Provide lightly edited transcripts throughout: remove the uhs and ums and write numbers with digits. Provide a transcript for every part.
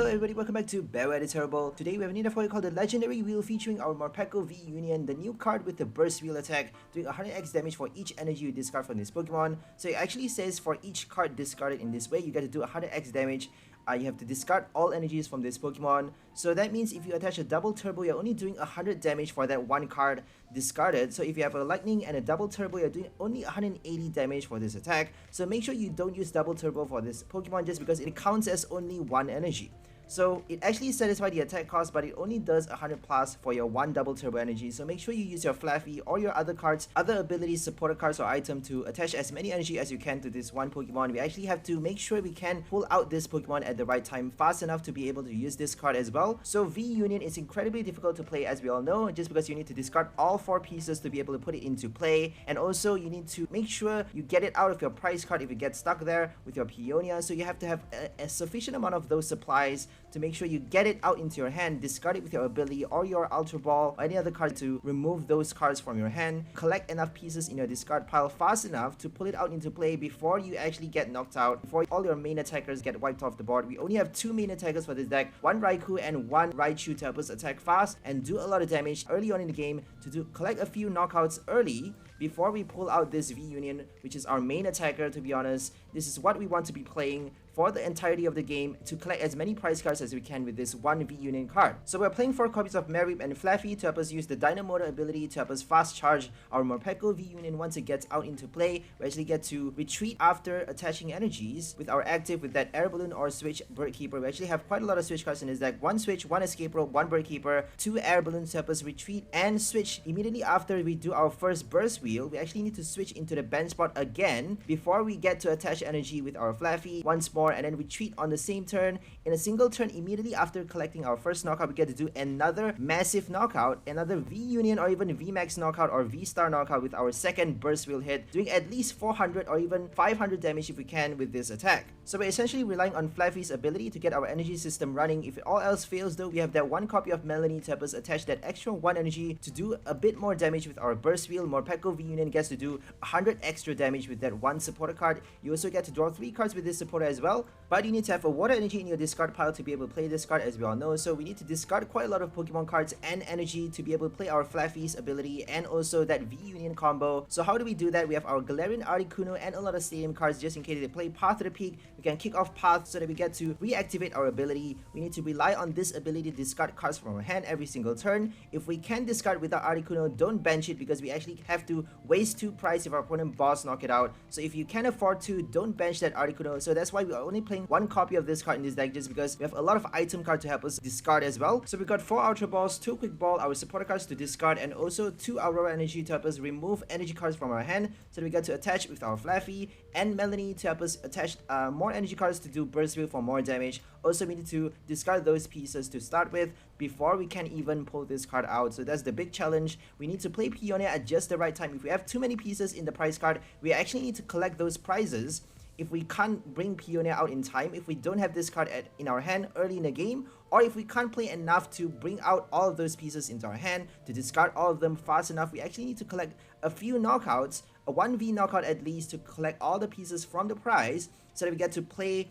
everybody, welcome back to 𝘿𝙖𝙢𝓚𝓪𝓻𝔂. Today we have a need for you called the Legendary Wheel featuring our Morpeko V Union, the new card with the Burst Wheel attack, doing 100x damage for each energy you discard from this Pokemon. So it actually says for each card discarded in this way, you get to do 100x damage. You have to discard all energies from this Pokemon. So that means if you attach a double turbo, you're only doing 100 damage for that one card discarded. So if you have a lightning and a double turbo, you're doing only 180 damage for this attack. So make sure you don't use double turbo for this Pokemon just because it counts as only one energy. So it actually satisfies the attack cost, but it only does 100 plus for your one double turbo energy. So make sure you use your Flaaffy or your other cards, other abilities, supported cards or item to attach as many energy as you can to this one Pokemon. We actually have to make sure we can pull out this Pokemon at the right time fast enough to be able to use this card as well. So V Union is incredibly difficult to play, as we all know, just because you need to discard all 4 pieces to be able to put it into play. And also you need to make sure you get it out of your prize card if you get stuck there with your Peonia. So you have to have a sufficient amount of those supplies to make sure you get it out into your hand, discard it with your ability or your Ultra Ball or any other card to remove those cards from your hand. Collect enough pieces in your discard pile fast enough to pull it out into play before you actually get knocked out, before all your main attackers get wiped off the board. We only have 2 main attackers for this deck, one Raikou and one Raichu to help us attack fast and do a lot of damage early on in the game to collect a few knockouts early before we pull out this V Union, which is our main attacker. To be honest, this is what we want to be playing for the entirety of the game, to collect as many prize cards as we can with this one V Union card. So we're playing 4 copies of Marip and Flaaffy to help us use the Dynamotor ability to help us fast charge our Morpeko V Union. Once it gets out into play, we actually get to retreat after attaching energies with our active with that Air Balloon or Switch Bird Keeper. We actually have quite a lot of Switch cards in this deck. 1 Switch, 1 Escape Rope, 1 Bird Keeper, 2 Air Balloons to help us retreat and switch immediately after we do our first Burst Wheel. We actually need to switch into the bench spot again before we get to attach energy with our Flaaffy once more and then retreat on the same turn. In a single turn immediately after collecting our first knockout, we get to do another massive knockout, another V Union or even V Max knockout or V Star knockout with our second Burst Wheel hit, doing at least 400 or even 500 damage if we can with this attack. So we're essentially relying on Flaaffy's ability to get our energy system running. If all else fails though, we have that 1 copy of Melanie to help us attach that extra 1 energy to do a bit more damage with our Burst Wheel. Morpeko V Union gets to do 100 extra damage with that 1 supporter card. You also get to draw 3 cards with this supporter as well, but you need to have a water energy in your discard pile to be able to play this card, as we all know. So we need to discard quite a lot of Pokemon cards and energy to be able to play our Flaaffy's ability and also that V Union combo. So how do we do that? We have our 𝘿𝓚𝓮𝓵𝓪𝓻𝓂 and a lot of stadium cards just in case they play Path to the Peak. We can kick off Path so that we get to reactivate our ability. We need to rely on this ability to discard cards from our hand every single turn. If we can discard without 𝘿𝓚𝓚, don't bench it because we actually have to waste 2 prize if our opponent boss knock it out. So if you can afford to, don't bench that 𝘿𝓚𝓚. So that's why we are only playing 1 copy of this card in this deck, just because we have a lot of item card to help us discard as well. So we got 4 Ultra Balls, 2 Quick Ball, our supporter cards to discard, and also 2 Aurora Energy to help us remove energy cards from our hand. So we got to attach with our Flaaffy and Melanie to help us attach more energy cards to do Burst Wheel for more damage. Also, we need to discard those pieces to start with before we can even pull this card out. So that's the big challenge. We need to play Peonia at just the right time. If we have too many pieces in the prize card, we actually need to collect those prizes. If we can't bring Peonia out in time, if we don't have this card in our hand early in the game, or if we can't play enough to bring out all of those pieces into our hand, to discard all of them fast enough, we actually need to collect a few knockouts, a 1v knockout at least, to collect all the pieces from the prize so that we get to play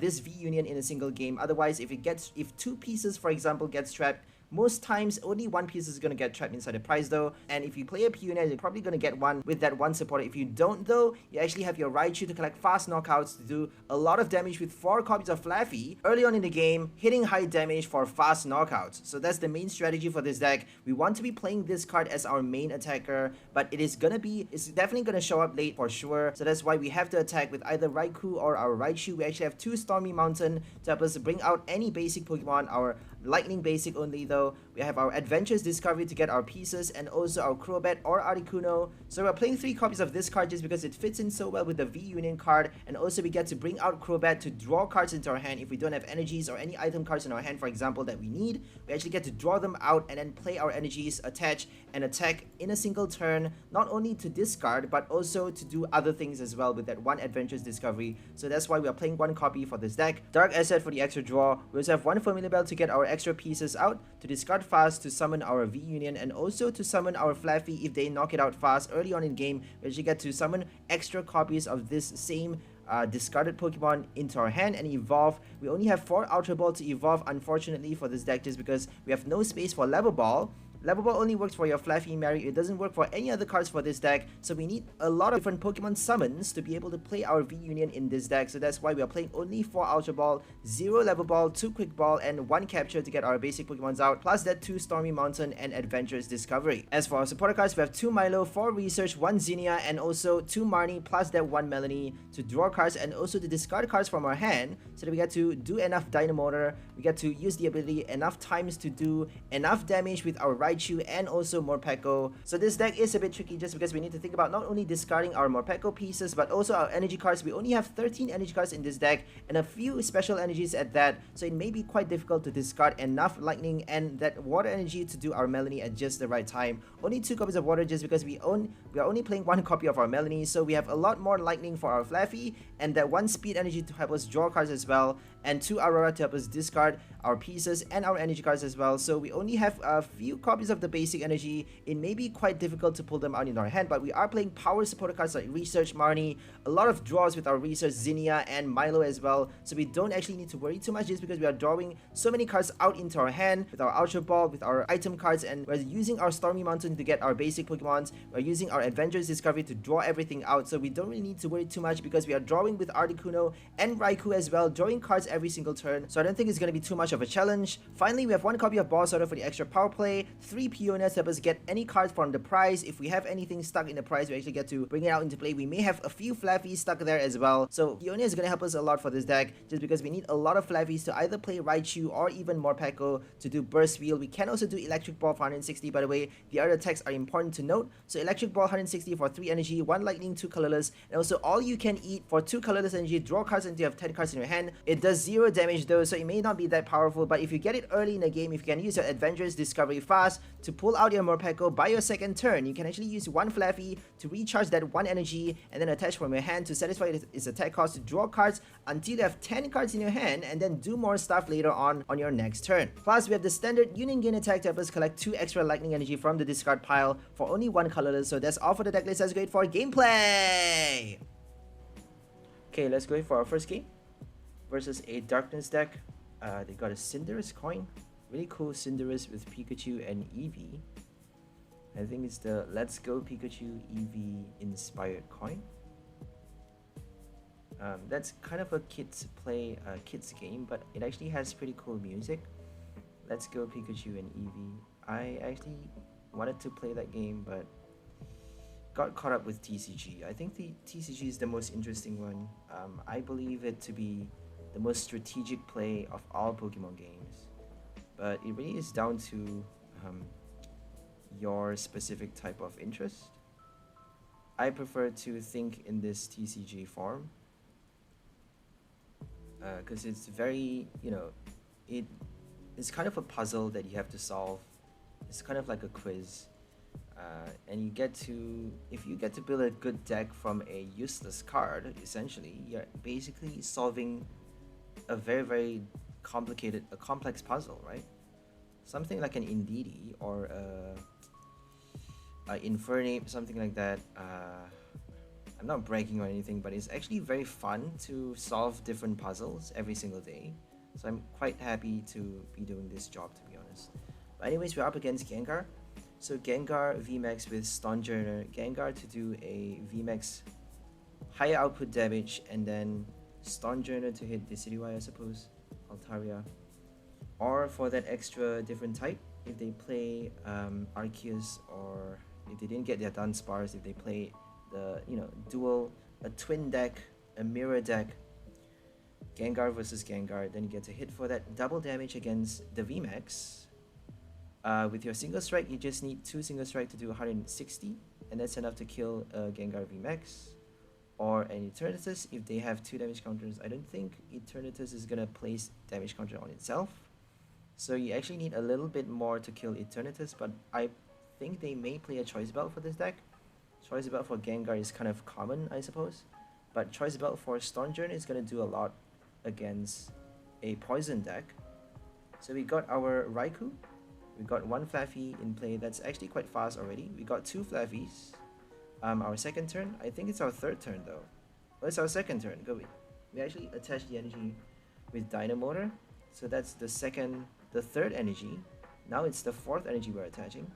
this V Union in a single game. Otherwise, if 2 pieces, for example, gets trapped, most times only 1 piece is going to get trapped inside the prize though, and if you play a Peonia, you're probably going to get one with that 1 supporter. If you don't though, you actually have your Raichu to collect fast knockouts to do a lot of damage with 4 copies of Flaaffy early on in the game, hitting high damage for fast knockouts. So that's the main strategy for this deck. We want to be playing this card as our main attacker, but it's definitely going to show up late for sure. So that's why we have to attack with either Raikou or our Raichu. We actually have 2 Stormy Mountain to help us bring out any basic Pokemon, our Lightning basic only though. We have our Adventures Discovery to get our pieces, and also our Crobat or 𝘿𝓚𝓚. So we're playing 3 copies of this card just because it fits in so well with the V Union card, and also we get to bring out Crobat to draw cards into our hand. If we don't have energies or any item cards in our hand, for example, that we need, we actually get to draw them out and then play our energies, attach and attack in a single turn, not only to discard but also to do other things as well with that 1 Adventures Discovery. So that's why we are playing 1 copy for this deck. Dark Asset for the extra draw. We also have 1 Familiar Bell to get our extra pieces out, to discard fast, to summon our V Union, and also to summon our Flaaffy if they knock it out fast early on in game. We actually get to summon extra copies of this same discarded Pokemon into our hand and evolve. We only have 4 Ultra Ball to evolve, unfortunately, for this deck, just because we have no space for Level Ball. Level Ball only works for your Flaaffy Mary. It doesn't work for any other cards for this deck. So we need a lot of different Pokemon summons to be able to play our V Union in this deck. So that's why we are playing only 4 Ultra Ball, 0 Level Ball, 2 Quick Ball, and 1 Capture to get our basic Pokemons out. Plus that 2 Stormy Mountain and Adventurous Discovery. As for our supporter cards, we have 2 Milo, 4 Research, 1 Zinnia, and also 2 Marnie, plus that 1 Melanie to draw cards and also to discard cards from our hand so that we get to do enough Dynamotor. We get to use the ability enough times to do enough damage with our Raichu and also Morpeko. So this deck is a bit tricky just because we need to think about not only discarding our Morpeko pieces but also our energy cards. We only have 13 energy cards in this deck and a few special energies at that, so it may be quite difficult to discard enough lightning and that water energy to do our Melanie at just the right time. Only 2 copies of water just because we are only playing 1 copy of our Melanie, so we have a lot more lightning for our Flaaffy and that 1 speed energy to help us draw cards as well, and 2 Aurora to help us discard our pieces and our energy cards as well. So we only have a few copies of the basic energy. It may be quite difficult to pull them out in our hand, but we are playing power supporter cards like Research, Marnie, a lot of draws with our Research, Zinnia, and Milo as well. So we don't actually need to worry too much just because we are drawing so many cards out into our hand with our Ultra Ball, with our item cards, and we're using our Stormy Mountain to get our basic Pokemons. We're using our Adventurous Discovery to draw everything out, so we don't really need to worry too much because we are drawing with Articuno and Raikou as well, drawing cards every single turn. So I don't think it's going to be too much of a challenge. Finally, we have 1 copy of Ball Sorter for the extra power play, 3 Peonia to help us get any cards from the prize. If we have anything stuck in the prize, we actually get to bring it out into play. We may have a few Flaaffys stuck there as well. So Peonia is going to help us a lot for this deck just because we need a lot of Flaaffys to either play Raichu or even Morpeko to do Burst Wheel. We can also do Electric Ball for 160, by the way. The other attacks are important to note. So Electric Ball 160 for 3 energy, 1 lightning, 2 colorless, and also all you can eat for 2 colorless energy. Draw cards until you have 10 cards in your hand. It does 0 damage though, so it may not be that powerful, but if you get it early in the game, if you can use your Adventurous Discovery fast to pull out your Morpeko by your second turn, you can actually use 1 Flaaffy to recharge that 1 energy and then attach from your hand to satisfy its attack cost to draw cards until you have 10 cards in your hand and then do more stuff later on your next turn. Plus, we have the standard Union Gain attack to help us collect 2 extra lightning energy from the discard pile for only 1 colorless. So that's all for the deck list. Let's go for gameplay! Okay, let's go for our first game versus a Darkness deck. They got a Cinderace coin. Really cool Cinderace with Pikachu and Eevee. I think it's the Let's Go Pikachu Eevee inspired coin. That's kind of a kids game, but it actually has pretty cool music. Let's Go Pikachu and Eevee. I actually wanted to play that game, but got caught up with TCG. I think the TCG is the most interesting one. I believe it to be the most strategic play of all Pokemon games, but it really is down to your specific type of interest. I prefer to think in this TCG form because it's very, it's kind of a puzzle that you have to solve. It's kind of like a quiz, and if you get to build a good deck from a useless card, essentially you're basically solving a very complex puzzle, right? Something like an Indeedee or a Infernape, something like that. I'm not bragging or anything, but it's actually very fun to solve different puzzles every single day. So I'm quite happy to be doing this job, to be honest. But anyways, we're up against Gengar. So Gengar VMAX with Stonjourner. Gengar to do a VMAX higher output damage, and then Stonjourner to hit Decidueye, I suppose, Altaria. Or for that extra different type, if they play Arceus, or if they didn't get their Dunsparce, if they play the a twin deck, a mirror deck, Gengar versus Gengar, then you get to hit for that double damage against the VMAX. With your single strike, you just need 2 single strike to do 160, and that's enough to kill Gengar VMAX. Or an Eternatus if they have 2 damage counters. I don't think Eternatus is gonna place damage counter on itself, so you actually need a little bit more to kill Eternatus, but I think they may play a Choice Belt for this deck. Choice Belt for Gengar is kind of common, I suppose, but Choice Belt for Stonjourner is gonna do a lot against a poison deck. So we got our Raikou, we got 1 Flaaffy in play. That's actually quite fast already. We got 2 Flaaffys. Our second turn, I think it's our third turn though. Oh, it's our second turn. Go. We actually attach the energy with Dynamotor. So that's the third energy. Now it's the fourth energy we're attaching.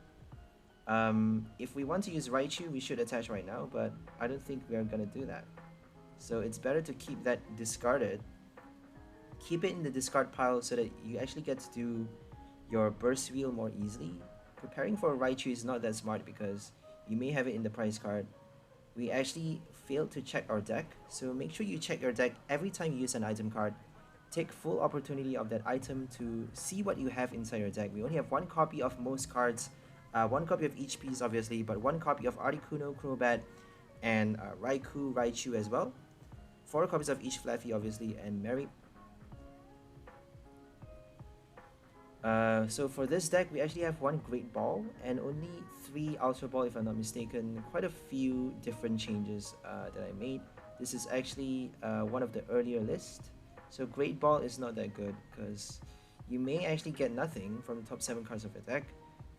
If we want to use Raichu, we should attach right now, but I don't think we're gonna do that. So it's better to keep that discarded. Keep it in the discard pile so that you actually get to do your burst wheel more easily. Preparing for Raichu is not that smart because you may have it in the prize card. We actually failed to check our deck, so make sure you check your deck every time you use an item card. Take full opportunity of that item to see what you have inside your deck. We only have one copy of most cards, one copy of each piece obviously, but one copy of Articuno, Crobat, and Raikou, Raichu as well. 4 copies of each Flaaffy obviously, and Mary. So for this deck, we actually have 1 Great Ball and only 3 Ultra Ball if I'm not mistaken. Quite a few different changes that I made. This is actually one of the earlier lists. So Great Ball is not that good because you may actually get nothing from the top 7 cards of your deck.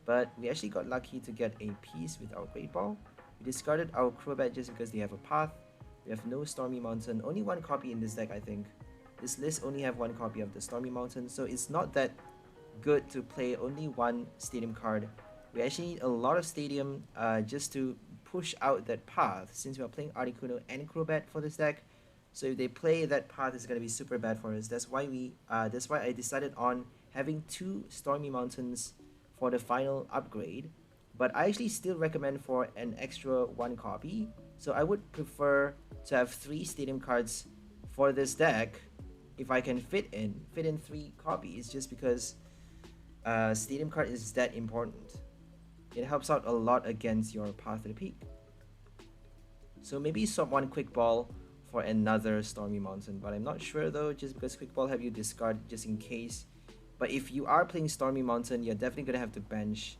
But we actually got lucky to get a piece with our Great Ball. We discarded our Crobat just because they have a path. We have no Stormy Mountain. Only 1 copy in this deck, I think. This list only have 1 copy of the Stormy Mountain, so it's not that good to play only 1 stadium card. We actually need a lot of stadium just to push out that path since we are playing Articuno and Crobat for this deck. So if they play that path, it's gonna be super bad for us. That's why I decided on having 2 Stormy Mountains for the final upgrade. But I actually still recommend for an extra 1 copy. So I would prefer to have 3 stadium cards for this deck if I can fit in 3 copies, just because stadium card is that important. It helps out a lot against your path to the peak. So maybe swap 1 Quick Ball for another Stormy Mountain, but I'm not sure though, just because Quick Ball have you discard just in case. But if you are playing Stormy Mountain, you're definitely gonna have to bench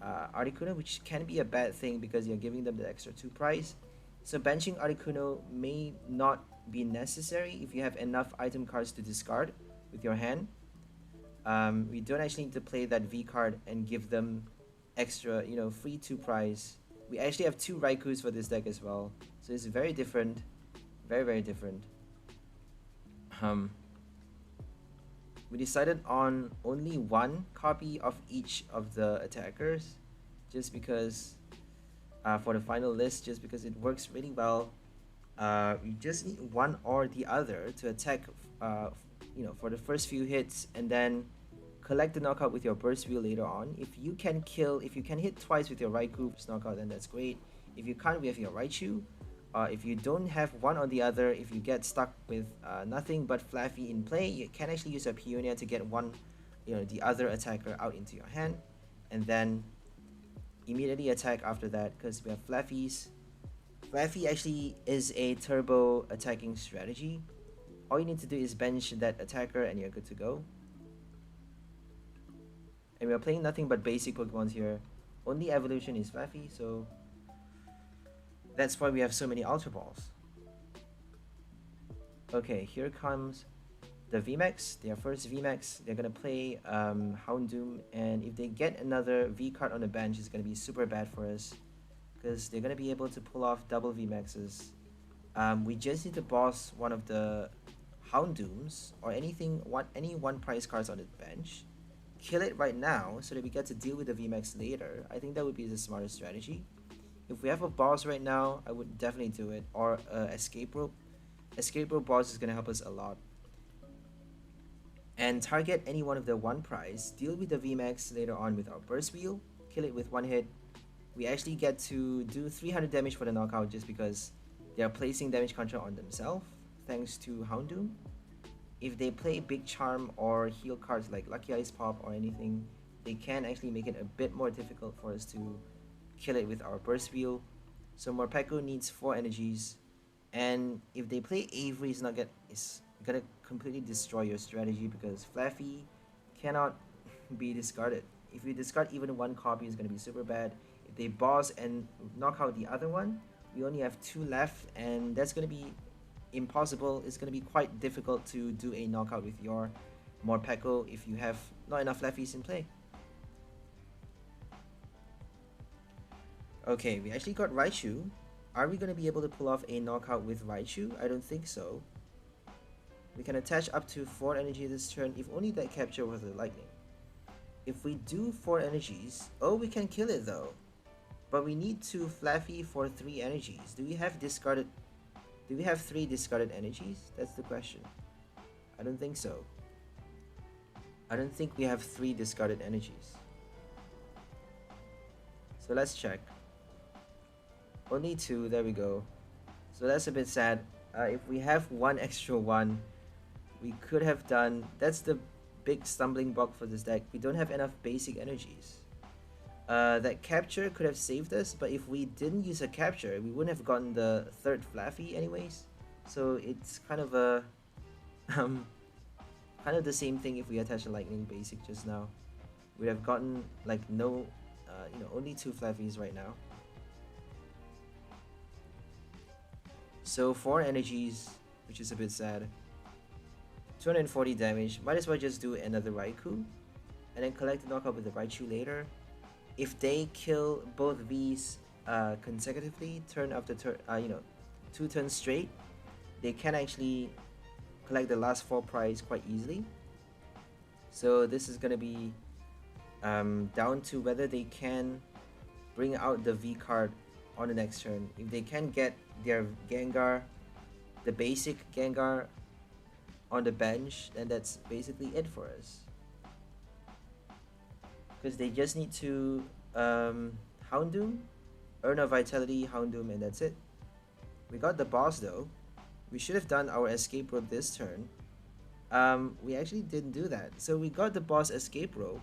Articuno, which can be a bad thing because you're giving them the extra 2 prize. So benching Articuno may not be necessary if you have enough item cards to discard with your hand. We don't actually need to play that V card and give them extra, free 2 prize. We actually have 2 Raikous for this deck as well, so it's very different, very different. We decided on only 1 copy of each of the attackers, just because for the final list, just because it works really well. We just need one or the other to attack, for the first few hits, and then collect the knockout with your burst wheel later on. If you can hit twice with your Raikou knockout, then that's great. If you can't, we have your Raichu. If you don't have one or the other, if you get stuck with nothing but Flaaffy in play, you can actually use a Peonia to get the other attacker out into your hand, and then immediately attack after that, because we have Flaaffys. Flaaffy actually is a turbo attacking strategy. All you need to do is bench that attacker and you're good to go. And we're playing nothing but basic Pokemon here. Only evolution is Flaaffy, so that's why we have so many Ultra Balls. Okay, here comes the VMAX, their first VMAX. They're gonna play Houndoom, and if they get another V card on the bench, it's gonna be super bad for us, because they're gonna be able to pull off double VMAXs. We just need to boss one of the Houndooms or any 1 prize cards on the bench. Kill it right now so that we get to deal with the VMAX later. I think that would be the smartest strategy. If we have a boss right now, I would definitely do it, or escape rope. Escape rope boss is gonna help us a lot. And target any one of the 1 prize, deal with the VMAX later on with our burst wheel, kill it with 1 hit. We actually get to do 300 damage for the knockout just because they are placing damage control on themselves, thanks to Houndoom. If they play Big Charm or heal cards like Lucky Ice Pop or anything, they can actually make it a bit more difficult for us to kill it with our burst wheel. So Morpeko needs 4 energies, and if they play Avery, it's gonna completely destroy your strategy, because Flaaffy cannot be discarded. If you discard even 1 copy, it's gonna be super bad. If they boss and knock out the other one, we only have 2 left, and that's gonna be impossible. It's gonna be quite difficult to do a knockout with your Morpeko if you have not enough Flaaffys in play. Okay, we actually got Raichu. Are we going to be able to pull off a knockout with Raichu? I don't think so. We can attach up to 4 energy this turn, if only that capture was a lightning. If we do 4 energies, oh, we can kill it though. But we need to Flaaffy for 3 energies. Do we have 3 discarded energies? That's the question. I don't think so. I don't think we have 3 discarded energies. So let's check. Only 2, there we go. So that's a bit sad. If we have 1 extra 1, we could have done... That's the big stumbling block for this deck. We don't have enough basic energies. That capture could have saved us, but if we didn't use a capture, we wouldn't have gotten the 3rd Flaaffy anyways. So it's kind of a... kind of the same thing if we attach a lightning basic just now. We'd have gotten like no... only 2 Flaaffys right now. So 4 energies, which is a bit sad. 240 damage. Might as well just do another Raikou, and then collect the knockout with the Raichu later. If they kill both Vs consecutively, turn after turn, 2 turns straight, they can actually collect the last 4 prize quite easily. So this is gonna be down to whether they can bring out the V card on the next turn. If they can get their Gengar, the basic Gengar, on the bench, then that's basically it for us. Because they just need to Houndoom, earn a Vitality, Houndoom, and that's it. We got the boss though. We should have done our escape rope this turn. We actually didn't do that. So we got the boss escape rope.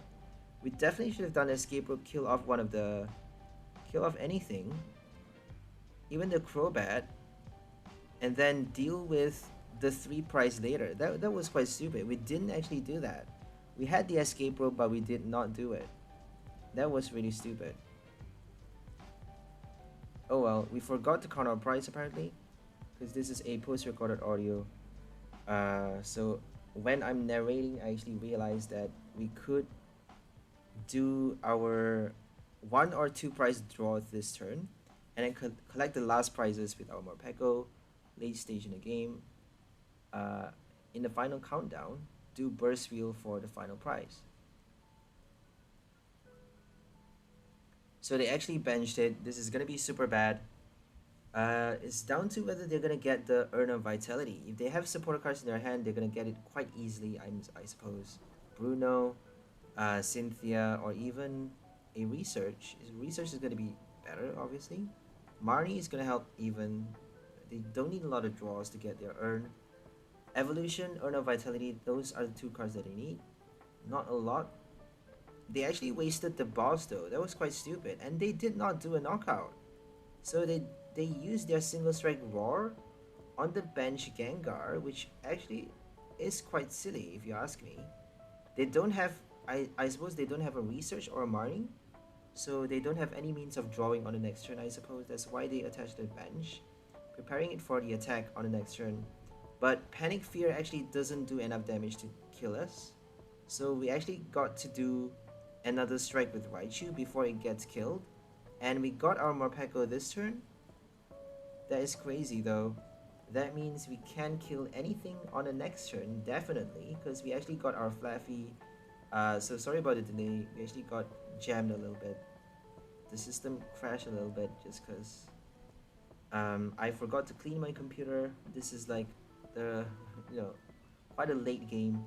We definitely should have done escape rope, kill off anything, even the Crobat, and then deal with the 3 prize later. That was quite stupid. We didn't actually do that. We had the escape rope, but we did not do it. That was really stupid. Oh well, we forgot to count our prize apparently, because this is a post-recorded audio. So when I'm narrating, I actually realized that we could do our 1 or 2 prize draws this turn, and then collect the last prizes with our Morpeko late stage in the game. In the final countdown, do burst wheel for the final prize. So they actually benched it. This is gonna be super bad. It's down to whether they're gonna get the Earn Vitality. If they have supporter cards in their hand, they're gonna get it quite easily, I suppose. Bruno, Cynthia, or even a Research. Research is gonna be better, obviously. Marnie is gonna help even. They don't need a lot of draws to get their Earn. Evolution, Earn of Vitality, those are the 2 cards that they need. Not a lot. They actually wasted the boss though. That was quite stupid. And they did not do a knockout. So they used their single strike Roar on the bench Gengar, which actually is quite silly if you ask me. They don't have, I suppose they don't have a Research or a Marnie. So they don't have any means of drawing on the next turn, I suppose. That's why they attached the bench, preparing it for the attack on the next turn. But Panic Fear actually doesn't do enough damage to kill us. So we actually got to do another strike with Raichu before it gets killed. And we got our Morpeko this turn. That is crazy though. That means we can kill anything on the next turn, definitely. Because we actually got our Flaaffy. So sorry about the delay. We actually got jammed a little bit. The system crashed a little bit just because I forgot to clean my computer. This is like quite a late game.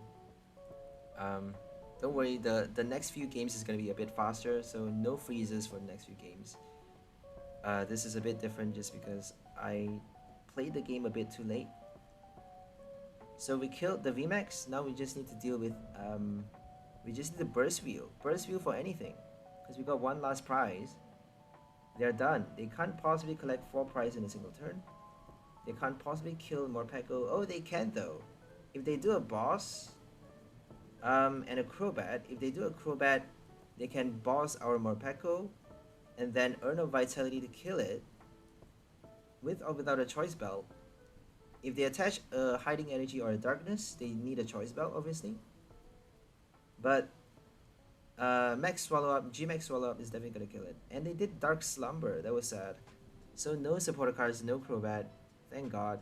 Don't worry, the next few games is gonna be a bit faster, so no freezes for the next few games. This is a bit different just because I played the game a bit too late. So we killed the VMAX. Now we just need to deal with we just need the burst wheel for anything, because we got 1 last prize. They're done. They can't possibly collect 4 prizes in a single turn. They can't possibly kill Morpeko. Oh, they can though. If they do a boss and a Crobat, if they do a Crobat, they can boss our Morpeko and then earn a Vitality to kill it with or without a Choice Belt. If they attach a Hiding Energy or a Darkness, they need a Choice Belt, obviously. But Max Swallow Up, G-Max Swallow Up is definitely gonna kill it. And they did Dark Slumber. That was sad. So no supporter cards, no Crobat. Thank God.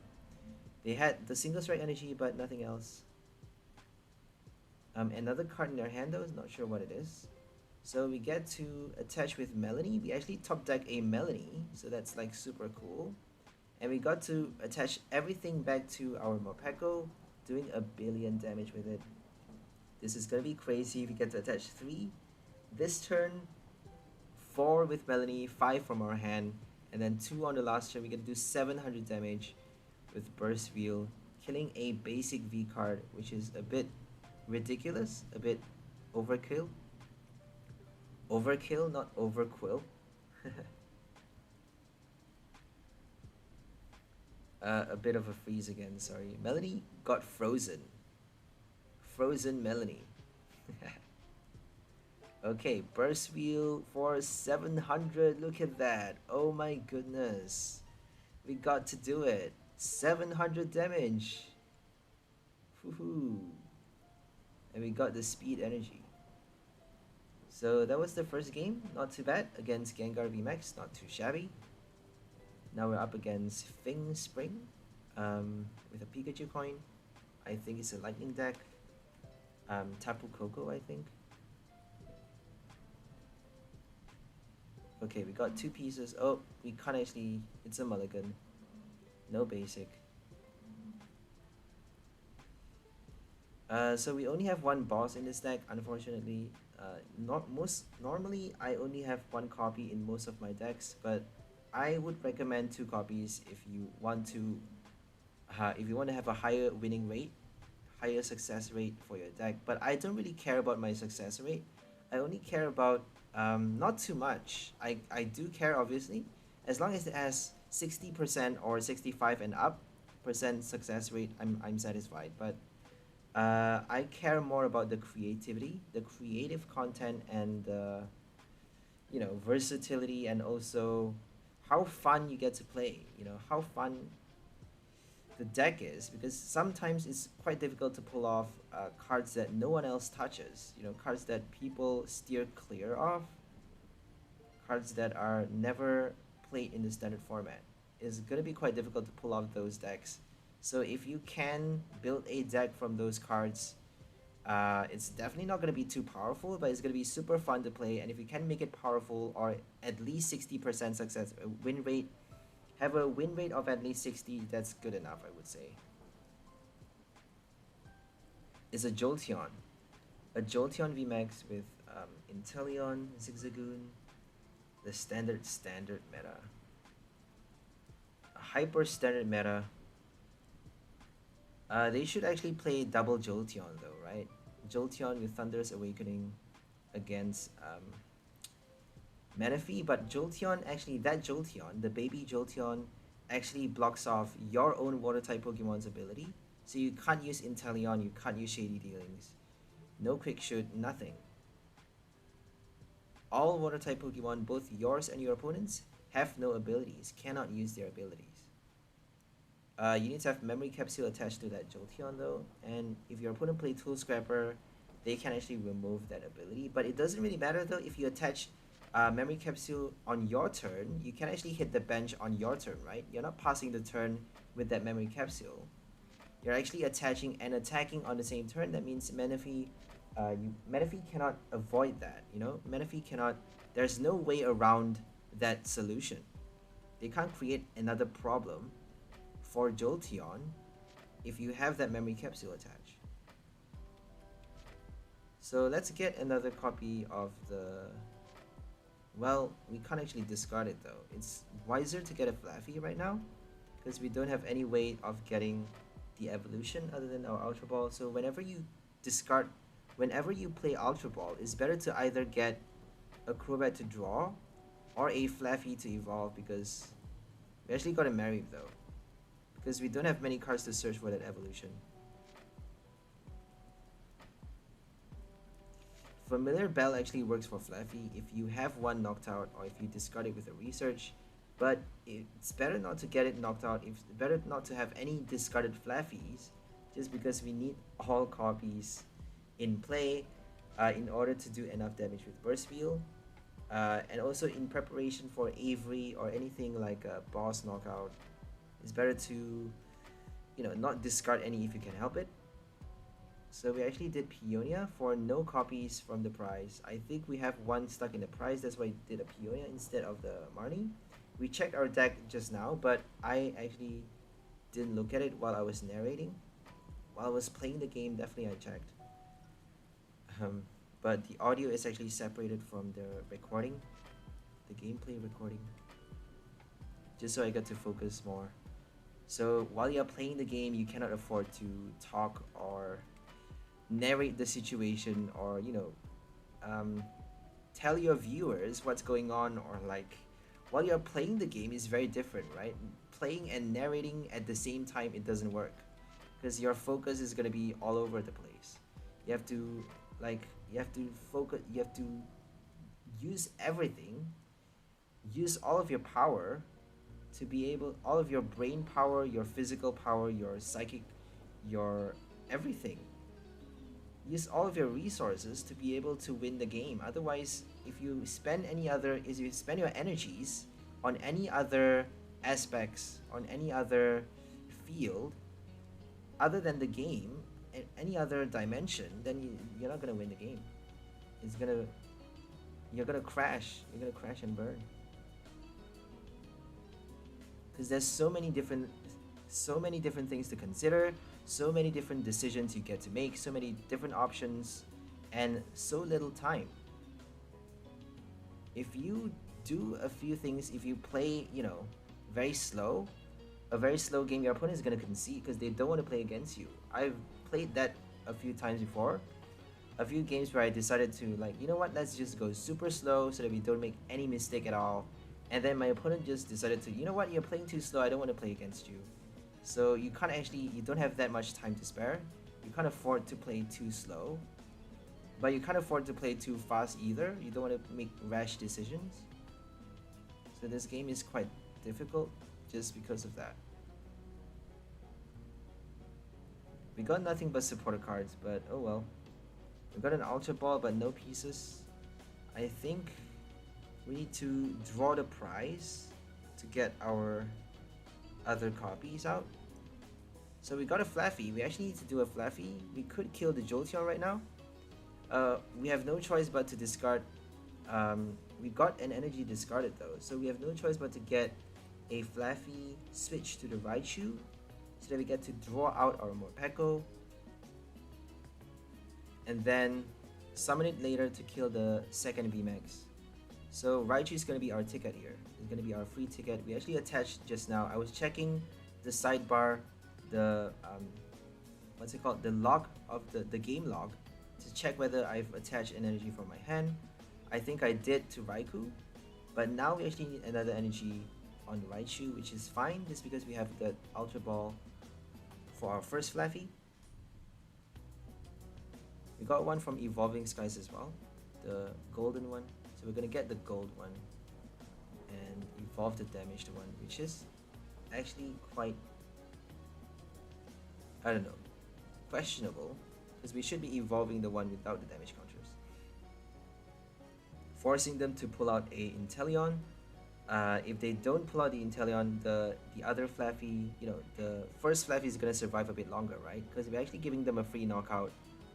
They had the single strike energy, but nothing else. Another card in their hand though, not sure what it is. So we get to attach with Melanie. We actually top deck a Melanie, so that's like super cool. And we got to attach everything back to our Morpeko, doing 1,000,000,000 damage with it. This is gonna be crazy. We get to attach 3 this turn, 4 with Melanie, 5 from our hand, and then 2 on the last turn. We get to do 700 damage with Burst Wheel, killing a basic V card, which is a bit ridiculous, a bit overkill. Overkill, not overquill. A bit of a freeze again, sorry. Melanie got frozen. Frozen Melanie. Okay, Burst Wheel for 700. Look at that. Oh my goodness. We got to do it. 700 damage. Woohoo. And we got the speed energy. So that was the first game. Not too bad. Against Gengar VMAX. Not too shabby. Now we're up against 𝓛𝓮𝓰𝓮𝓵 with a Pikachu coin. I think it's a lightning deck. Tapu Koko, I think. Okay, we got 2 pieces. Oh, we can't actually... It's a mulligan. No basic. So we only have 1 boss in this deck, unfortunately. Normally, I only have 1 copy in most of my decks, but I would recommend 2 copies if you want to have a higher winning rate, higher success rate for your deck. But I don't really care about my success rate. I only care about not too much. I do care, obviously, as long as it has 60% or 65 and up % success rate. I'm satisfied. But I care more about the creativity, the creative content, and versatility, and also how fun you get to play. How fun the deck is, because sometimes it's quite difficult to pull off cards that no one else touches. Cards that people steer clear of, cards that are never played in the standard format. It's gonna be quite difficult to pull off those decks. So if you can build a deck from those cards, it's definitely not going to be too powerful, but it's going to be super fun to play. And if you can make it powerful, or at least 60% success win rate, have a win rate of at least 60, that's good enough, I would say. It's a Jolteon. A Jolteon VMAX with Inteleon, Zigzagoon, the standard meta. A hyper standard meta. They should actually play double Jolteon though, right? Jolteon with Thunderous Awakening against Manaphy, but Jolteon, that Jolteon, the baby Jolteon, actually blocks off your own Water-type Pokemon's ability. So you can't use Inteleon, you can't use Shady Dealings. No Quick Shoot, nothing. All Water-type Pokemon, both yours and your opponent's, have no abilities, cannot use their abilities. You need to have Memory Capsule attached to that Jolteon though, and if your opponent plays Tool Scrapper, they can actually remove that ability. But it doesn't really matter though. If you attach Memory Capsule on your turn, you can actually hit the bench on your turn, right? You're not passing the turn with that Memory Capsule. You're actually attaching and attacking on the same turn. That means Manaphy cannot avoid that, Manaphy cannot, there's no way around that solution. They can't create another problem for Jolteon if you have that Memory Capsule attached. So let's get another copy of the... Well, we can't actually discard it though. It's wiser to get a Flaaffy right now, because we don't have any way of getting the evolution other than our Ultra Ball. So whenever you play Ultra Ball, it's better to either get a Crobat to draw or a Flaaffy to evolve, because we actually got a Marip though, because we don't have many cards to search for that evolution. Familiar Bell actually works for Flaaffy if you have one knocked out, or if you discard it with a research, but it's better not to get it knocked out. It's better not to have any discarded Flaaffys, just because we need all copies in play in order to do enough damage with Burst Wheel. And also in preparation for Avery or anything like a boss knockout, it's better to, you know, not discard any if you can help it. So we actually did Peonia for no copies from the prize. I think we have one stuck in the prize, that's why we did a Peonia instead of the Marnie. We checked our deck just now, but I actually didn't look at it while I was narrating. While I was playing the game, definitely I checked. But the audio is actually separated from the recording, the gameplay recording, just so I got to focus more. So while you're playing the game, you cannot afford to talk or narrate the situation, or, you know, tell your viewers what's going on, or like, while you're playing the game is very different, right? Playing and narrating at the same time, it doesn't work, because your focus is going to be all over the place. You have to, like, you have to focus, you have to use everything, use all of your power to be able, all of your brain power, your physical power, your psychic, your everything. Use all of your resources to be able to win the game. Otherwise, if you spend your energies on any other aspects, on any other field other than the game, in any other dimension, then you're not gonna win the game. You're gonna crash and burn, because there's so many different things to consider, so many different decisions you get to make, so many different options, and so little time. If you do a few things, if you play, you know, a very slow game, your opponent is going to concede because they don't want to play against you. I've played that a few times before. A few games where I decided to, like, you know what, let's just go super slow so that we don't make any mistake at all. And then my opponent just decided to, you know what, you're playing too slow, I don't want to play against you. So you don't have that much time to spare. You can't afford to play too slow, but you can't afford to play too fast either. You don't want to make rash decisions. So this game is quite difficult just because of that. We got nothing but supporter cards, but oh well. We got an Ultra Ball, but no pieces. I think we need to draw the prize to get our other copies out. So we got a Flaaffy. We actually need to do a Flaaffy. We could kill the Jolteon right now. We have no choice but to discard. We got an energy discarded though, so we have no choice but to get a Flaaffy switch to the Raichu, so that we get to draw out our Morpeko, and then summon it later to kill the second VMAX. So Raichu is going to be our ticket here. It's going to be our free ticket. We actually attached just now. I was checking the sidebar, the what's it called, the log of the game log, to check whether I've attached an energy from my hand. I think I did to Raikou, but now we actually need another energy on Raichu, which is fine, just because we have the Ultra Ball for our first Flaaffy. We got one from Evolving Skies as well, the golden one. So we're gonna get the gold one and evolve the damaged one, which is actually quite, I don't know, questionable, because we should be evolving the one without the damage counters, forcing them to pull out a Inteleon. If they don't pull out the Inteleon, the other Flaaffy, you know, the first Flaaffy is gonna survive a bit longer, right? Because we're actually giving them a free knockout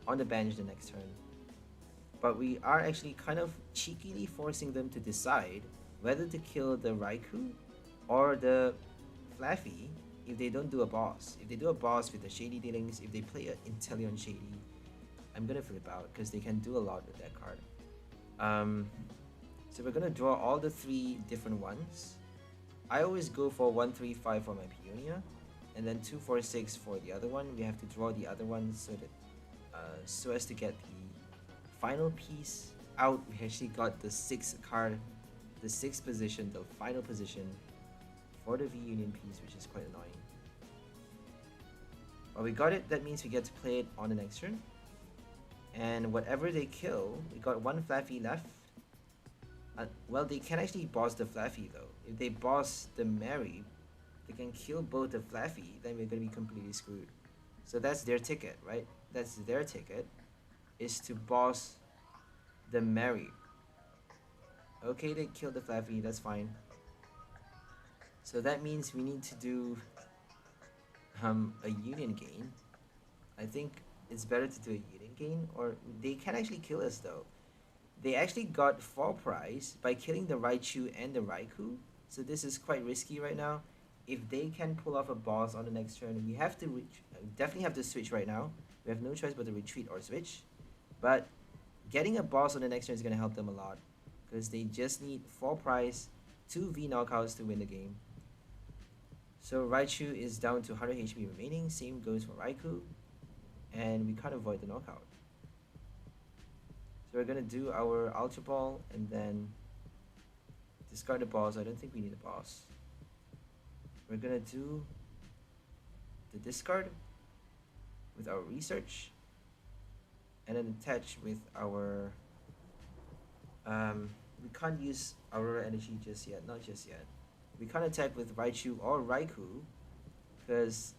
on the bench the next turn. But we are actually kind of cheekily forcing them to decide whether to kill the Raikou or the Flaaffy if they don't do a boss. If they do a boss with the Shady Dealings, if they play an Inteleon Shady, I'm gonna flip out because they can do a lot with that card. So we're gonna draw all the three different ones. I always go for 1-3-5 for my Peonia, and then 2-4-6 for the other one. We have to draw the other one so that so as to get the final piece out. We actually got the 6th card, the 6th position, the final position for the V Union piece, which is quite annoying. But we got it. That means we get to play it on the next turn. And whatever they kill, we got one Flaaffy left. Well, they can actually boss the Flaaffy though. If they boss the Mary, they can kill both the Flaaffy, then we're gonna be completely screwed. So that's their ticket, right? That's their ticket, is to boss the Mary. Okay, they killed the Flaaffy, that's fine. So that means we need to do a union gain. I think it's better to do a union gain, or they can actually kill us though. They actually got 4 prize by killing the Raichu and the Raikou, so this is quite risky right now. If they can pull off a boss on the next turn, we have to definitely have to switch right now. We have no choice but to retreat or switch. But getting a boss on the next turn is going to help them a lot, because they just need 4 prize, 2 V knockouts to win the game. So Raichu is down to 100 HP remaining, same goes for Raikou, and we can't avoid the knockout. So we're gonna do our Ultra Ball and then discard the boss. I don't think we need a boss. We're gonna do the discard with our research and then attach with our we can't use Aurora Energy just yet, not just yet. We can't attack with Raichu or Raikou, because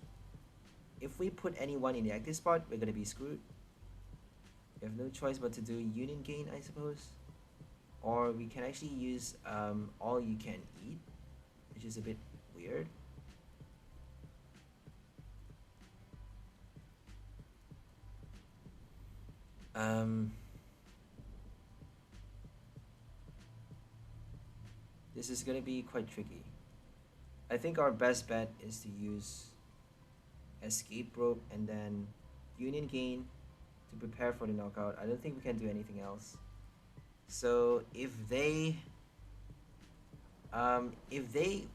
if we put anyone in the active spot, we're gonna be screwed. We have no choice but to do Union Gain, I suppose. Or we can actually use All You Can Eat, which is a bit weird. This is gonna be quite tricky. I think our best bet is to use Escape Rope and then Union Gain to prepare for the knockout. I don't think we can do anything else. So if they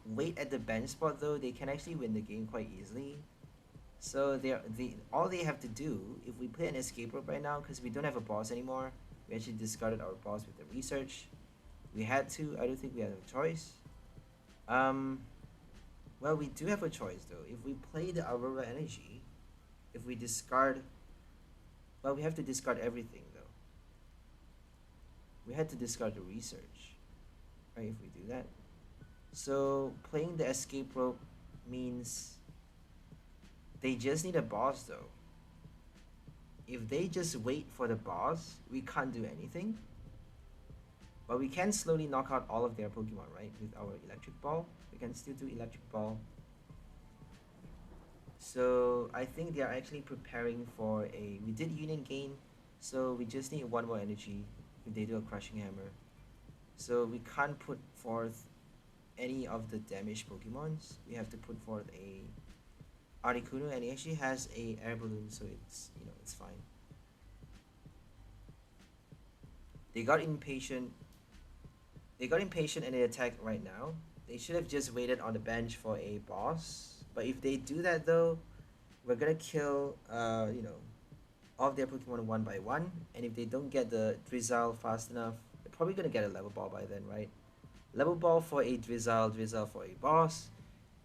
wait at the bench spot though, they can actually win the game quite easily. So all they have to do, if we play an Escape Rope right now, because we don't have a boss anymore, we actually discarded our boss with the research. We had to. I don't think we had a choice. Well, we do have a choice though. If we play the Aurora Energy, if we discard, well, we have to discard everything though. We had to discard the research, right? If we do that, so playing the Escape Rope means they just need a boss though. If they just wait for the boss, we can't do anything. But we can slowly knock out all of their Pokemon, right? With our Electric Ball. We can still do Electric Ball. So I think they are actually preparing for a... We did Union Gain, so we just need 1 more energy if they do a Crushing Hammer. So we can't put forth any of the damaged Pokemons. We have to put forth a Articuno, and he actually has a Air Balloon, so it's, you know, it's fine. They got impatient. They got impatient and they attacked right now. They should have just waited on the bench for a boss. But if they do that though, we're gonna kill, you know, all of their Pokemon 1 by 1. And if they don't get the Drizzile fast enough, they're probably gonna get a Level Ball by then, right? Level Ball for a Drizzile, Drizzile for a boss.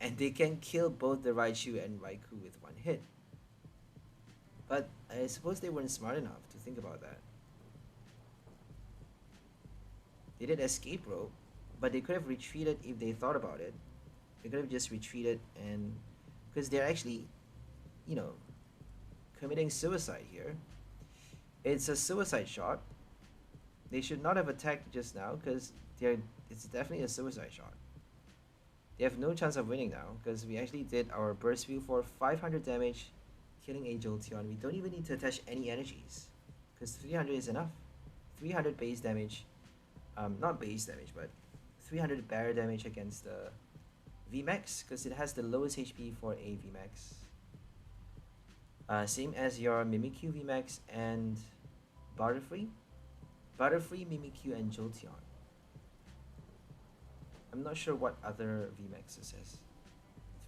And they can kill both the Raichu and Raikou with 1 hit. But I suppose they weren't smart enough to think about that. They did Escape Rope, but they could have retreated if they thought about it. They could have just retreated, and because they're actually, you know, committing suicide here. It's a suicide shot. They should not have attacked just now, because it's definitely a suicide shot. They have no chance of winning now, because we actually did our Burst Wheel for 500 damage, killing a 𝘿𝙬𝙗. We don't even need to attach any energies, because 300 is enough. 300 base damage. Not base damage, but 300 barrier damage against the VMAX, because it has the lowest HP for a VMAX. Same as your Mimikyu VMAX and Butterfree. Butterfree, Mimikyu, and 𝘿𝙬𝙗. I'm not sure what other VMAXs has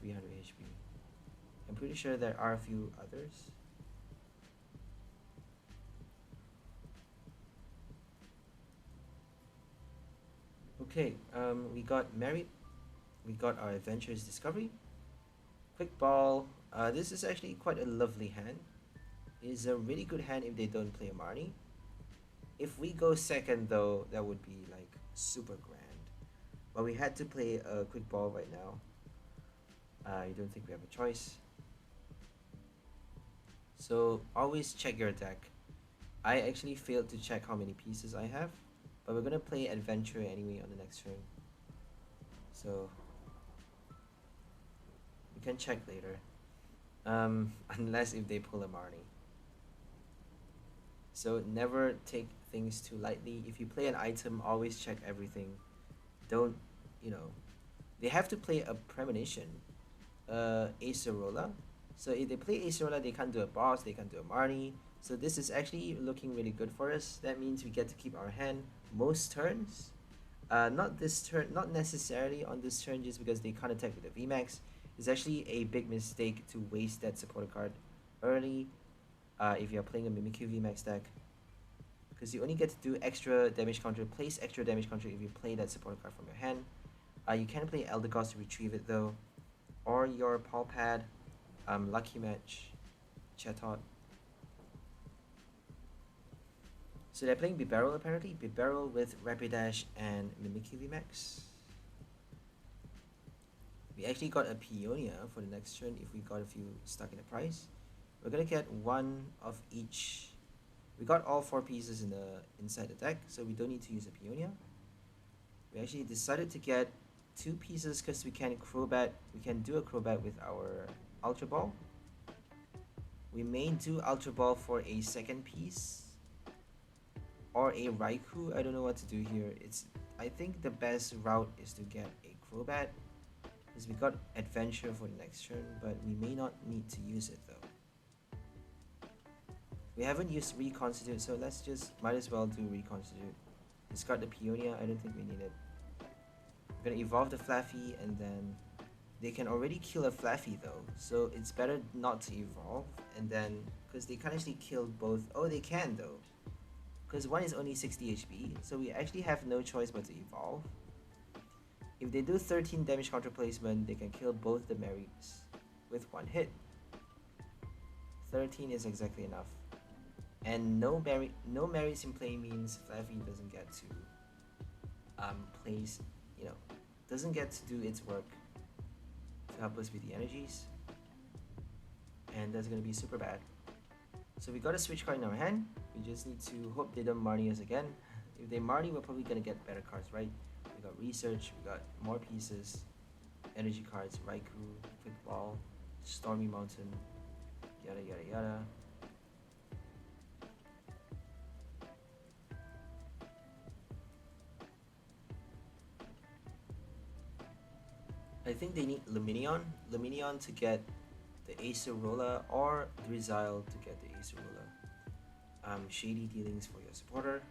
300 HP. I'm pretty sure there are a few others. Okay, we got Merit, we got our Adventurous Discovery, Quick Ball. This is actually quite a lovely hand. It is a really good hand if they don't play a Marnie. If we go second though, that would be like super grand. But we had to play a Quick Ball right now. I don't think we have a choice. So always check your deck. I actually failed to check how many pieces I have. but we're gonna play Adventure anyway on the next turn. So we can check later. Unless if they pull a Marnie. So never take things too lightly. If you play an item, always check everything. Don't, you know, they have to play a Premonition, Acerola. So if they play Acerola, they can't do a boss, they can't do a Marnie. So this is actually looking really good for us. That means we get to keep our hand most turns. Not this turn, not necessarily on this turn, just because they can't attack with the VMAX. It's actually a big mistake to waste that supporter card early if you're playing a Mimikyu VMAX deck. Because you only get to do extra damage counter, place extra damage counter if you play that supporter card from your hand. You can play 𝘿𝙚𝙠 to retrieve it though. Or your Palpad, Lucky Match, Chatot. So they're playing Bibarel apparently. Bibarel with Rapidash and Mimikyu VMAX. We actually got a Peonia for the next turn if we got a few stuck in the price. We're gonna get one of each. We got all 4 pieces in the inside the deck, so we don't need to use a Peonia. We actually decided to get 2 pieces because we can Crobat. We can do a Crobat with our Ultra Ball. We may do Ultra Ball for a second piece. Or a Raikou. I don't know what to do here. I think the best route is to get a Crobat, because we got Adventure for the next turn, but we may not need to use it though. We haven't used Reconstitute, so let's just might as well do Reconstitute. Discard the Peonia. I don't think we need it. We're gonna evolve the Flaaffy, and then they can already kill a Flaaffy though, so it's better not to evolve. And then because they can't actually kill both. Oh, they can though. Because one is only 60 HP, so we actually have no choice but to evolve. If they do 13 damage counter placement, they can kill both the Marys with 1 hit. 13 is exactly enough. And no Marys in play means Flaaffy doesn't get to place, you know, doesn't get to do its work to help us with the energies. And that's gonna be super bad. So we got a switch card in our hand. We just need to hope they don't Marnie us again. If they Marnie, we're probably gonna get better cards, right? We got Research, we got more pieces, energy cards, Raikou, Quick Ball, Stormy Mountain, yada yada yada. I think they need Lumineon to get the Acerola, or Drizzile to get the Acerola. Shady dealings for your supporter.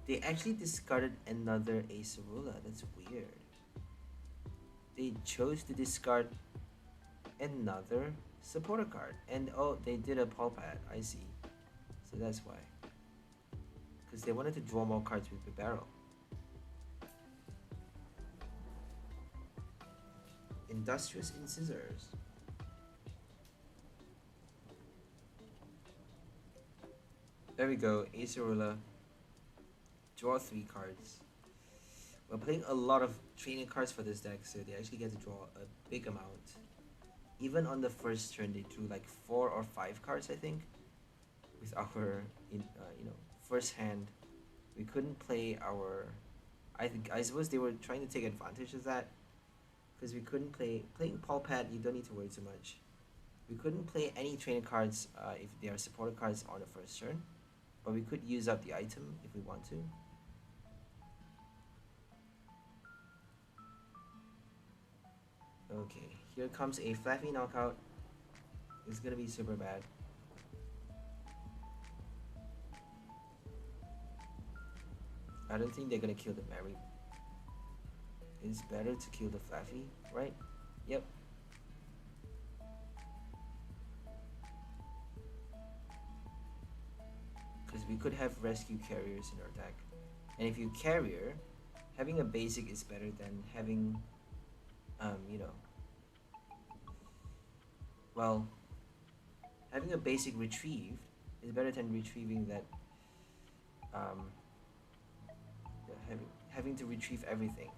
They actually discarded another Acerola. That's weird. They chose to discard another supporter card. And oh, they did a Palpad. I see. So that's why. Because they wanted to draw more cards with the barrel. Industrious Incisors. There we go, Acerola. Draw 3 cards. We're playing a lot of training cards for this deck, so they actually get to draw a big amount. Even on the first turn, they drew like 4 or 5 cards, I think. With our, first hand, we couldn't play our. I suppose they were trying to take advantage of that. Because we couldn't playing Palpad, you don't need to worry too much. We couldn't play any training cards if they are supporter cards on the first turn, but we could use up the item if we want to. Okay, here comes a Flaaffy knockout. It's gonna be super bad. I don't think they're gonna kill the Mary. It's better to kill the Flaaffy, right? Yep. Because we could have rescue carriers in our deck. And if you carrier, having a basic is better than having, having a basic retrieved is better than retrieving that, having to retrieve everything.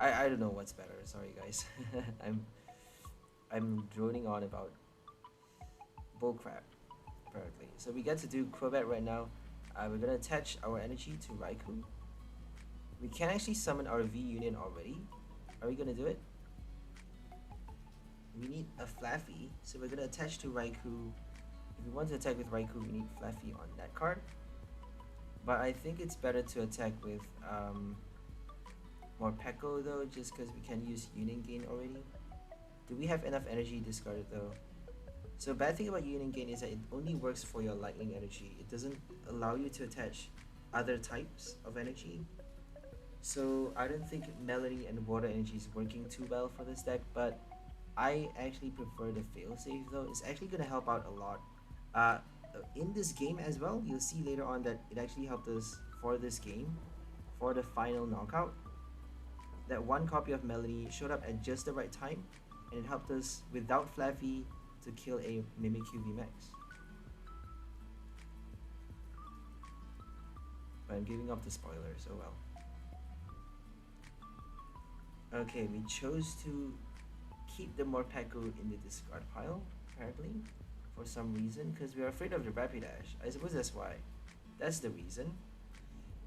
I don't know what's better. Sorry guys. I'm droning on about bullcrap apparently. So we get to do Crobat right now. We're gonna attach our energy to Raikou. We can actually summon our V Union already. Are we gonna do it? We need a Flaaffy, so we're gonna attach to Raikou. If we want to attack with Raikou, we need Flaaffy on that card. But I think it's better to attack with Morpeko though, just because we can use Union Gain already. Do we have enough energy discarded though? So bad thing about Union Gain is that it only works for your lightning energy. It doesn't allow you to attach other types of energy. So I don't think Melody and Water Energy is working too well for this deck, but I actually prefer the failsafe though. It's actually going to help out a lot. In this game as well, you'll see later on that it actually helped us for this game, for the final knockout. That one copy of Melody showed up at just the right time, and it helped us without Flaaffy to kill a Mimikyu VMAX. But I'm giving up the spoiler, so well. Okay, we chose to keep the Morpeko in the discard pile, apparently, for some reason, because we're afraid of the Rapidash. I suppose that's why. That's the reason.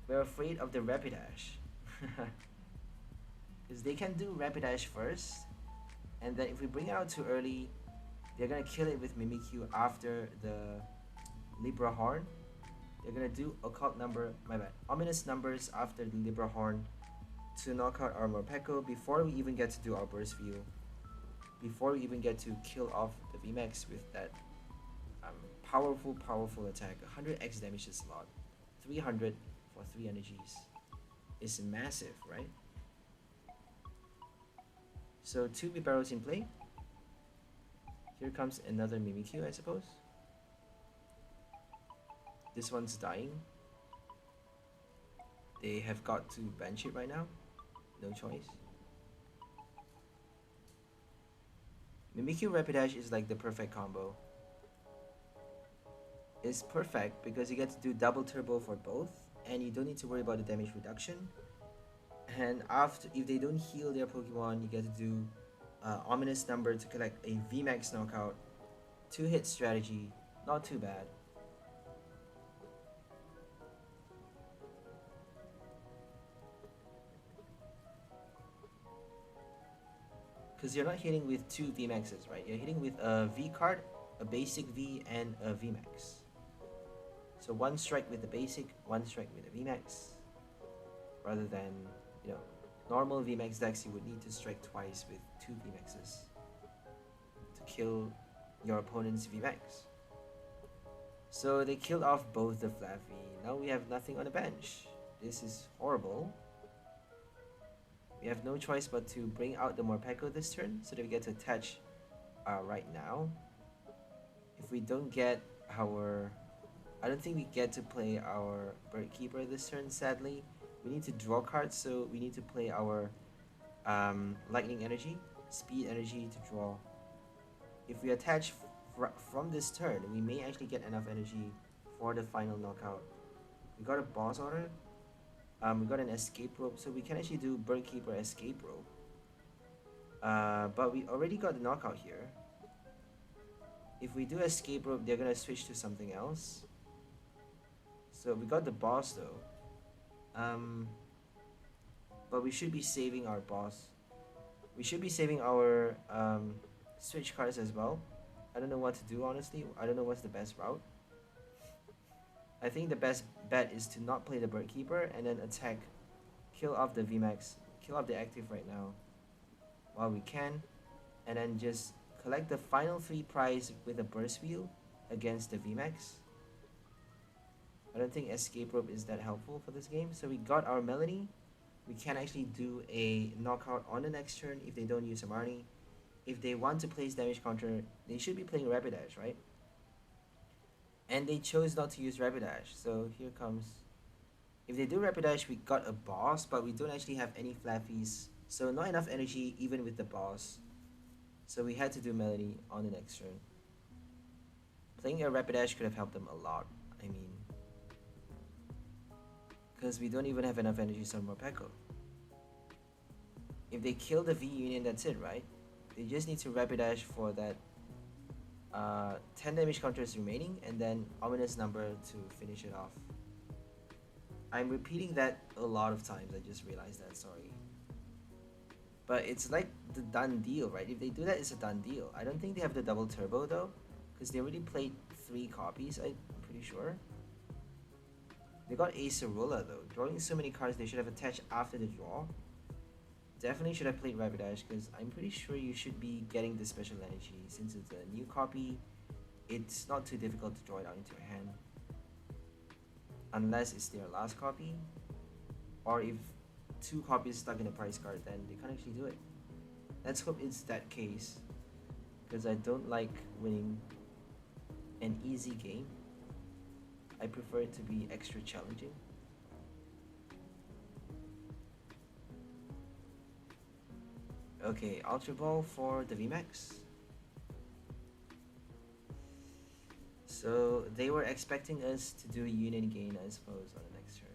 We're afraid of the Rapidash. Because they can do Rapidash first, and then if we bring it out too early, they're gonna kill it with Mimikyu after the 𝓿𝓚𝓻𝓭𝓪. They're gonna do occult number, my bad, ominous numbers after the 𝓿𝓚𝓻𝓭𝓪 to knock out our Morpeko before we even get to do our burst view. Before we even get to kill off the VMAX with that powerful attack. 100x damage is a lot. 300 for 3 energies is massive, right? So 2 Bibarros in play. Here comes another Mimikyu, I suppose. This one's dying. They have got to bench it right now. No choice. Mimikyu Rapidash is like the perfect combo. It's perfect because you get to do double turbo for both, and you don't need to worry about the damage reduction. And after, if they don't heal their Pokemon, you get to do ominous number to collect a VMAX knockout. 2-hit strategy, not too bad. Because you're not hitting with 2 VMAXs, right? You're hitting with a V card, a basic V, and a VMAX. So 1 strike with the basic, 1 strike with the VMAX. Rather than, you know, normal VMAX decks, you would need to strike twice with 2 VMAXs to kill your opponent's VMAX. So they killed off both the Flaaffy. Now we have nothing on the bench. This is horrible. We have no choice but to bring out the Morpeko this turn so that we get to attach right now. If we don't get our... I don't think we get to play our Bird Keeper this turn, sadly. We need to draw cards, so we need to play our Lightning Energy, Speed Energy to draw. If we attach from this turn, we may actually get enough energy for the final knockout. We got a Boss Order. We got an Escape Rope, so we can actually do Bird Keeper Escape Rope. But we already got the knockout here. If we do Escape Rope, they're gonna switch to something else. So we got the boss though. But we should be saving our boss. We should be saving our switch cards as well. I don't know what to do, honestly. I don't know what's the best route. I think the best bet is to not play the Bird Keeper and then attack, kill off the VMAX, kill off the active right now while we can, and then just collect the final 3 prize with a burst wheel against the VMAX. I don't think Escape Rope is that helpful for this game. So we got our Melody. We can actually do a knockout on the next turn if they don't use a Marnie. If they want to place damage counter, they should be playing Rapidash, right? And they chose not to use Rapidash, so here comes... If they do Rapidash, we got a boss, but we don't actually have any Flaaffys, so not enough energy even with the boss. So we had to do Melody on the next turn. Playing a Rapidash could have helped them a lot, I mean... Because we don't even have enough energy on Morpeko. If they kill the V Union, that's it, right? They just need to Rapidash for that 10 damage counters remaining, and then ominous number to finish it off. I'm repeating that a lot of times. I just realized that. Sorry. But it's like the done deal, right? If they do that, it's a done deal. I don't think they have the double turbo though, because they already played 3 copies. I'm pretty sure. They got Acerola though. Drawing so many cards, they should have attached after the draw. Definitely should have played Rapidash, because I'm pretty sure you should be getting the special energy. Since it's a new copy, it's not too difficult to draw it out into your hand. Unless it's their last copy, or if 2 copies stuck in a prize card, then they can't actually do it. Let's hope it's that case, because I don't like winning an easy game. I prefer it to be extra challenging. Okay, Ultra Ball for the VMAX. So they were expecting us to do a Union Gain, I suppose, on the next turn.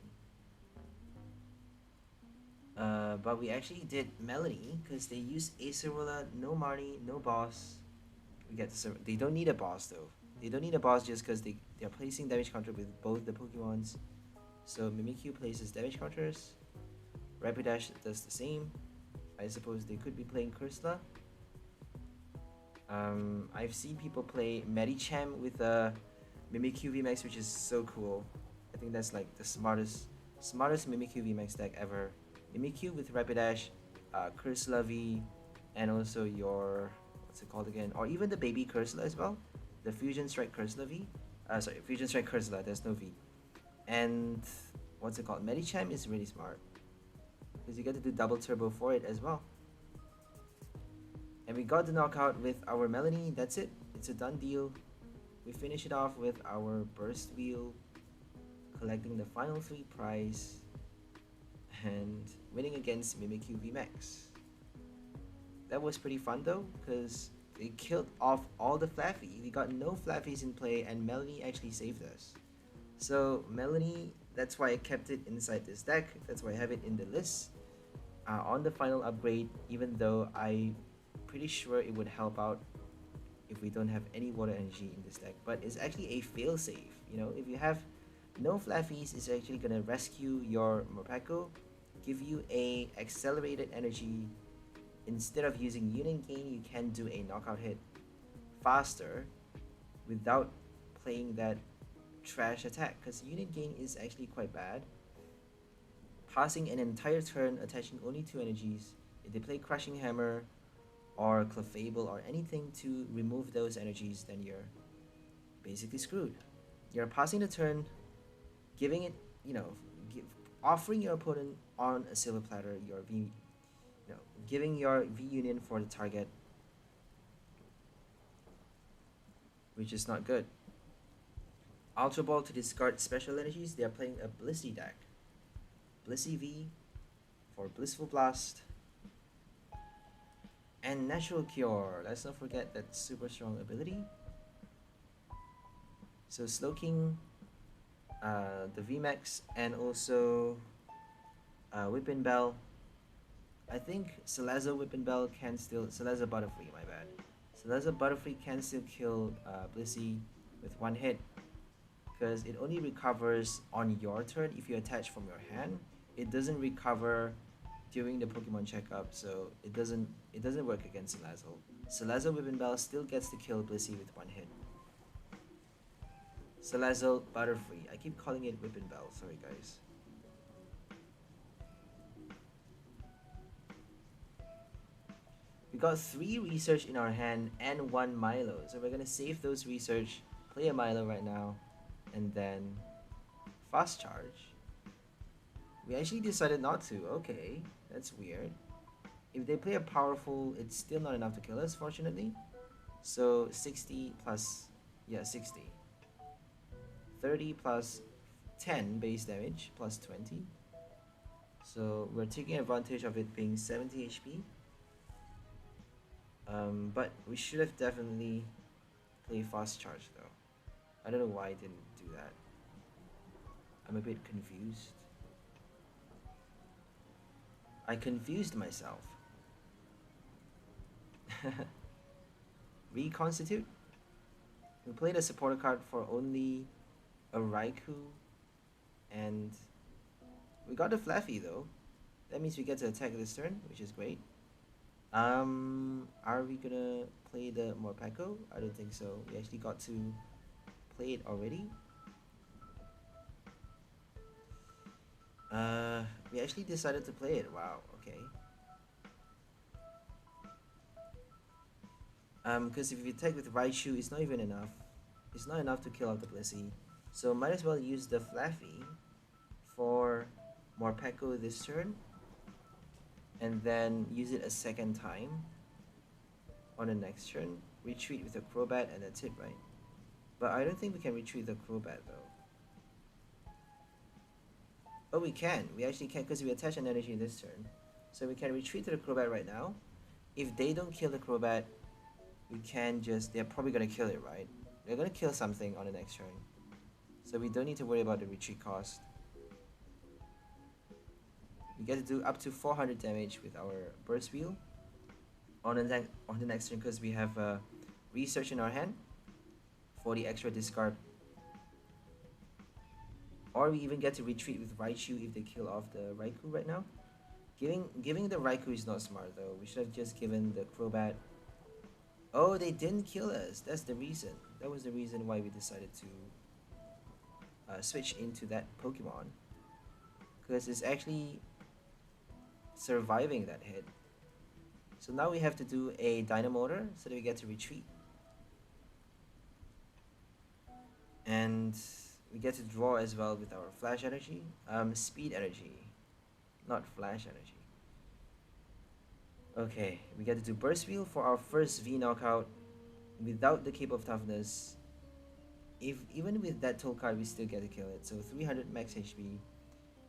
But we actually did Melanie, because they used Acerola, no Marnie, no boss. We get they don't need a boss though. They don't need a boss just because they're placing damage counter with both the Pokemons. So Mimikyu places damage counters. Rapidash does the same. I suppose they could be playing Cursla. I've seen people play Medicham with a Mimikyu VMAX, which is so cool. I think that's like the smartest Mimikyu VMAX deck ever. Mimikyu with Rapidash, Cursla V, and also your, what's it called again? Or even the baby Cursla as well. The Fusion Strike Cursla V. Sorry, Fusion Strike Cursla, there's no V. And what's it called? Medicham is really smart, because you get to do double turbo for it as well. And we got the knockout with our Melanie. That's it. It's a done deal. We finish it off with our Burst Wheel, collecting the final 3 prize, and winning against Mimikyu VMAX. That was pretty fun though, because they killed off all the Flaaffy. We got no Flaaffys in play, and Melanie actually saved us. So Melanie, that's why I kept it inside this deck. That's why I have it in the list. On the final upgrade, even though I'm pretty sure it would help out if we don't have any water energy in this deck. But it's actually a fail-safe. You know, if you have no Flaaffys, it's actually gonna rescue your Morpeko, give you a accelerated energy. Instead of using Union Gain, you can do a knockout hit faster without playing that trash attack, because Union Gain is actually quite bad. Passing an entire turn, attaching only 2 energies. If they play Crushing Hammer or Clefable or anything to remove those energies, then you're basically screwed. You're passing the turn, giving it, you know, offering your opponent on a silver platter your V, you know, giving your V Union for the target, which is not good. Ultra Ball to discard special energies. They are playing a Blissey deck. Blissey V for Blissful Blast. And Natural Cure. Let's not forget that super strong ability. So Slowking, the VMAX, and also Whippin' Bell. I think Salazzle Whippin' Bell can still... Salazzle Butterfree, my bad. Salazzle Butterfree can still kill Blissey with 1 hit, because it only recovers on your turn if you attach from your hand. It doesn't recover during the Pokemon checkup, so it doesn't work against Salazzle. Salazzle Whippin' Bell still gets to kill Blissey with 1 hit. Salazzle Butterfree. I keep calling it Whippin' Bell, sorry guys. We got 3 research in our hand and 1 Milo, so we're gonna save those research, play a Milo right now, and then fast charge. We actually decided not to. Okay, that's weird. If they play a powerful, it's still not enough to kill us, fortunately. So 60 plus, yeah, 60. 30 plus 10 base damage plus 20. So we're taking advantage of it being 70 HP. But we should have definitely played fast charge though. I don't know why I didn't do that. I'm a bit confused. I confused myself. Reconstitute. We played a supporter card for only a Raikou and We got the Flaaffy though. That means we get to attack this turn, which is great. Are we gonna play the Morpeko? I don't think so. We actually got to play it already. We actually decided to play it. Wow, okay. Because if you attack with Raichu, it's not even enough. It's not enough to kill off the Blissey. So might as well use the Flaaffy for Morpeko this turn. And then use it a second time on the next turn. Retreat with a Crobat and that's it, right? But I don't think we can retreat the Crobat though. Oh, we can. We actually can because we attach an energy this turn. So we can retreat to the Crobat right now. If they don't kill the Crobat, we can just... They're probably going to kill it, right? They're going to kill something on the next turn. So we don't need to worry about the retreat cost. We get to do up to 400 damage with our Burst Wheel on the next turn because we have Research in our hand for the extra discard. Or we even get to retreat with Raichu if they kill off the Raikou right now. Giving the Raikou is not smart though. We should have just given the Crobat. Oh, they didn't kill us. That's the reason. That was the reason why we decided to switch into that Pokemon. Because it's actually surviving that hit. So now we have to do a Dynamotor so that we get to retreat. And we get to draw as well with our Flash Energy. Speed Energy, not Flash Energy. Okay, we get to do Burst Wheel for our first V knockout without the Cape of Toughness. Even with that toll card, we still get to kill it. So 300 max HP.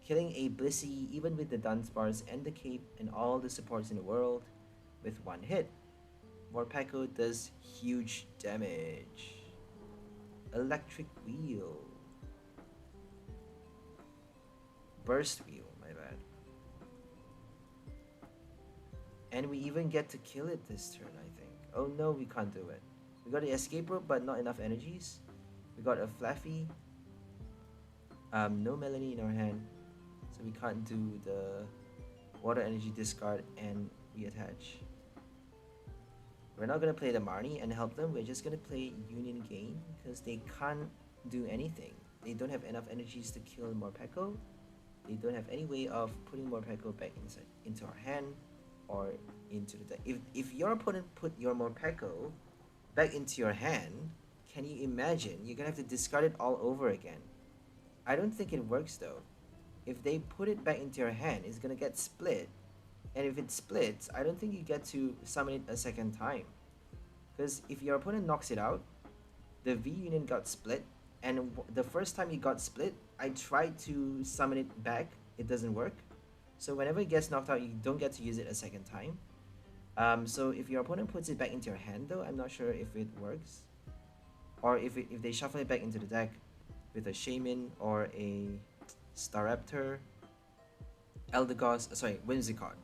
Killing a Blissey even with the Dunsparce and the Cape and all the supports in the world with one hit. Morpeko does huge damage. Electric Wheel. Burst Wheel, my bad. And we even get to kill it this turn, I think. Oh no, we can't do it. We got the Escape Rope, but not enough energies. We got a Flaaffy. No Melanie in our hand. So we can't do the Water Energy discard and reattach. We're not going to play the Marnie and help them. We're just going to play Union Gain because they can't do anything. They don't have enough energies to kill Morpeko. They don't have any way of putting Morpeko back into our hand or into the deck. If your opponent put your Morpeko back into your hand, can you imagine? You're going to have to discard it all over again. I don't think it works though. If they put it back into your hand, it's going to get split. And if it splits, I don't think you get to summon it a second time. Because if your opponent knocks it out, the V Union got split. And the first time it got split, I tried to summon it back. It doesn't work. So whenever it gets knocked out, you don't get to use it a second time. So if your opponent puts it back into your hand though, I'm not sure if it works. Or if they shuffle it back into the deck with a Shaman or a Staraptor, Whimsicott.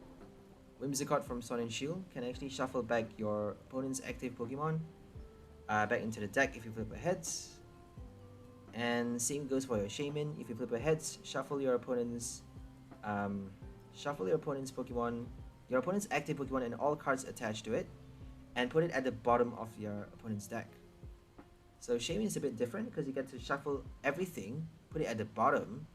Whimsicott from Sword and Shield can actually shuffle back your opponent's active Pokemon back into the deck if you flip a heads. And same goes for your Shaman. If you flip a heads, shuffle your opponent's Pokemon, your opponent's active Pokemon and all cards attached to it, and put it at the bottom of your opponent's deck. So Shaman is a bit different because you get to shuffle everything, put it at the bottom,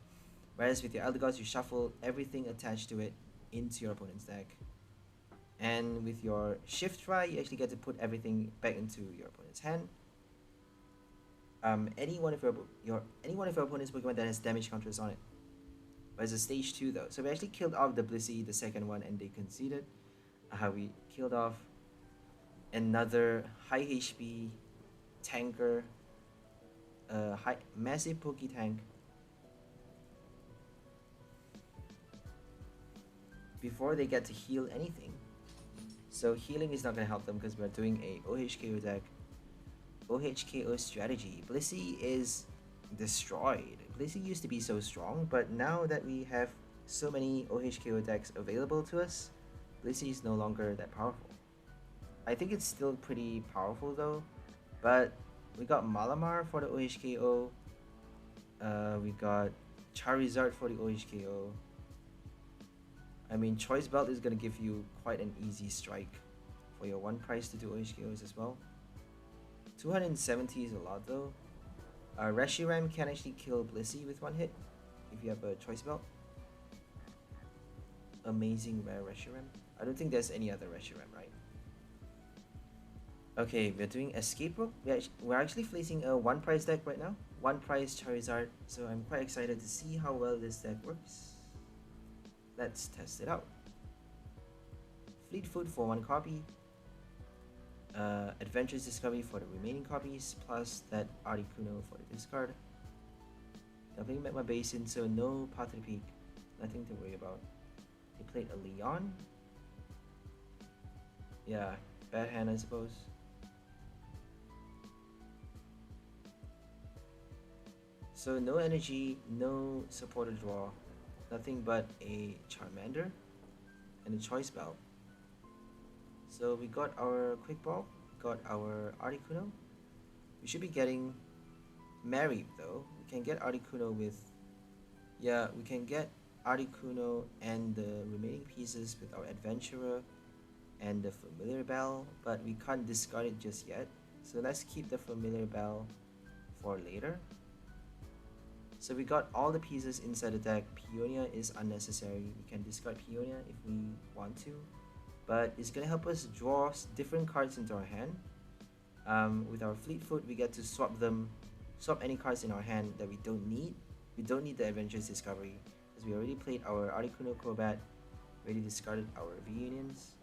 whereas with your Eldegoss you shuffle everything attached to it into your opponent's deck. And with your Shift Try, you actually get to put everything back into your opponent's hand. Any one of your opponent's Pokemon that has damage counters on it. But it's a stage 2 though. So we actually killed off the Blissey, the second one, and they conceded. We killed off another high HP tanker, massive Poke Tank. Before they get to heal anything. So healing is not going to help them because we're doing a OHKO deck. OHKO strategy. Blissey is destroyed. Blissey used to be so strong, but now that we have so many OHKO decks available to us, Blissey is no longer that powerful. I think it's still pretty powerful though, but we got Malamar for the OHKO, we got Charizard for the OHKO, I mean, Choice Belt is gonna give you quite an easy strike for your one price to do OHKOs as well. 270 is a lot though. 𝓚𝓮𝓰𝓻𝓚 can actually kill Blissey with one hit if you have a Choice Belt. Amazing rare 𝓚𝓮𝓰𝓻. I don't think there's any other 𝓚𝓮𝓰, right? Okay, we're doing Escape Rope. We're actually facing a one price deck right now. One price Charizard. So I'm quite excited to see how well this deck works. Let's test it out. Fleet Foot for one copy. Adventurous Discovery for the remaining copies, plus that Articuno for the discard. They're playing Magma Basin, so no Path to the Peak. Nothing to worry about. They played a Leon. Yeah, bad hand I suppose. So no energy, no supported draw, nothing but a Charmander and a Choice Belt. So we got our Quick Ball, got our Articuno. We should be getting Married though. We can get Articuno with, yeah, we can get Articuno and the remaining pieces with our Adventurer and the Familiar Bell, but we can't discard it just yet. So let's keep the Familiar Bell for later. So we got all the pieces inside the deck. Peonia is unnecessary. We can discard Peonia if we want to, but it's gonna help us draw different cards into our hand. With our Fleet Foot, we get to swap any cards in our hand that we don't need. We don't need the Adventurous Discovery because we already played our Articuno Crobat, already discarded our V-Unions.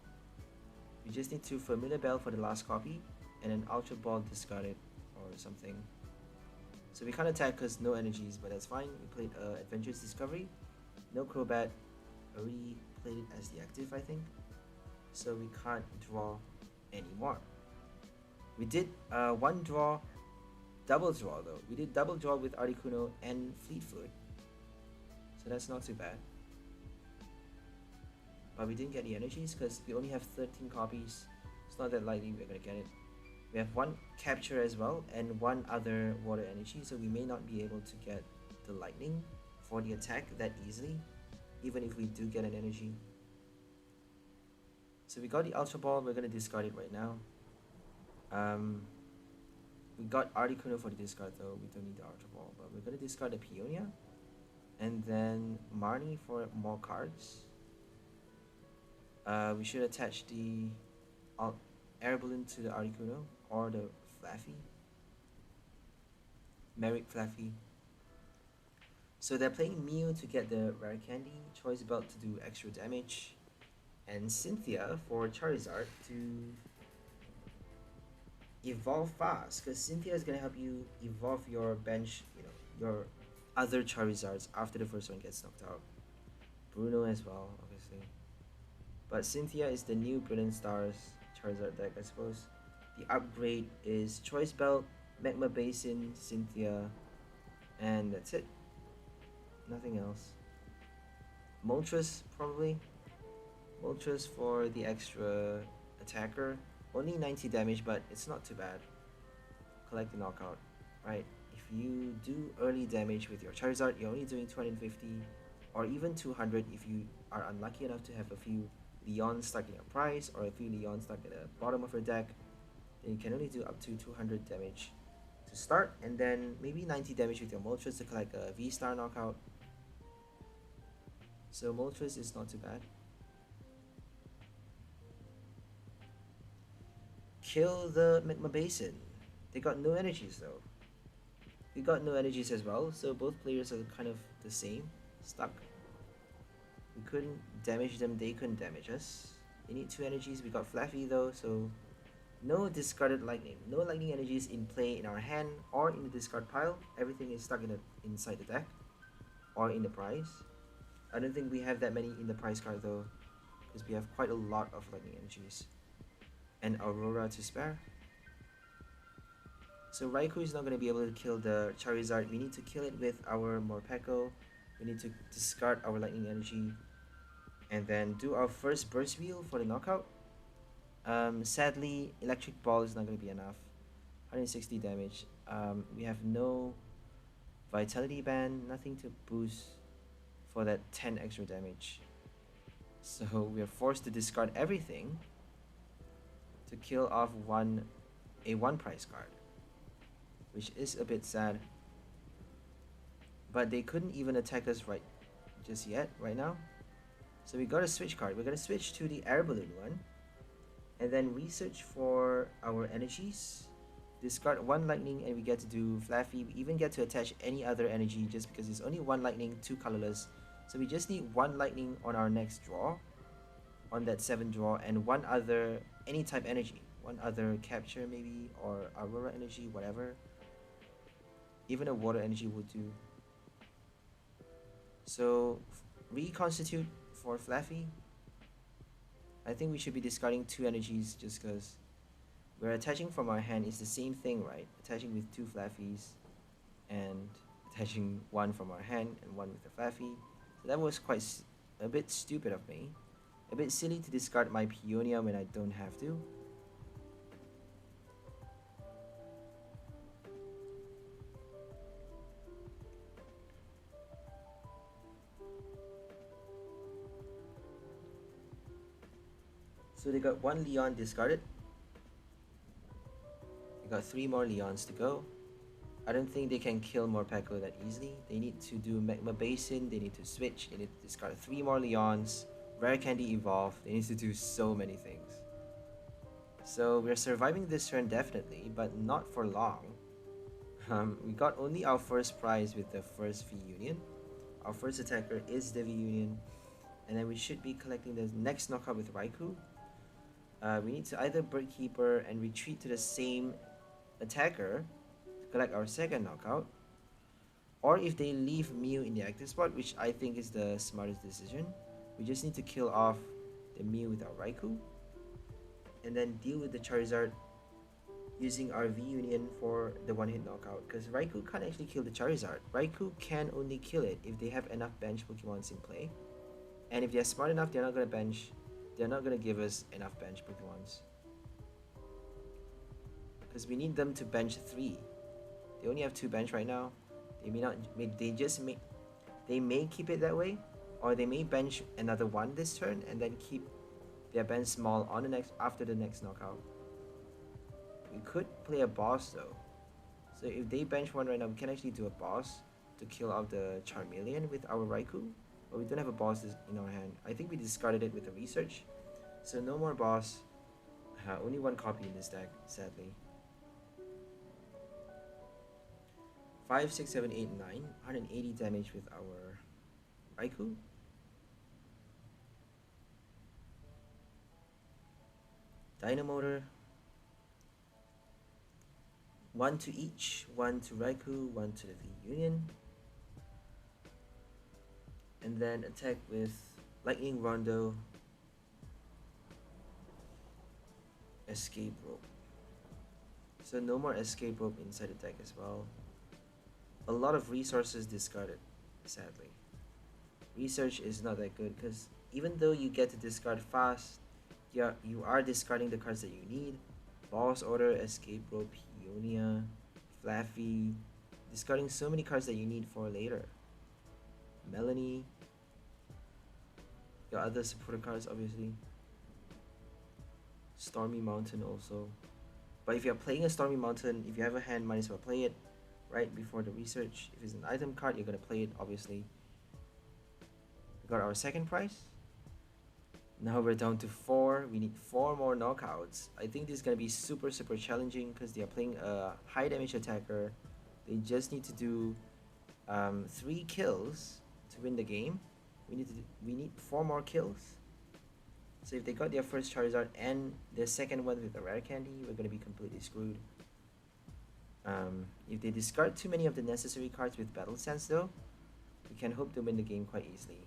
We just need to Familiar Bell for the last copy and an Ultra Ball discarded or something. So we can't attack because no energies, but that's fine. We played Adventurous Discovery, no Crobat, already played it as the active I think. So we can't draw anymore. We did one draw, double draw though. We did double draw with Articuno and Fleet Foot. So that's not too bad. But we didn't get the energies because we only have 13 copies. It's not that likely we're gonna get it. We have one capture as well and one other water energy, so we may not be able to get the lightning for the attack that easily, even if we do get an energy. So we got the Ultra Ball, we're gonna discard it right now. We got Articuno for the discard though, we don't need the Ultra Ball, but we're gonna discard the Peonia and then Marnie for more cards. We should attach the Air Balloon to the Articuno or the Flaaffy. Flaaffy. So they're playing Mew to get the Rare Candy, Choice Belt to do extra damage, and Cynthia for Charizard to evolve fast, because Cynthia is gonna help you evolve your bench, your other Charizards after the first one gets knocked out. Bruno as well, obviously. But Cynthia is the new Brilliant Stars Charizard deck, I suppose. The upgrade is Choice Belt, Magma Basin, Cynthia, and that's it. Nothing else. Moltres, probably. Moltres for the extra attacker. Only 90 damage, but it's not too bad. Collect the knockout, right? If you do early damage with your Charizard, you're only doing 250 or even 200 if you are unlucky enough to have a few Leon stuck in your prize or a few Leon stuck at the bottom of your deck. Then you can only do up to 200 damage to start, and then maybe 90 damage with your Moltres to collect a V-Star knockout. So Moltres is not too bad. Kill the Magma Basin. They got no energies though. We got no energies as well, so both players are kind of the same, stuck. We couldn't damage them, they couldn't damage us. They need 2 energies. We got Flaaffy though, so no discarded lightning. No lightning energies in play in our hand or in the discard pile. Everything is stuck inside the deck or in the prize. I don't think we have that many in the prize card though, because we have quite a lot of lightning energies. And Aurora to spare. So Raikou is not going to be able to kill the Charizard. We need to kill it with our Morpeko. We need to discard our lightning energy and then do our first burst wheel for the knockout. Sadly, electric ball is not going to be enough. 160 damage. We have no vitality band, nothing to boost for that 10 extra damage. So we are forced to discard everything to kill off a one price card, which is a bit sad. But they couldn't even attack us just yet, right now. So we got a switch card. We're gonna switch to the air balloon one, and then research for our energies. Discard one lightning, and we get to do Flaaffy. We even get to attach any other energy just because it's only one lightning, two colorless. So we just need one lightning on our next draw, on that 7 draw, and one other any type energy, one other capture maybe, or aurora energy, whatever. Even a water energy would do. So reconstitute for Flaaffy. I think we should be discarding 2 energies just because we're attaching from our hand. Is the same thing, right? Attaching with 2 Flaaffys and attaching 1 from our hand and 1 with the Flaaffy. So that was quite a bit stupid of me. A bit silly to discard my Peonia when I don't have to. So they got 1 Leon discarded. They got 3 more Leons to go. I don't think they can kill Morpeko that easily. They need to do Magma Basin, they need to switch, they need to discard 3 more Leons, Rare Candy evolve, they need to do so many things. So we're surviving this turn definitely, but not for long. We got only our first prize with the first V Union. Our first attacker is the V Union, and then we should be collecting the next knockout with Raikou. We need to either Bird Keeper and retreat to the same attacker to collect our second knockout, or if they leave Mew in the active spot, which I think is the smartest decision, we just need to kill off the Mew with our Raikou and then deal with the Charizard using our V Union for the one-hit knockout, because Raikou can't actually kill the Charizard. Raikou can only kill it if they have enough bench Pokemons in play, and if they're smart enough, they're not gonna give us enough bench Pokemons, because we need them to bench 3. They only have 2 bench right now. They may not. They may keep it that way, or they may bench another 1 this turn and then keep their bench small on after the next knockout. We could play a boss though. So if they bench 1 right now, we can actually do a boss to kill off the Charmeleon with our Raikou. But we don't have a boss in our hand. I think we discarded it with the research. So no more boss. Only 1 copy in this deck, sadly. 5, 6, 7, 8, 9. 180 damage with our Raikou. Dynamotor. 1 to each. 1 to Raikou, 1 to the V Union. And then attack with Lightning Rondo, Escape Rope. So no more Escape Rope inside the deck as well. A lot of resources discarded, sadly. Research is not that good because even though you get to discard fast, you are discarding the cards that you need. Boss Order, Escape Rope, Peonia, Flaaffy. Discarding so many cards that you need for later. Melanie, your other supporter cards obviously. Stormy Mountain also. But if you're playing a Stormy Mountain, if you have a hand, might as well play it right before the research. If it's an item card, you're gonna play it obviously. We got our second prize. Now we're down to 4. We need 4 more knockouts. I think this is gonna be super challenging because they are playing a high damage attacker. They just need to do 3 kills to win the game. We need 4 more kills. So if they got their first Charizard and their second one with the rare candy, we're gonna be completely screwed. If they discard too many of the necessary cards with Battle Sense though, we can hope to win the game quite easily.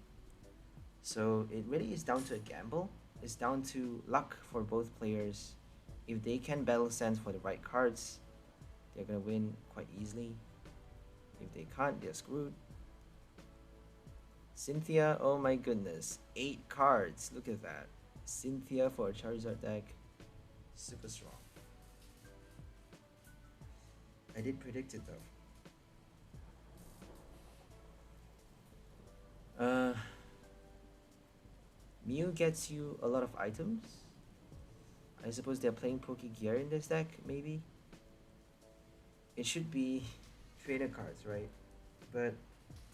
So it really is down to a gamble. It's down to luck for both players. If they can Battle Sense for the right cards, they're gonna win quite easily. If they can't, they're screwed. Cynthia, oh my goodness, 8 cards, look at that. Cynthia for a Charizard deck, super strong. I did predict it though. Mew gets you a lot of items. I suppose they're playing Pokegear in this deck, maybe. It should be trainer cards, right? But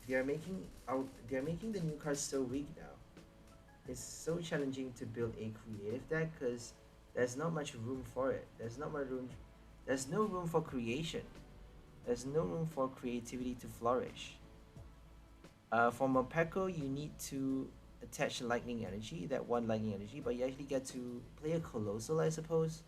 they're making the new cards so weak now. It's so challenging to build a creative deck because there's not much room for it. There's no room for creation. There's no room for creativity to flourish. For Morpeko, you need to attach lightning energy, that one lightning energy, but you actually get to play a Colossal, I suppose.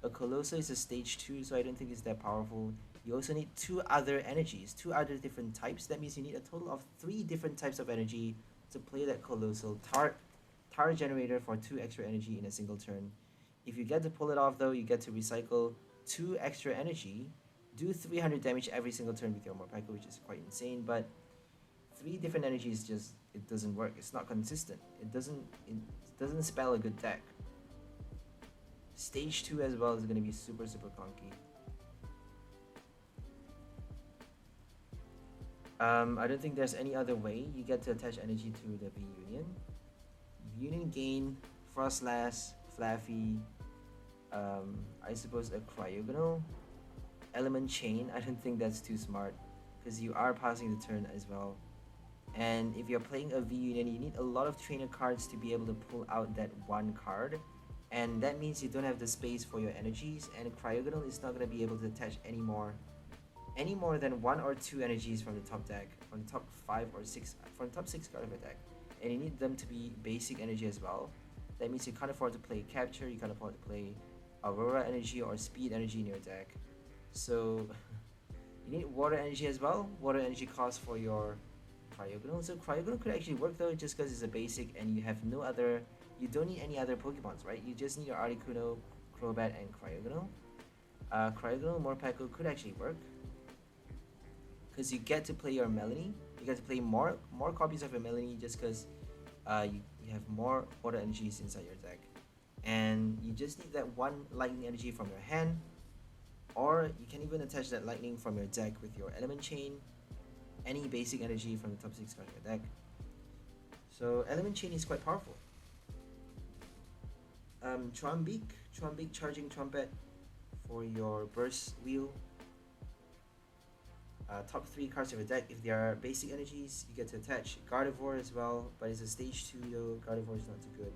A Colossal is a stage 2, so I don't think it's that powerful. You also need 2 other energies, 2 other different types. That means you need a total of 3 different types of energy to play that Colossal. Tar generator for 2 extra energy in a single turn. If you get to pull it off though, you get to recycle 2 extra energy, do 300 damage every single turn with your Morpeko, which is quite insane, but 3 different energies just, it doesn't work. It's not consistent. It doesn't spell a good deck. Stage 2 as well is going to be super clunky. I don't think there's any other way you get to attach energy to the V Union. Union gain, Frostlass, Flaaffy, I suppose a Cryogonal, Element Chain. I don't think that's too smart because you are passing the turn as well. And if you're playing a V Union, you need a lot of trainer cards to be able to pull out that one card. And that means you don't have the space for your energies, and Cryogonal is not going to be able to attach any more than 1 or 2 energies from the top deck, from the top 5 or 6, from the top 6 card of a deck. And you need them to be basic energy as well. That means you can't afford to play Capture, you can't afford to play Aurora energy or Speed energy in your deck. So you need Water energy as well. Water energy cost for your Cryogonal. So Cryogonal could actually work though, just because it's a basic and you have no other, you don't need any other Pokemons, right? You just need your Articuno, Crobat, and Cryogonal. Cryogonal Morpeko could actually work because you get to play your Melanie. You get to play more copies of your Melanie just because you have more water energies inside your deck, and you just need that one lightning energy from your hand, or you can even attach that lightning from your deck with your Element Chain, any basic energy from the top 6 cards of your deck. So Element Chain is quite powerful. Trumbeak charging Trumpet for your burst wheel. Top 3 cards of your deck, if they are basic energies, you get to attach Gardevoir as well, but it's a stage 2 though. Gardevoir is not too good.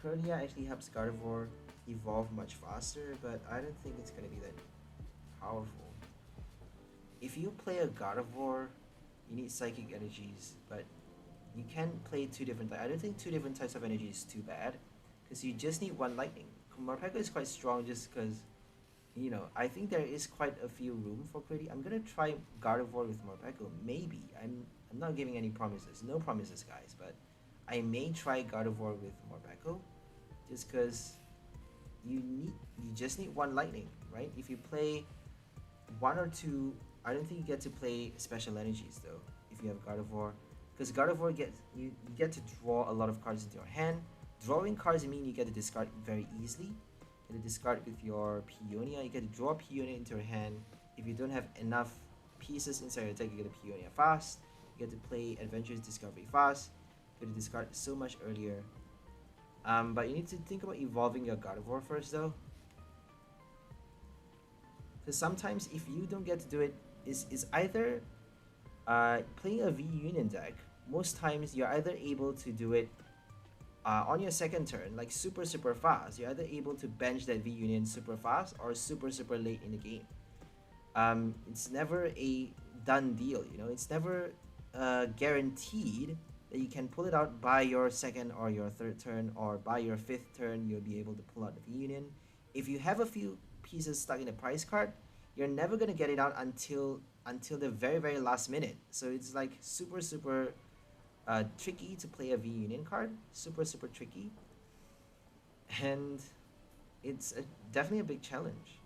Peonia actually helps Gardevoir evolve much faster, but I don't think it's going to be that powerful. If you play a Gardevoir, you need psychic energies, but you can play 2 different types. I don't think 2 different types of energy is too bad, because you just need 1 lightning. Morpeko is quite strong just because, you know, I think there is quite a few room for creativity. I'm gonna try Gardevoir with Morpeko, maybe. I'm not giving any promises, no promises guys, but I may try Gardevoir with Morpeko just because you just need 1 lightning, right? If you play 1 or 2, I don't think you get to play special energies though if you have Gardevoir, because Gardevoir you get to draw a lot of cards into your hand. Drawing cards mean you get to discard very easily. You get to discard with your Peonia. You get to draw Peonia into your hand. If you don't have enough pieces inside your deck, you get a Peonia fast. You get to play Adventurous Discovery fast. You get to discard so much earlier. But you need to think about evolving your Gardevoir first though. Because sometimes if you don't get to do it, it's either playing a V Union deck. Most times you're either able to do it on your second turn, like super fast. You're either able to bench that V Union super fast or super late in the game. It's never a done deal, you know. It's never guaranteed that you can pull it out by your second or your third turn, or by your 5th turn you'll be able to pull out the V Union. If you have a few pieces stuck in a prize card, you're never gonna get it out until the very last minute. So it's like super tricky to play a V Union card, super tricky, and it's definitely a big challenge.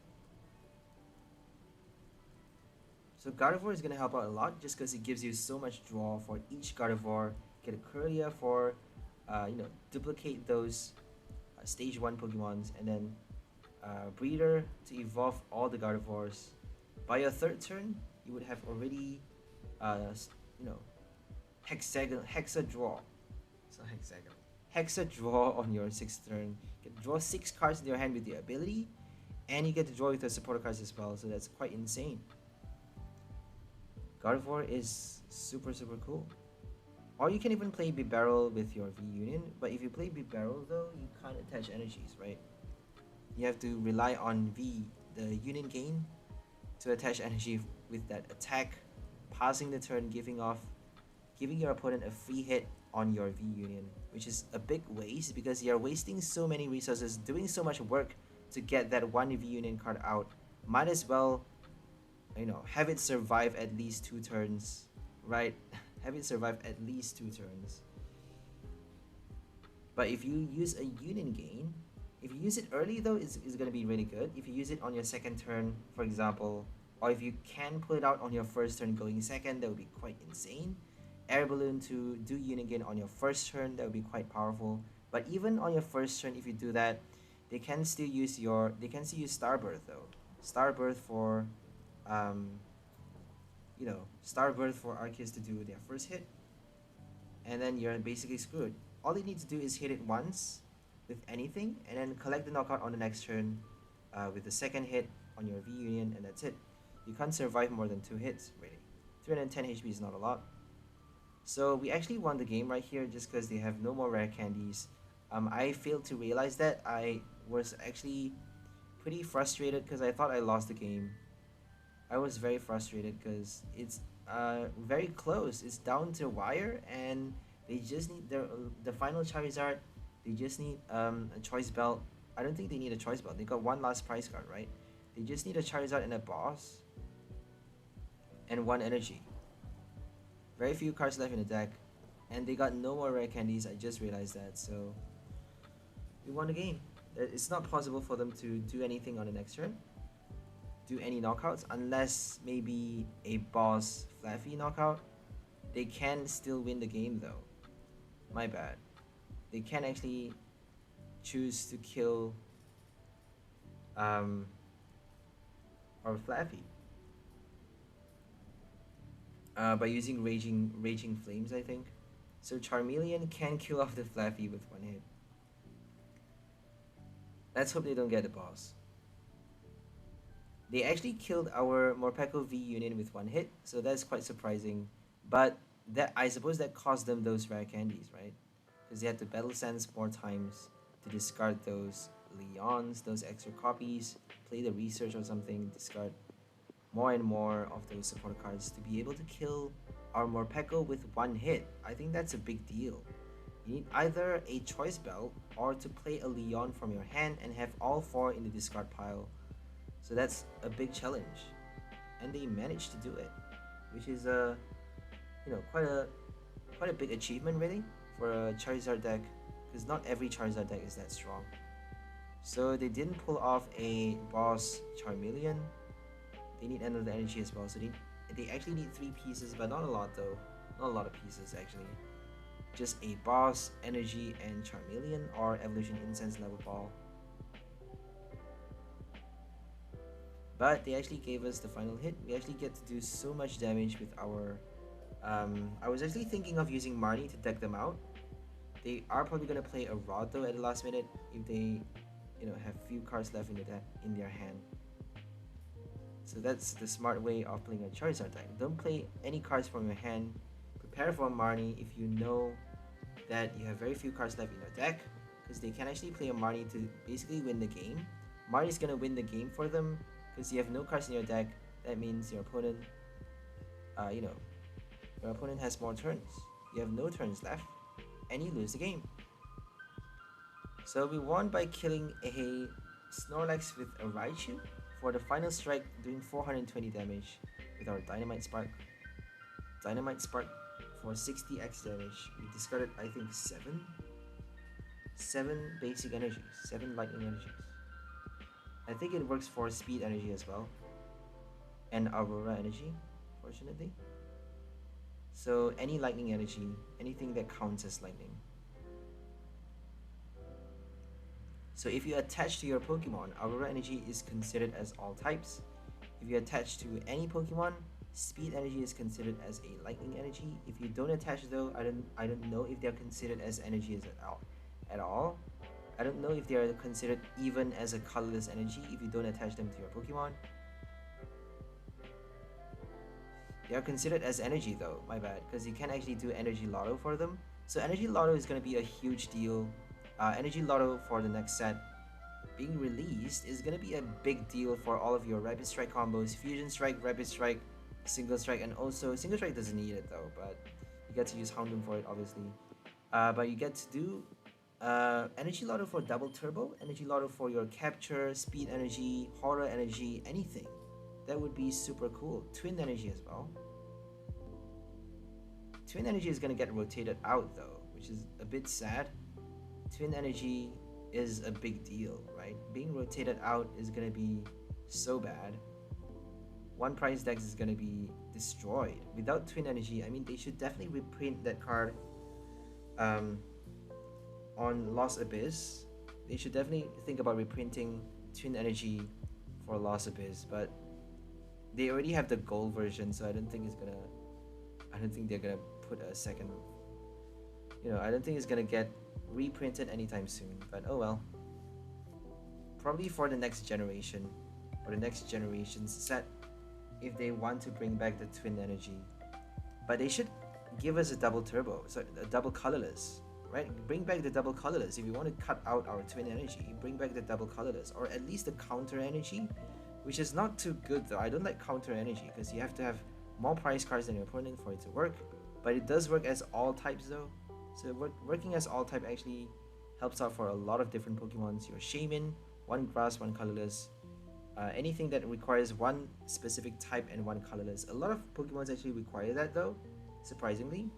So Gardevoir is going to help out a lot just because it gives you so much draw for each Gardevoir. Get a Curlia for duplicate those stage 1 Pokemons, and then Breeder to evolve all the Gardevoirs. By your 3rd turn, you would have already Hexa draw. It's not hexagon. Hexa draw on your 6th turn. You get to draw 6 cards in your hand with the ability, and you get to draw with the supporter cards as well, so that's quite insane. Gardevoir is super cool. Or you can even play Bibarel with your V Union, but if you play Bibarel though, you can't attach energies, right? You have to rely on V, the Union gain, to attach energy with that attack, passing the turn, giving your opponent a free hit on your V Union, which is a big waste because you're wasting so many resources, doing so much work to get that one V Union card out. Might as well, you know, have it survive at least 2 turns, right? Have it survive at least 2 turns. But if you use a Union gain, if you use it early though, it's going to be really good. If you use it on your 2nd turn, for example, or if you can pull it out on your 1st turn going 2nd, that would be quite insane. Air Balloon to do Union gain on your 1st turn, that would be quite powerful. But even on your 1st turn, if you do that, they can still use Starbirth though. Starbirth for you know, Starbirth for Arceus to do their 1st hit, and then you're basically screwed. All you need to do is hit it once with anything, and then collect the knockout on the next turn with the 2nd hit on your V Union, and that's it. You can't survive more than 2 hits, really. 310 HP is not a lot. So we actually won the game right here just because they have no more rare candies. I failed to realize that. I was actually pretty frustrated because I thought I lost the game. I was very frustrated because it's very close. It's down to wire, and they just need the final Charizard. They just need a choice belt. I don't think they need a choice belt. They got one last prize card, right? They just need a Charizard and a boss and 1 energy. Very few cards left in the deck, and they got no more rare candies. I just realized that, so we won the game. It's not possible for them to do anything on the next turn, do any knockouts, unless maybe a boss Flaaffy knockout. They can still win the game though. My bad. They can actually choose to kill or Flaaffy by using raging flames, I think. So Charmeleon can kill off the Flaaffy with 1 hit. Let's hope they don't get the boss. They actually killed our Morpeko V Union with 1 hit, so that's quite surprising. But that, I suppose that cost them those rare candies, right? Because they had to battle sense more times to discard those Leons, those extra copies, play the research or something, discard more and more of those support cards to be able to kill our Morpeko with 1 hit. I think that's a big deal. You need either a choice belt or to play a Leon from your hand and have all 4 in the discard pile. So that's a big challenge, and they managed to do it, which is quite a big achievement really for a Charizard deck, because not every Charizard deck is that strong. So they didn't pull off a boss Charmeleon. They need another energy as well, so they actually need 3 pieces, but not a lot though. Not a lot of pieces actually. Just a boss, energy, and Charmeleon, or Evolution Incense level ball. But they actually gave us the final hit. We actually get to do so much damage with our I was actually thinking of using Marnie to deck them out. They are probably gonna play a Rod though at the last minute if they have few cards left in their hand. So that's the smart way of playing a Charizard deck. Don't play any cards from your hand. Prepare for Marnie if you know that you have very few cards left in your deck, because they can actually play a Marnie to basically win the game. Marnie's gonna win the game for them because you have no cards in your deck. That means your opponent, your opponent has more turns. You have no turns left, and you lose the game. So we won by killing a Snorlax with a Raichu for the final strike, doing 420 damage with our Dynamite Spark. Dynamite Spark for 60x damage. We discarded, I think, 7 basic energies, 7 lightning energies. I think it works for speed energy as well, and Aurora energy, fortunately. So any lightning energy, anything that counts as lightning. So if you attach to your Pokemon, Aurora energy is considered as all types. If you attach to any Pokemon, speed energy is considered as a lightning energy. If you don't attach though, I don't know if they're considered as energies at all. I don't know if they are considered even as a colorless energy if you don't attach them to your Pokemon. They are considered as energy though, my bad, because you can actually do Energy Lotto for them. So Energy Lotto is going to be a huge deal. Energy Lotto for the next set being released is going to be a big deal for all of your Rapid Strike combos, Fusion Strike, Rapid Strike, Single Strike, and also Single Strike doesn't need it though, but you get to use Houndoom for it obviously. But you get to do Energy Lotto for Double Turbo, Energy Lotto for your Capture, Speed Energy, Horror Energy, anything. That would be super cool. Twin Energy as well. Twin Energy is going to get rotated out though, which is a bit sad. Twin Energy is a big deal, right? Being rotated out is going to be so bad. One Prize Dex is going to be destroyed. Without Twin Energy, I mean, they should definitely reprint that card on Lost Abyss. They should definitely think about reprinting Twin Energy for Lost Abyss, but they already have the gold version, so I don't think they're gonna put a second, I don't think it's gonna get reprinted anytime soon, but oh well. Probably for the next generation, or the next generation's set, if they want to bring back the Twin Energy. But they should give us a double turbo, so a double colorless, right? Bring back the double colorless. If you want to cut out our Twin Energy, bring back the double colorless, or at least the counter energy, which is not too good though. I don't like counter energy because you have to have more prize cards than your opponent for it to work, but it does work as all types though. So working as all type actually helps out for a lot of different Pokemons. Your Shaman, one grass, one colorless, anything that requires one specific type and one colorless. A lot of Pokemons actually require that though, surprisingly.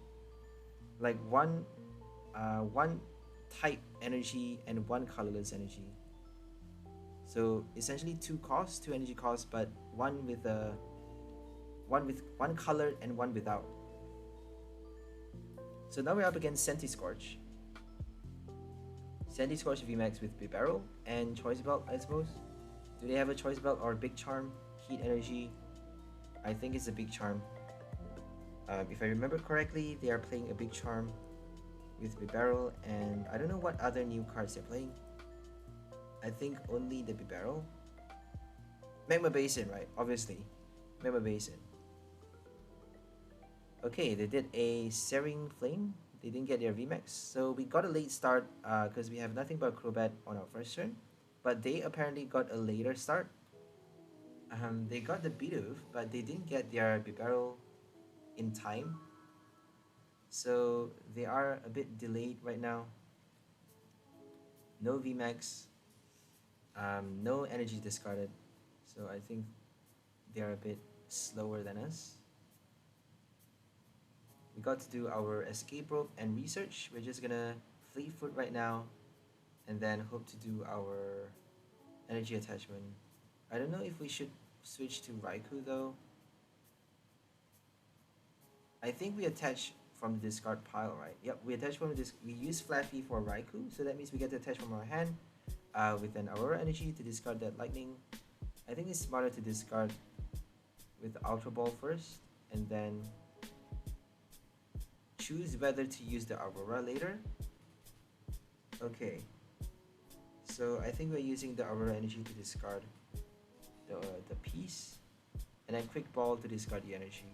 Like one type energy and one colorless energy. So essentially two energy costs, but one with one color and one without. So now we're up against Centiskorch. Centiskorch VMAX with Bibarel and Choice Belt, I suppose. Do they have a Choice Belt or Big Charm? Heat Energy? I think it's a Big Charm. If I remember correctly, they are playing a Big Charm with Bibarel, and I don't know what other new cards they're playing. I think only the Bibarel. Magma Basin, right? Obviously. Magma Basin. Okay, they did a Searing Flame. They didn't get their VMAX. So we got a late start because we have nothing but Crobat on our first turn. But they apparently got a later start. They got the Bidoof, but they didn't get their Bibarel in time. So they are a bit delayed right now. No VMAX. No energy discarded. So I think they are a bit slower than us. We got to do our escape rope and research. We're just gonna Fleet Foot right now and then hope to do our energy attachment. I don't know if we should switch to Raikou though. I think we attach from the discard pile, right? Yep, we attach from this. We use Flaaffy for Raikou, so that means we get to attach from our hand with an Aurora Energy to discard that Lightning. I think it's smarter to discard with Ultra Ball first and then choose whether to use the Aurora later. Okay, so I think we're using the Aurora Energy to discard the piece, and then Quick Ball to discard the energy.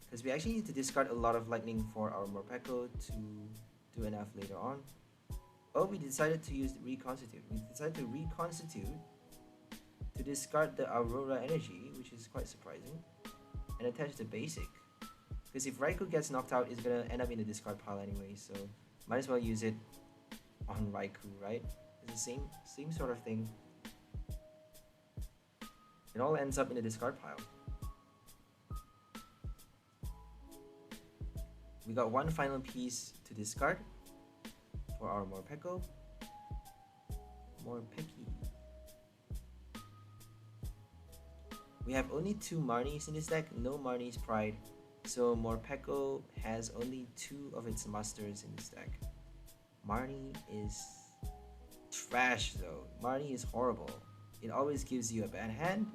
Because we actually need to discard a lot of Lightning for our Morpeko to do enough later on. Oh, we decided to use Reconstitute. We decided to Reconstitute to discard the Aurora Energy, which is quite surprising, and attach the basic. Because if Raikou gets knocked out, it's gonna end up in the discard pile anyway, so might as well use it on Raikou, right? It's the same sort of thing. It all ends up in the discard pile. We got one final piece to discard for our Morpeko. Morpeki. We have only 2 Marnies in this deck, no Marnie's Pride. So Morpeko has only 2 of its masters in this deck. Marnie is trash though. Marnie is horrible. It always gives you a bad hand.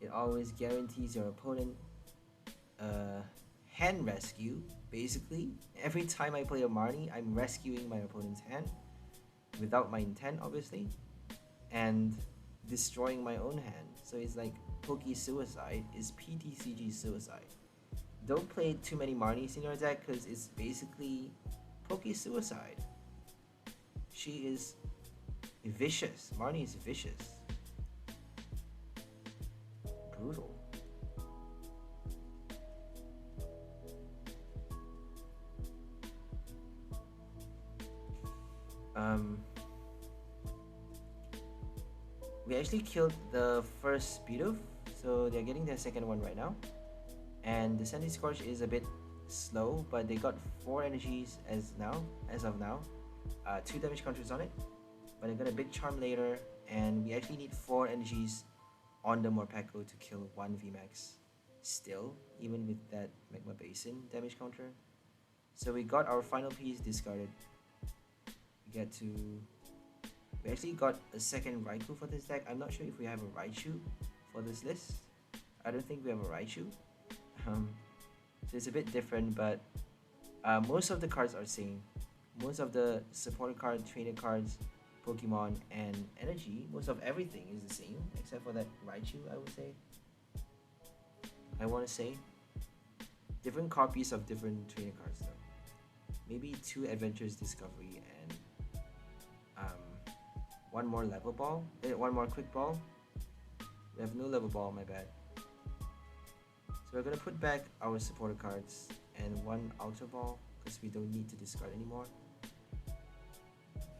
It always guarantees your opponent hand rescue. Basically, every time I play a Marnie, I'm rescuing my opponent's hand without my intent, obviously, and destroying my own hand. So it's like Poke Suicide is PTCG Suicide. Don't play too many Marnies in your deck because it's basically Poke Suicide. She is vicious. Marnie is vicious. Brutal. We actually killed the first Speedo, so they're getting their second one right now. And the Sandy Scorch is a bit slow, but they got 4 energies as of now. 2 damage counters on it, but I got a big charm later, and we actually need 4 energies on the Morpeko to kill 1 VMAX still, even with that Magma Basin damage counter. So we got our final piece discarded. We actually got a second Raikou for this deck. I'm not sure if we have a Raichu for this list. I don't think we have a Raichu. So it's a bit different, but most of the cards are same. Most of the supporter cards, trainer cards, Pokemon, and energy, most of everything is the same, except for that Raichu, I would say. I want to say. Different copies of different trainer cards though. Maybe 2 Adventures Discovery and 1 more level ball, 1 more quick ball. We have no level ball, my bad. So we're gonna put back our supporter cards and 1 Ultra Ball because we don't need to discard anymore.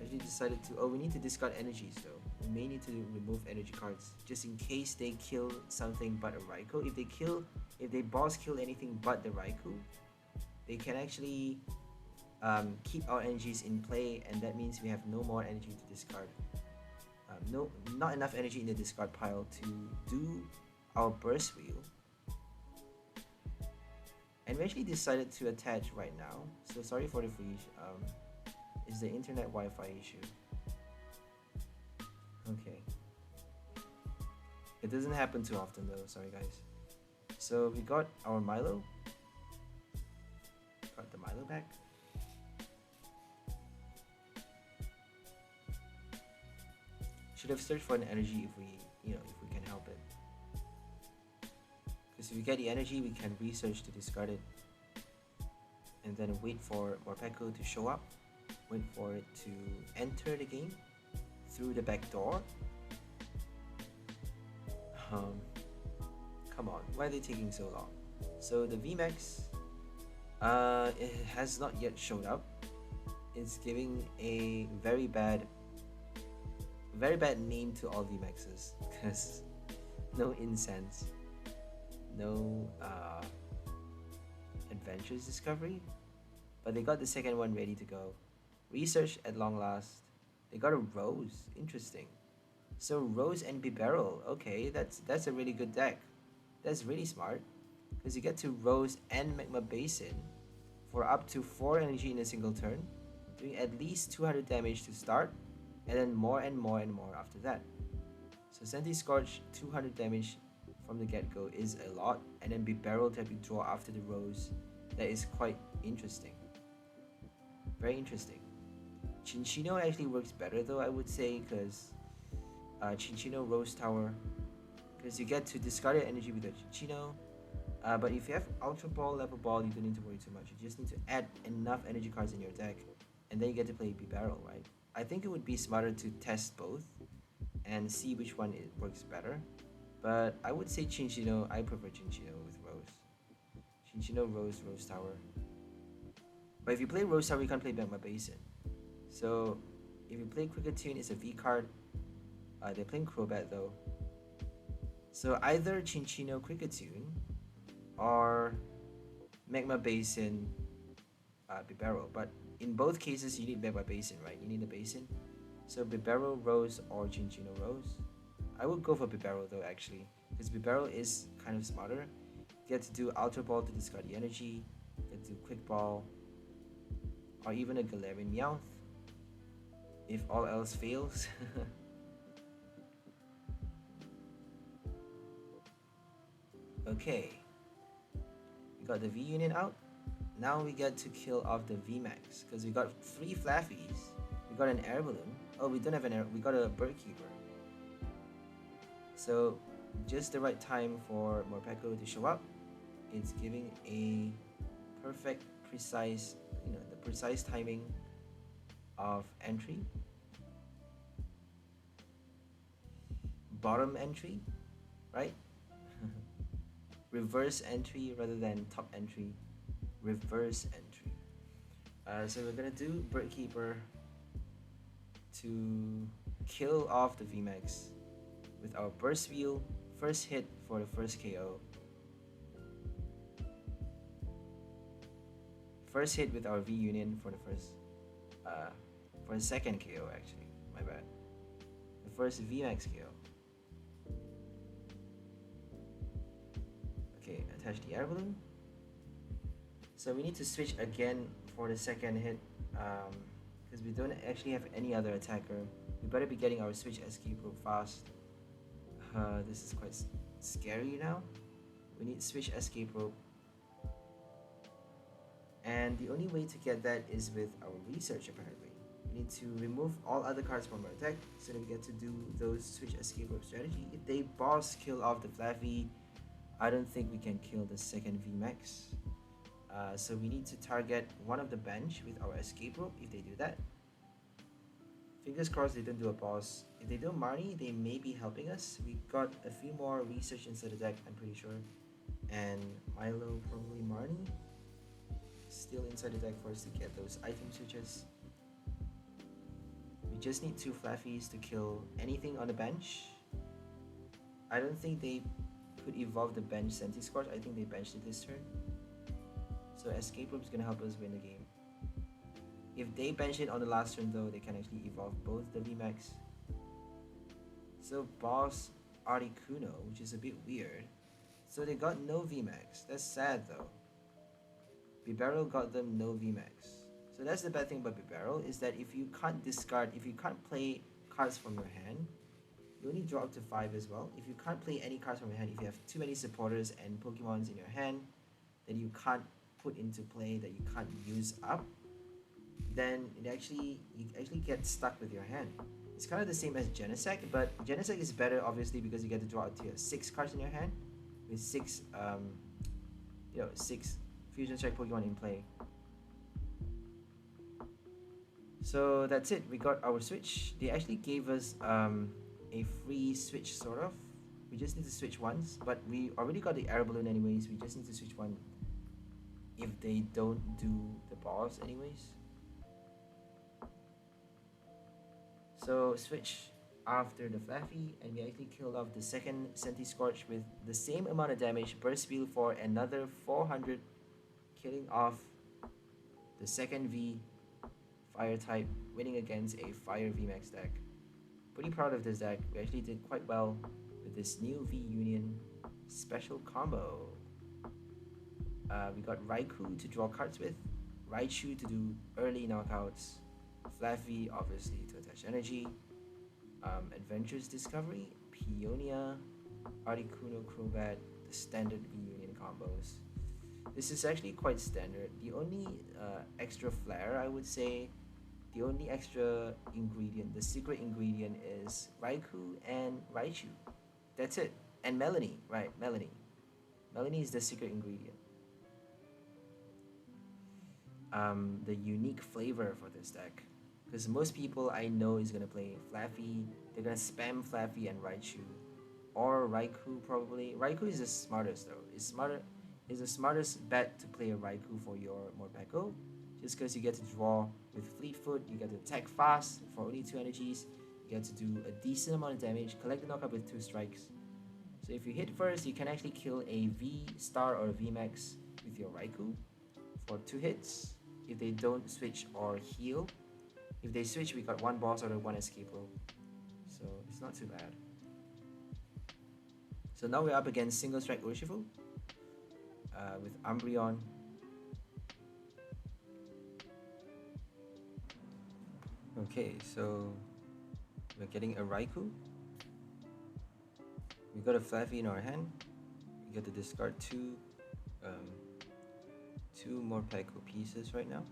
Actually decided to, we need to discard energies though. We may need to remove energy cards just in case they kill something but a Raikou. If they boss kill anything but the Raikou, they can actually keep our energies in play, and that means we have no more energy to discard. Not enough energy in the discard pile to do our burst wheel. And we actually decided to attach right now. So sorry for the freeze. It's the internet Wi-Fi issue. Okay. It doesn't happen too often though. Sorry guys. So we got our Milo. Got the Milo back. Should have searched for an energy if we can help it. Because if we get the energy, we can research to discard it. And then wait for Morpeko to show up. Wait for it to enter the game through the back door. Come on, why are they taking so long? So the VMAX, it has not yet showed up. It's giving a very bad name to all VMAXs because no incense, no Adventures Discovery, but they got the second one ready to go. Research at long last. They got a Rose. Interesting. So Rose and Bibarel. Okay, that's a really good deck. That's really smart because you get to Rose and Magma Basin for up to 4 energy in a single turn, doing at least 200 damage to start, and then more and more and more after that. So Senti Scorch 200 damage from the get-go is a lot, and then Bibarel typing draw after the Rose. That is quite interesting. Very interesting. Chinchino actually works better though, I would say, because Chinchino Rose Tower, because you get to discard your energy with a Chinchino. But if you have Ultra Ball, Level Ball, you don't need to worry too much. You just need to add enough energy cards in your deck, and then you get to play Bibarel, right? I think it would be smarter to test both and see which one works better. But I would say Chinchino. I prefer Chinchino with Rose. Chinchino, Rose Tower. But if you play Rose Tower, you can't play Magma Basin. So if you play Kricketune, it's a V card. They're playing Crobat though. So either Chinchino Kricketune or Magma Basin Bibarel. But in both cases, you need Magma Basin, right? You need a Basin. So Bibarel Rose or Chinchino Rose. I would go for Bibarel though, actually, because Bibarel is kind of smarter. You get to do Ultra Ball to discard the energy, you get to do Quick Ball, or even a Galarian Meowth, if all else fails. Okay, we got the V Union out. now we get to kill off the VMAX because we got 3 Flaaffys. We got an air balloon. Oh, we don't have an air. We got a bird keeper. So just the right time for Morpeko to show up. It's giving a perfect, precise, the precise timing of entry. Bottom entry, right? Reverse entry rather than top entry. Reverse entry. So we're gonna do Bird Keeper to kill off the VMAX with our Burst Wheel. First hit for the first KO. First hit with our V Union for the second KO actually. My bad. The first VMAX KO. Okay, attach the air balloon. So we need to switch again for the second hit because we don't actually have any other attacker. We better be getting our switch escape rope fast. This is quite scary now. We need switch escape rope. And the only way to get that is with our research apparently. We need to remove all other cards from our deck so that we get to do those switch escape rope strategy. If they boss kill off the Flaaffy, I don't think we can kill the second VMAX. So we need to target one of the bench with our escape rope if they do that. Fingers crossed they don't do a boss. If they do Marnie, they may be helping us. We got a few more research inside the deck, I'm pretty sure. And Milo, probably Marnie. Still inside the deck for us to get those item switches. We just need 2 Flaaffys to kill anything on the bench. I don't think they could evolve the bench Senti-Scorch. I think they benched it this turn. So escape rope is gonna help us win the game. If they bench it on the last turn though, they can actually evolve both the VMAX. So boss Articuno, which is a bit weird. So they got no VMAX. That's sad though. Bibarel got them no VMAX. So that's the bad thing about Bibarel is that if you can't play cards from your hand, you only draw up to 5 as well. If you can't play any cards from your hand, if you have too many supporters and Pokemons in your hand that you can't put into play, that you can't use up, then you actually get stuck with your hand. It's kind of the same as Genesect, but Genesect is better obviously because you get to draw up to 6 cards in your hand with 6 Fusion Strike Pokemon in play. So that's it. We got our switch. They actually gave us a free switch sort of. We just need to switch once, but we already got the air balloon anyways. We just need to switch one if they don't do the boss anyways. So switch after the Flaaffy, and we actually killed off the second Senti-Scorch with the same amount of damage. Burst Wheel for another 400, killing off the second V Fire type, winning against a Fire VMAX deck. Pretty proud of this deck. We actually did quite well with this new V Union special combo. We got Raikou to draw cards with, Raichu to do early knockouts, Flaaffy obviously to attach energy, Adventurous Discovery, Peonia, Articuno, Crobat, the standard V Union combos. This is actually quite standard. The only extra flair, I would say, the only extra ingredient, the secret ingredient is Raikou and Raichu. That's it. And Melanie, right, Melanie. Melanie is the secret ingredient. The unique flavor for this deck. Because most people I know is going to play Flaaffy. They're going to spam Flaaffy and Raichu. Or Raikou probably. Raikou is the smartest though. It's the smartest bet to play a Raikou for your Morpeko. Just because you get to draw with Fleet Foot, you get to attack fast for only 2 energies, you get to do a decent amount of damage, collect the knockup with 2 strikes. So if you hit first, you can actually kill a V Star or VMAX with your Raikou for 2 hits if they don't switch or heal. If they switch, we got 1 boss or 1 escape rope. So it's not too bad. So now we're up against Single Strike Urshifu with Umbreon. Okay, so we're getting a Raikou. We got a Flaaffy in our hand. We get to discard two 2 more Morpeko pieces right now.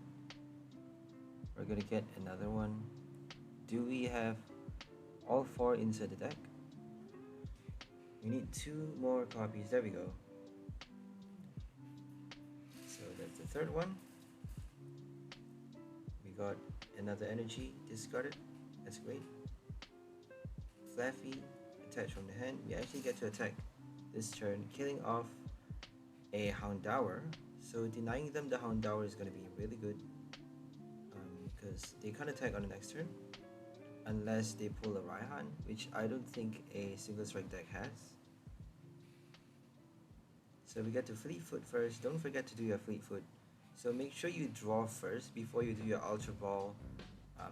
We're gonna get another one. Do we have all 4 inside the deck? We need 2 more copies. There we go. So that's the third one. We got another energy discarded. That's great. Flaaffy attached from the hand. We actually get to attack this turn, killing off a 𝘿𝙚𝓬𝓰. So denying them the 𝘿𝙚𝓬𝓰 is going to be really good, because they can't attack on the next turn unless they pull a Raihan, which I don't think a single strike deck has. So we get to Fleet Foot first. Don't forget to do your Fleet Foot. So make sure you draw first before you do your Ultra Ball,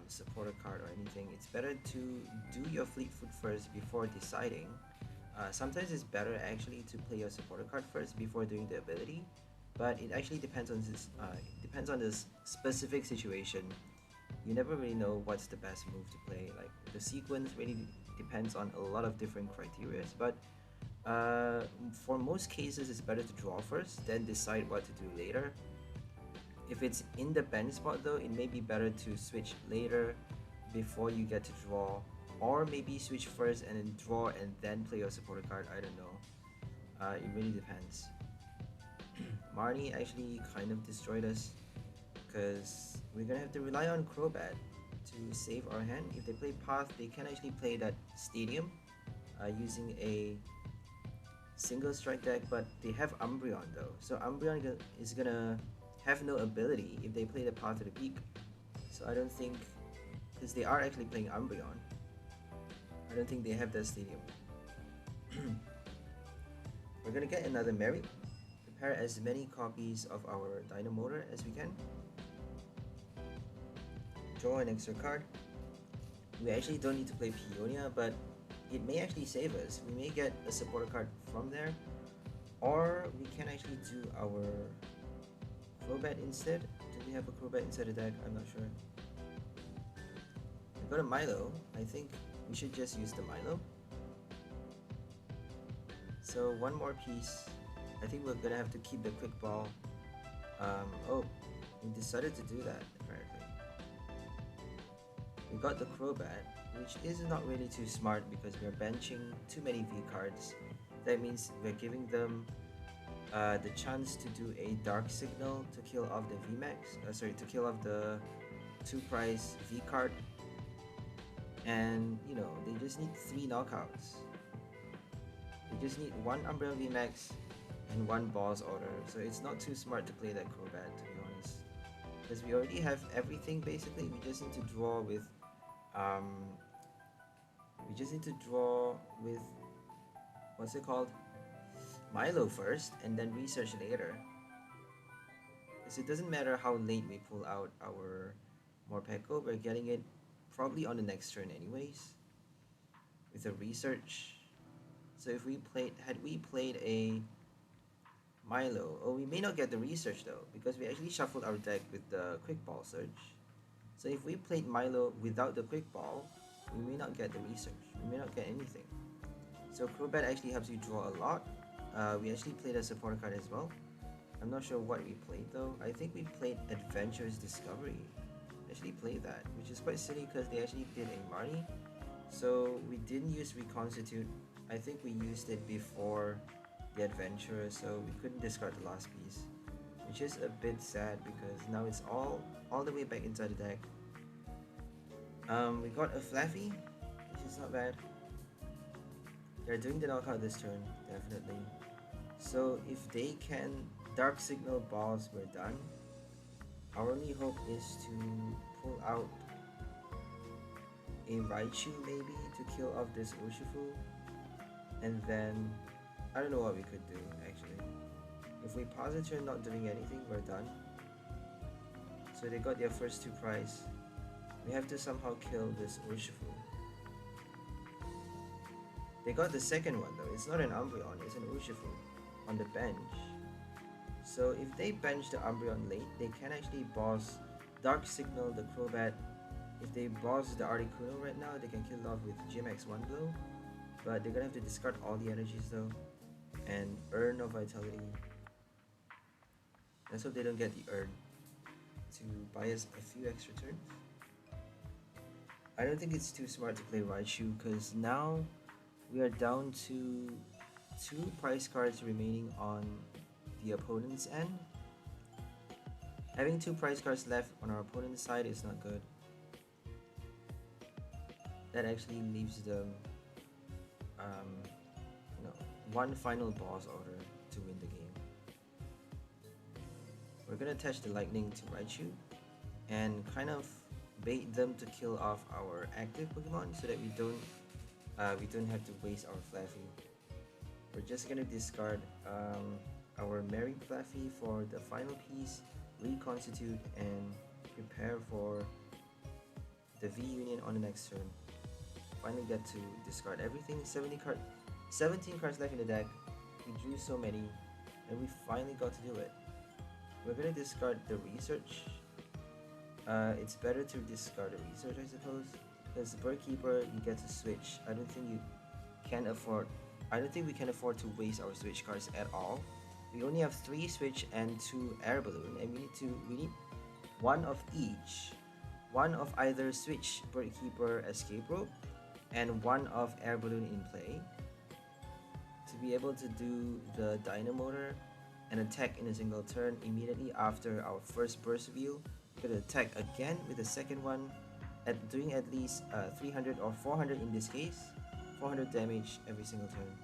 supporter card or anything. It's better to do your Fleet Foot first before deciding. Sometimes it's better actually to play your supporter card first before doing the ability, but it actually depends on this specific situation. You never really know what's the best move to play. Like, the sequence really depends on a lot of different criteria, but for most cases it's better to draw first, then decide what to do later. If it's in the bench spot though, it may be better to switch later before you get to draw, or maybe switch first and then draw and then play your supporter card. I don't know. It really depends. Marnie actually kind of destroyed us, because we're gonna have to rely on Crobat to save our hand. If they play Path, they can actually play that Stadium using a single strike deck, but they have Umbreon though. So Umbreon is gonna have no ability if they play the Path to the Peak. So I don't think, because they are actually playing Umbreon, I don't think they have that Stadium. We're gonna get another Mary. Prepare as many copies of our Dynamotor as we can. Draw an extra card. We actually don't need to play Peonia, but it may actually save us. We may get a supporter card from there, or we can actually do our Crobat instead. Do we have a Crobat inside the deck? I'm not sure. We got a Milo. I think we should just use the Milo. So one more piece. I think we're gonna have to keep the Quick Ball. Oh, we decided to do that apparently. We got the Crobat, which is not really too smart because we're benching too many V cards. That means we're giving them the chance to do a Dark Signal to kill off the VMAX. To kill off the 2-price V card. And you know, they just need 3 knockouts. They just need 1 Umbreon VMAX and 1 Boss Order. So it's not too smart to play that Crobat, to be honest, because we already have everything basically. We just need to draw with what's it called, Milo first, and then research later. Because it doesn't matter how late we pull out our Morpeko, we're getting it probably on the next turn anyways with a research. So if we had we played a Milo, oh, we may not get the research though, because we actually shuffled our deck with the Quick Ball Surge. So if we played Milo without the Quick Ball, we may not get the research. We may not get anything. So Crobat actually helps you draw a lot. We actually played a supporter card as well. I'm not sure what we played though. I think we played Adventurous Discovery. We actually played that, which is quite silly because they actually did a Marnie. So we didn't use Reconstitute. I think we used it before the Adventurer, so we couldn't discard the last piece, which is a bit sad because now it's all the way back inside the deck. We got a Flaaffy, which is not bad. They're doing the knockout this turn, definitely. So if they can Dark Signal Balls, we're done. Our only hope is to pull out a Raichu maybe to kill off this Urshifu, and then I don't know what we could do actually. If we pause the turn not doing anything, we're done. So they got their first 2 prize. We have to somehow kill this Urshifu. They got the second one though. It's not an Umbreon, it's an Urshifu on the bench. So if they bench the Umbreon late, they can actually boss Dark Signal the Crobat. If they boss the Articuno right now, they can kill it off with GMX 1 blow. But they're gonna have to discard all the energies though and earn a Vitality. Let's hope they don't get the urn to buy us a few extra turns. I don't think it's too smart to play Raichu because now we are down to 2 prize cards remaining on the opponent's end. Having 2 prize cards left on our opponent's side is not good. That actually leaves them one final boss order to win the game. We're gonna attach the lightning to Raichu and kind of bait them to kill off our active Pokemon so that we don't have to waste our Flaaffy. We're just gonna discard our Merry Flaaffy for the final piece, reconstitute, and prepare for the V Union on the next turn. Finally get to discard everything. 17 cards left in the deck. We drew so many, and we finally got to do it. We're gonna discard the research. It's better to discard the research, I suppose, because Birdkeeper you get to switch. I don't think we can afford to waste our switch cards at all. We only have 3 switch and 2 air balloon, and we need one of each. One of either switch, Birdkeeper, escape rope, and one of air balloon in play to be able to do the Dynamotor and attack in a single turn immediately after our first burst wheel. We're gonna attack again with the second one, doing at least 300 or 400 in this case, 400 damage every single turn.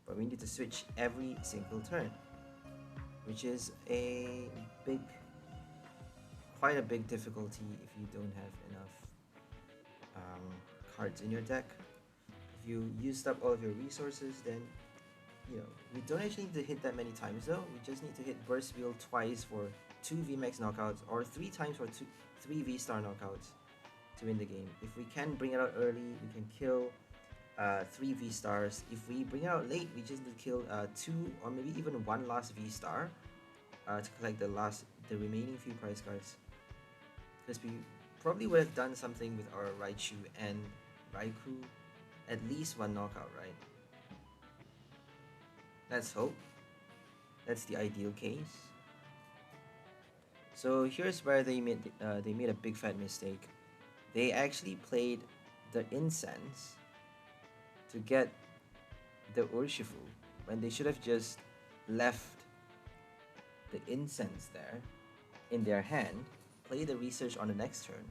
But we need to switch every single turn, which is quite a big difficulty if you don't have enough cards in your deck. If you used up all of your resources, then we don't actually need to hit that many times though. We just need to hit burst wheel twice for 2 VMAX knockouts or 3 times for 3 V-Star knockouts to win the game. If we can bring it out early, we can kill 3 V-Stars. If we bring it out late, we just need to kill 2 or maybe even 1 last V-Star to collect the remaining few prize cards. Because we probably would have done something with our Raichu and Raikou, at least 1 knockout, right? Let's hope. That's the ideal case. So here's where they made a big fat mistake. They actually played the Incense to get the 𝘿𝓚𝓰𝓢 when they should have just left the Incense there in their hand, play the research on the next turn.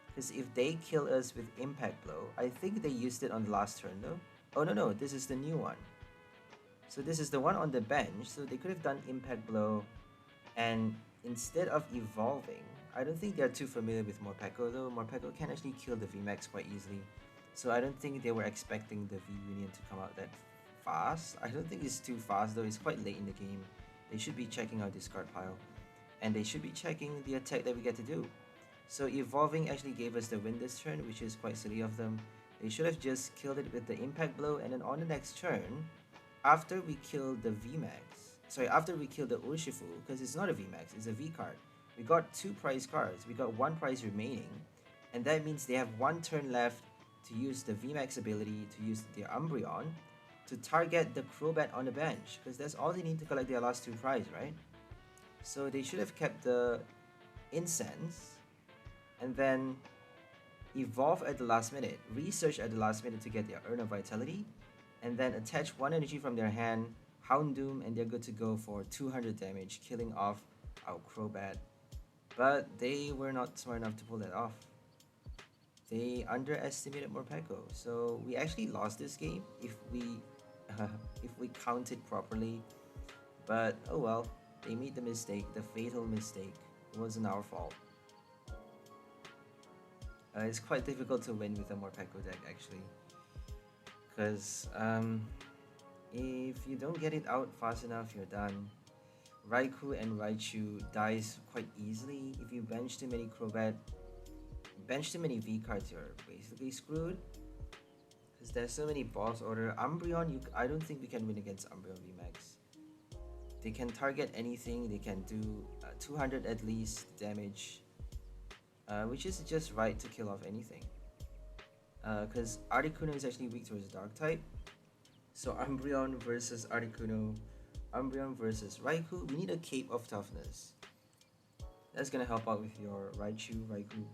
Because if they kill us with Impact Blow, I think they used it on the last turn though. Oh no, this is the new one. So this is the one on the bench, so they could have done Impact Blow, and instead of evolving, I don't think they're too familiar with Morpeko though. Morpeko can actually kill the VMAX quite easily. So I don't think they were expecting the V Union to come out that fast. I don't think it's too fast though, it's quite late in the game. They should be checking our discard pile. And they should be checking the attack that we get to do. So evolving actually gave us the win this turn, which is quite silly of them. They should have just killed it with the Impact Blow, and then on the next turn, after we kill the after we kill the 𝘿𝓚𝓰𝓢, because it's not a VMAX, it's a V card. We got 2 prize cards, we got 1 prize remaining, and that means they have 1 turn left to use the VMAX ability, to use their Umbreon, to target the Crobat on the bench, because that's all they need to collect their last 2 prize, right? So they should have kept the Incense, and then evolve at the last minute, research at the last minute to get their Urn of Vitality, and then attach 1 energy from their hand, Houndoom, and they're good to go for 200 damage, killing off our Crobat. But they were not smart enough to pull that off. They underestimated Morpeko, so we actually lost this game if we counted properly. But oh well, they made the mistake, the fatal mistake. It wasn't our fault. It's quite difficult to win with a Morpeko deck actually, because if you don't get it out fast enough, you're done. Raikou and Raichu dies quite easily. If you bench too many Crobat, bench too many V cards, you're basically screwed. Because there's so many boss order. Umbreon, I don't think we can win against Umbreon VMAX. They can target anything, they can do 200 at least damage, which is just right to kill off anything. Because Articuno is actually weak towards Dark type. So Umbreon versus Articuno Umbreon versus Raikou. We need a Cape of Toughness. That's gonna help out with your Raikou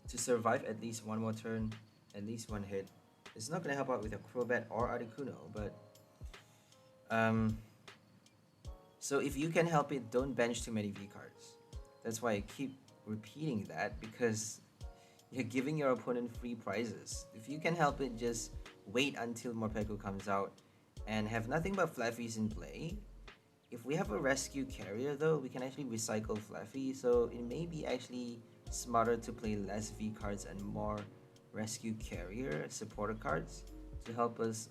to survive at least one more turn, at least one hit. It's not gonna help out with a Crobat or Articuno, but so if you can help it, don't bench too many V cards. That's why I keep repeating that, because you're giving your opponent free prizes. If you can help it, just wait until Morpeko comes out and have nothing but Flaaffys in play. If we have a rescue carrier though, we can actually recycle Flaaffy, so it may be actually smarter to play less V cards and more rescue carrier supporter cards to help us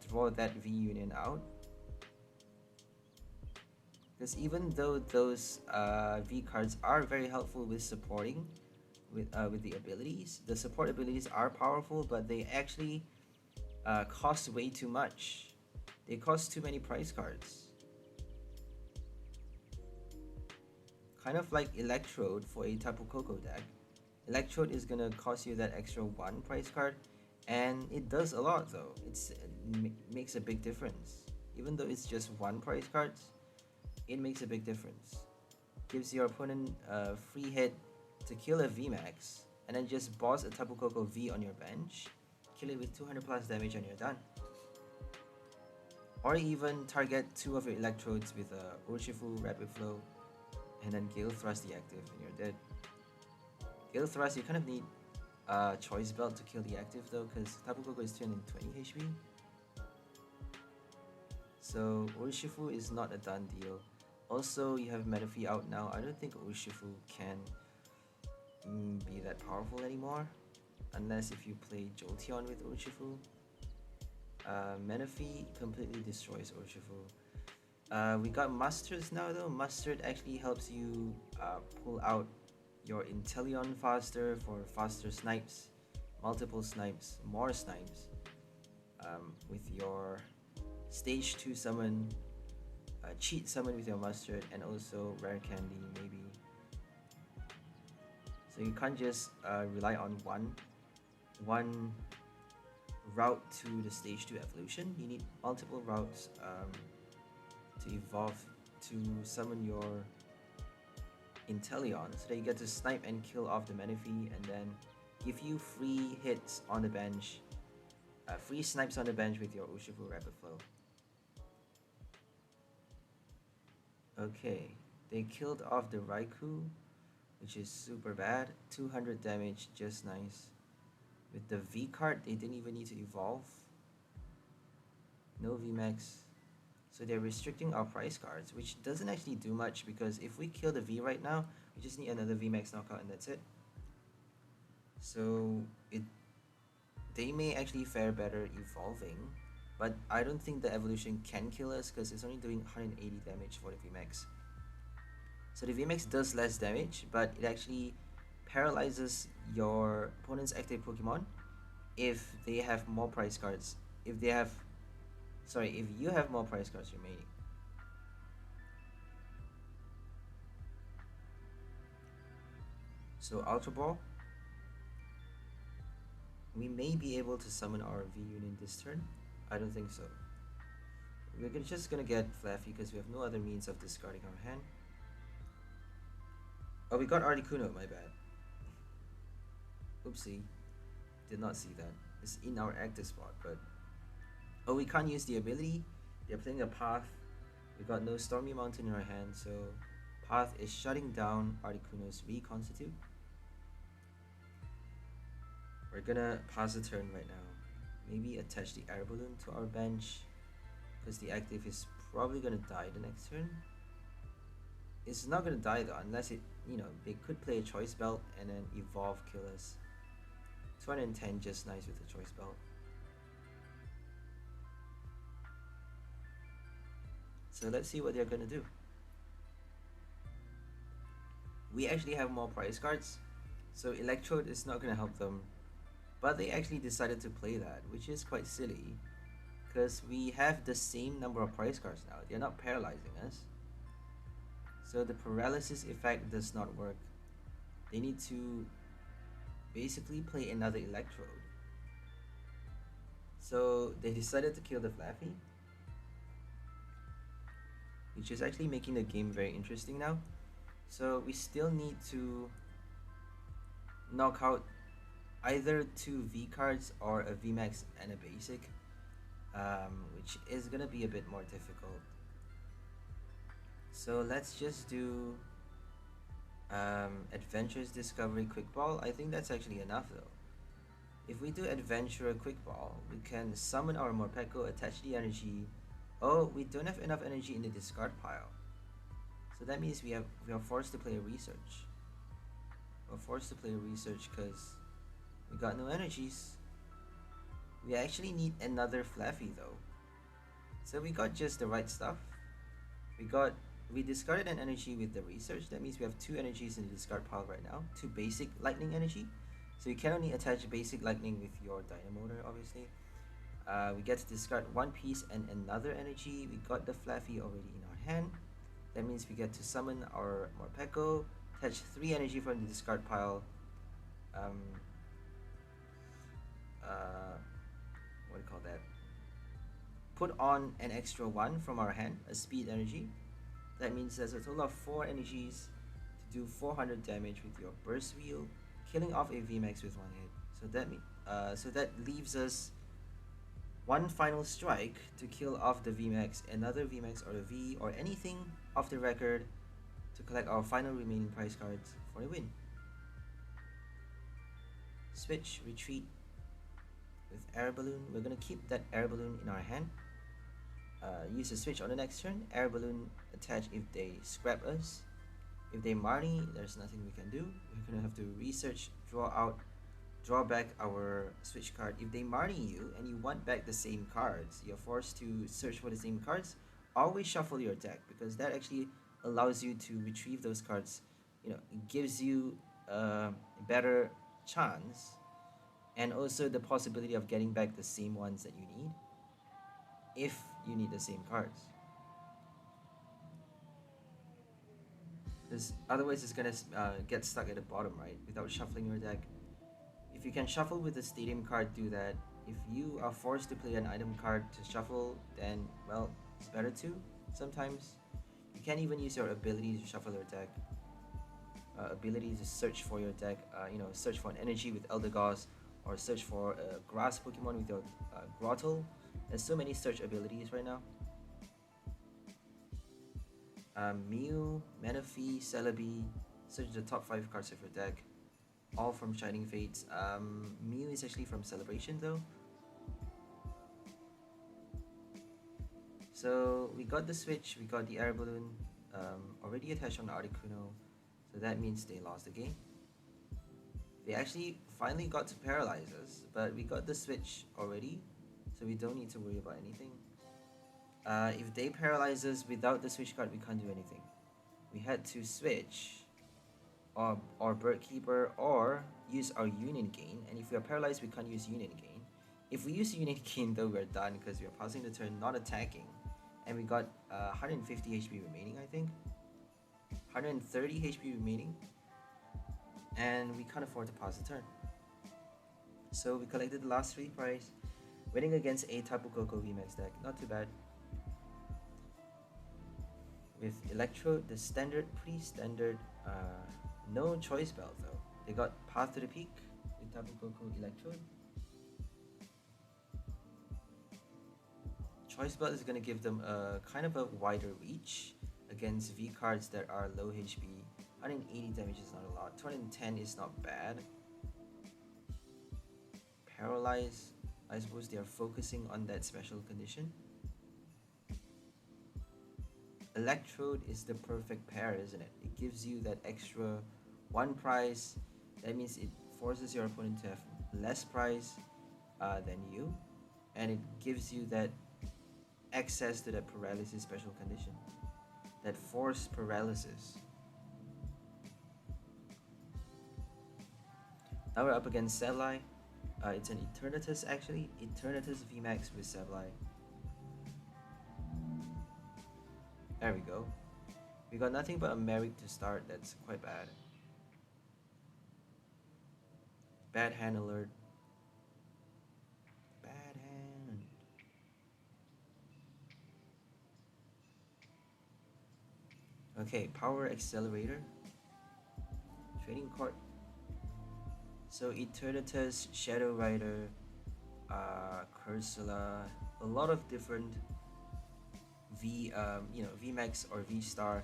draw that V Union out. Because even though those V cards are very helpful with supporting with the abilities, the support abilities are powerful, but they actually cost way too much. They cost too many price cards. Kind of like Electrode for a Tapu Koko deck. Electrode is gonna cost you that extra 1 price card, and it does a lot though. It makes a big difference. Even though it's just 1 price cards, it makes a big difference. Gives your opponent a free hit to kill a VMAX, and then just boss a Tapu Koko V on your bench, kill it with 200 plus damage and you're done. Or even target 2 of your Electrodes with a Urshifu Rapid Flow, and then Gale Thrust the active and you're dead. Gale Thrust, you kind of need Choice Belt to kill the active though, because Tapu Koko is 220 HP. So Urshifu is not a done deal. Also, you have Manaphy out now. I don't think Urshifu can be that powerful anymore, unless if you play Jolteon with Urshifu. Manaphy completely destroys Urshifu. We got Mustards now though. Mustard actually helps you pull out your Inteleon faster for faster snipes, multiple snipes, more snipes, with your stage 2 summon, cheat summon with your Mustard, and also Rare Candy maybe. So you can't just rely on one route to the stage 2 evolution. You need multiple routes to evolve to summon your Inteleon, so that you get to snipe and kill off the Manaphy, and then give you free hits on the bench, free snipes on the bench with your Urshifu Rapid Flow. Okay, they killed off the Raikou, which is super bad. 200 damage, just nice. With the V card, they didn't even need to evolve. No VMAX. So they're restricting our price cards, which doesn't actually do much, because if we kill the V right now, we just need another VMAX knockout and that's it. So they may actually fare better evolving, but I don't think the evolution can kill us, because it's only doing 180 damage for the VMAX. So the VMAX does less damage, but it actually paralyzes your opponent's active Pokemon if they have more price cards. If you have more price cards remaining. So Ultra Ball, we may be able to summon our V Union this turn. I don't think so. We're just gonna get Flaaffy because we have no other means of discarding our hand. Oh, we got Articuno, my bad. Oopsie, did not see that. It's in our active spot, but oh, we can't use the ability. They're playing a Path. We got no Stormy Mountain in our hand, so Path is shutting down Articuno's Reconstitute. We're gonna pass the turn right now. Maybe attach the Air Balloon to our bench, because the active is probably gonna die the next turn. It's not gonna die though, unless they could play a Choice Belt and then evolve, kill us. 210 just nice with the Choice Belt. So let's see what they're gonna do. We actually have more prize cards, so Electrode is not gonna help them. But they actually decided to play that, which is quite silly, because we have the same number of prize cards now. They're not paralyzing us. So the paralysis effect does not work. They need to basically play another Electrode. So they decided to kill the Flaaffy. which is actually making the game very interesting now. So we still need to knock out either 2 V cards or a VMAX and a basic, which is gonna be a bit more difficult. So let's just do Adventurous Discovery Quick Ball. I think that's actually enough though. If we do Adventurer Quick Ball, we can summon our Morpeko, attach the energy. Oh, we don't have enough energy in the discard pile. So that means we are forced to play a research. We're forced to play a research because we got no energies. We actually need another Flaaffy though. So we got just the right stuff. We discarded an energy with the research. That means we have 2 energies in the discard pile right now. 2 basic lightning energy. So you can only attach basic lightning with your Dynamotor, obviously. We get to discard 1 piece and another energy. We got the Flaaffy already in our hand. That means we get to summon our Morpeko, attach 3 energy from the discard pile. What do you call that? Put on an extra 1 from our hand, a speed energy. That means there's a total of 4 energies to do 400 damage with your burst wheel, killing off a VMAX with 1 hit. So that leaves us 1 final strike to kill off the VMAX, another VMAX or a V or anything off the record to collect our final remaining prize cards for a win. Switch, retreat with Air Balloon. We're gonna keep that Air Balloon in our hand. Use a switch on the next turn. Air Balloon attach if they scrap us. If they Marnie, there's nothing we can do. We're gonna have to research, draw back our switch card. If they Marnie you and you want back the same cards, you're forced to search for the same cards. Always shuffle your deck because that actually allows you to retrieve those cards. You know, it gives you a better chance and also the possibility of getting back the same ones that you need if you need the same cards. Because otherwise it's gonna get stuck at the bottom, right, without shuffling your deck. If you can shuffle with the stadium card, do that. If you are forced to play an item card to shuffle, then well, it's better too. Sometimes you can even use your ability to shuffle your deck. Ability to search for your deck, search for an energy with 𝘿𝙚𝙗, or search for a grass Pokemon with your Grottle. There's so many search abilities right now. Mew, Manaphy, Celebi, search the top 5 cards of your deck, all from Shining Fates. Mew is actually from Celebration though. So we got the switch, we got the Air Balloon already attached on Articuno, so that means they lost the game. They actually finally got to paralyze us, but we got the switch already, so we don't need to worry about anything. If they paralyze us without the switch card, we can't do anything. We had to switch or Bird Keeper or use our Union Gain, and if we are paralyzed, we can't use Union Gain. If we use Union Gain though, we're done because we are passing the turn, not attacking, and we got 150 HP remaining, I think. 130 HP remaining, and we can't afford to pass the turn. So we collected the last 3 prize, winning against a Tapu Koko VMAX deck. Not too bad. With Electrode, the standard, pretty standard, no choice belt though. They got Path to the Peak with Tapu Koko Electrode. Choice belt is going to give them a kind of a wider reach against V cards that are low HP. 180 damage is not a lot. 210 is not bad. Paralyze, I suppose they are focusing on that special condition. Electrode is the perfect pair, isn't it? It gives you that extra 1 prize. That means it forces your opponent to have less prize than you, and it gives you that access to that paralysis special condition, that force paralysis. Now we're up against Sableye. It's an Eternatus actually. Eternatus VMAX with Sableye. There we go. We got nothing but a Merrick to start. That's quite bad. Bad hand alert. Bad hand. Okay, Power Accelerator. Training card. So Eternatus, Shadow Rider, Cursula, a lot of different VMAX or V Star.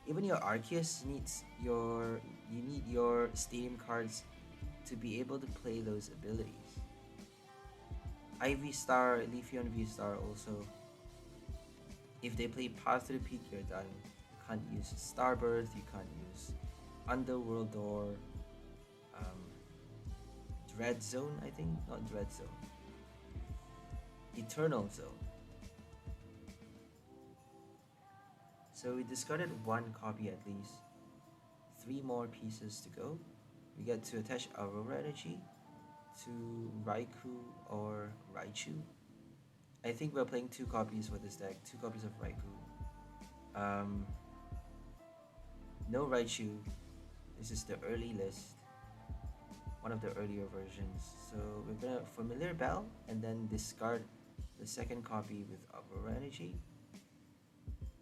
Even your Arceus needs you need your stadium cards to be able to play those abilities. IV Star, Leafeon V Star also. If they play Path to the Peak, you're done. You can't use Starbirth, you can't use Underworld Door, Dread Zone, I think? Not Dread Zone. Eternal Zone. So we discarded one copy at least. 3 more pieces to go. We get to attach Aurora Energy to Raikou or Raichu. I think we're playing 2 copies for this deck, 2 copies of Raikou. No Raichu. This is the early list, one of the earlier versions. So we're gonna Familiar Bell and then discard the second copy with Aurora Energy.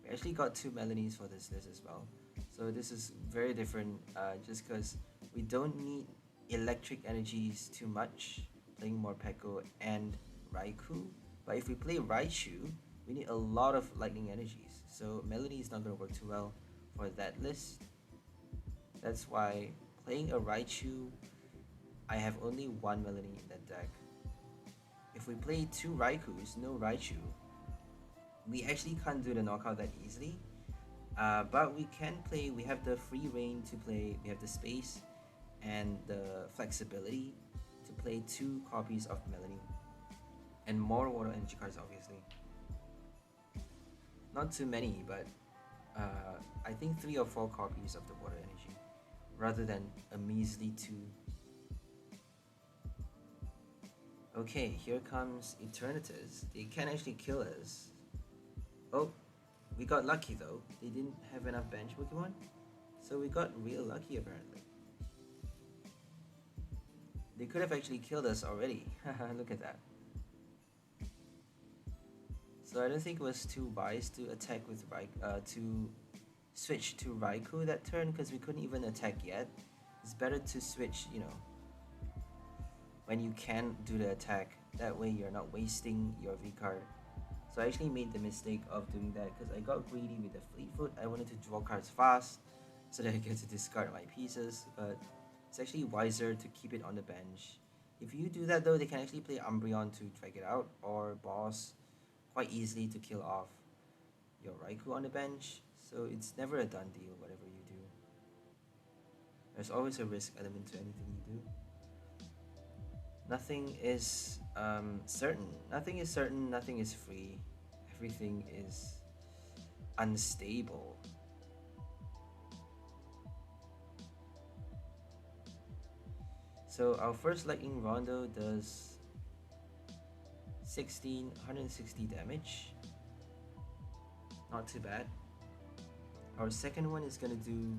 We actually got 2 Melanies for this list as well. So this is very different just because we don't need electric energies too much, playing Morpeko and Raikou. But if we play Raichu, we need a lot of lightning energies. So Melanie is not going to work too well for that list. That's why playing a Raichu, I have only 1 Melanie in that deck. If we play 2 Raikous, no Raichu, we actually can't do the knockout that easily. But we can play, we have the free reign to play, we have the space and the flexibility to play 2 copies of Melanie. And more water energy cards, obviously. Not too many, but I think 3 or 4 copies of the water energy, rather than a measly 2. Okay, here comes Eternatus. They can actually kill us. Oh, we got lucky though. They didn't have enough bench Pokemon, so we got real lucky apparently. They could have actually killed us already. Look at that. So I don't think it was too wise to attack with to switch to Raikou that turn, because we couldn't even attack yet. It's better to switch, you know, when you can do the attack. That way you're not wasting your V card. So I actually made the mistake of doing that because I got greedy with the Fleet Foot. I wanted to draw cards fast so that I get to discard my pieces, but it's actually wiser to keep it on the bench. If you do that though, they can actually play Umbreon to drag it out, or Boss quite easily to kill off your Raikou on the bench. So it's never a done deal, whatever you do. There's always a risk element to anything you do. Nothing is certain. Nothing is certain, nothing is free. Everything is unstable. So our first Lightning Rondo does 160 damage. Not too bad. Our second one is gonna do,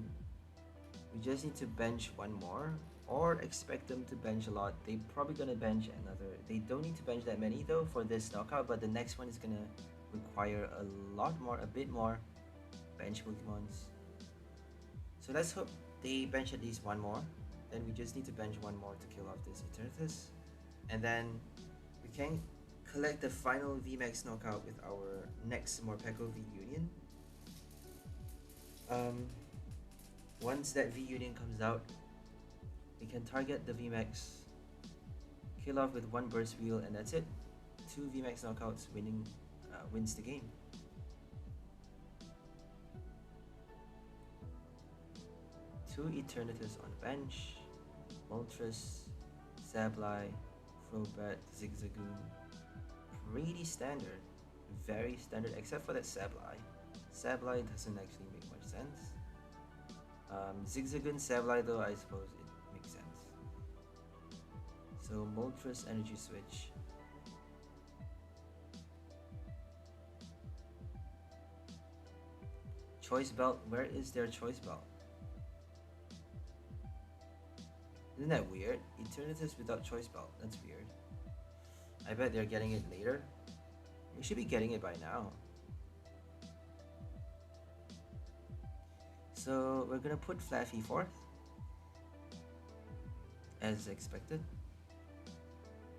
we just need to bench 1 more, or expect them to bench a lot. They're probably gonna bench another. They don't need to bench that many though for this knockout, but the next one is gonna require a lot more, a bit more bench Pokemons. So let's hope they bench at least 1 more. Then we just need to bench 1 more to kill off this Eternatus, and then we can collect the final VMAX knockout with our next Morpeko V Union. Once that V Union comes out, we can target the VMAX, kill off with 1 Burst Wheel, and that's it. 2 VMAX knockouts wins the game. Two Eternatus on the bench, Moltres, Sableye, Crobat, Zigzagoon. Pretty standard, very standard, except for that Sableye. Sableye doesn't actually make much sense. Zigzagoon, Sableye though, I suppose it makes sense. So Moltres Energy Switch. Choice Belt, where is their Choice Belt? Isn't that weird? Eternatus without Choice Belt, that's weird. I bet they're getting it later. We should be getting it by now. So we're gonna put Flaaffy fourth, as expected.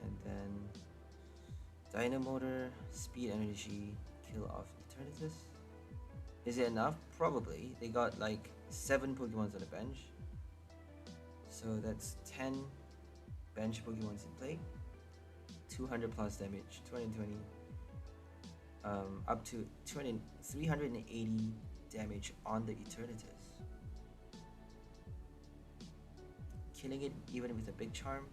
And then Dynamotor, Speed Energy, kill off Eternatus. Is it enough? Probably. They got like 7 Pokemons on the bench. So that's 10 bench Pokemons in play. 200 plus damage, 220. Up to 380 damage on the Eternatus. Killing it even with a big charm.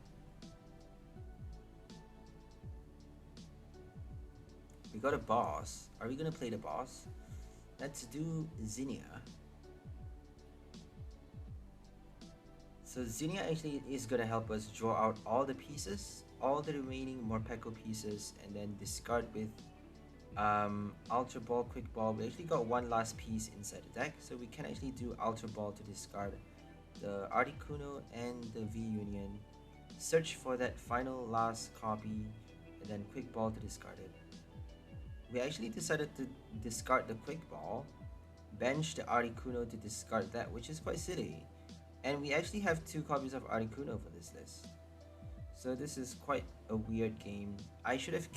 We got a boss. Are we gonna play the boss? Let's do Zinnia. So Zinnia actually is gonna help us draw out all the pieces, all the remaining Morpeko pieces, and then discard with Ultra Ball, Quick Ball. We actually got one last piece inside the deck, so we can actually do Ultra Ball to discard the Articuno and the V Union. Search for that final last copy, and then Quick Ball to discard it. We actually decided to discard the Quick Ball, bench the Articuno to discard that, which is quite silly. And we actually have 2 copies of Articuno for this list. So this is quite a weird game. I should have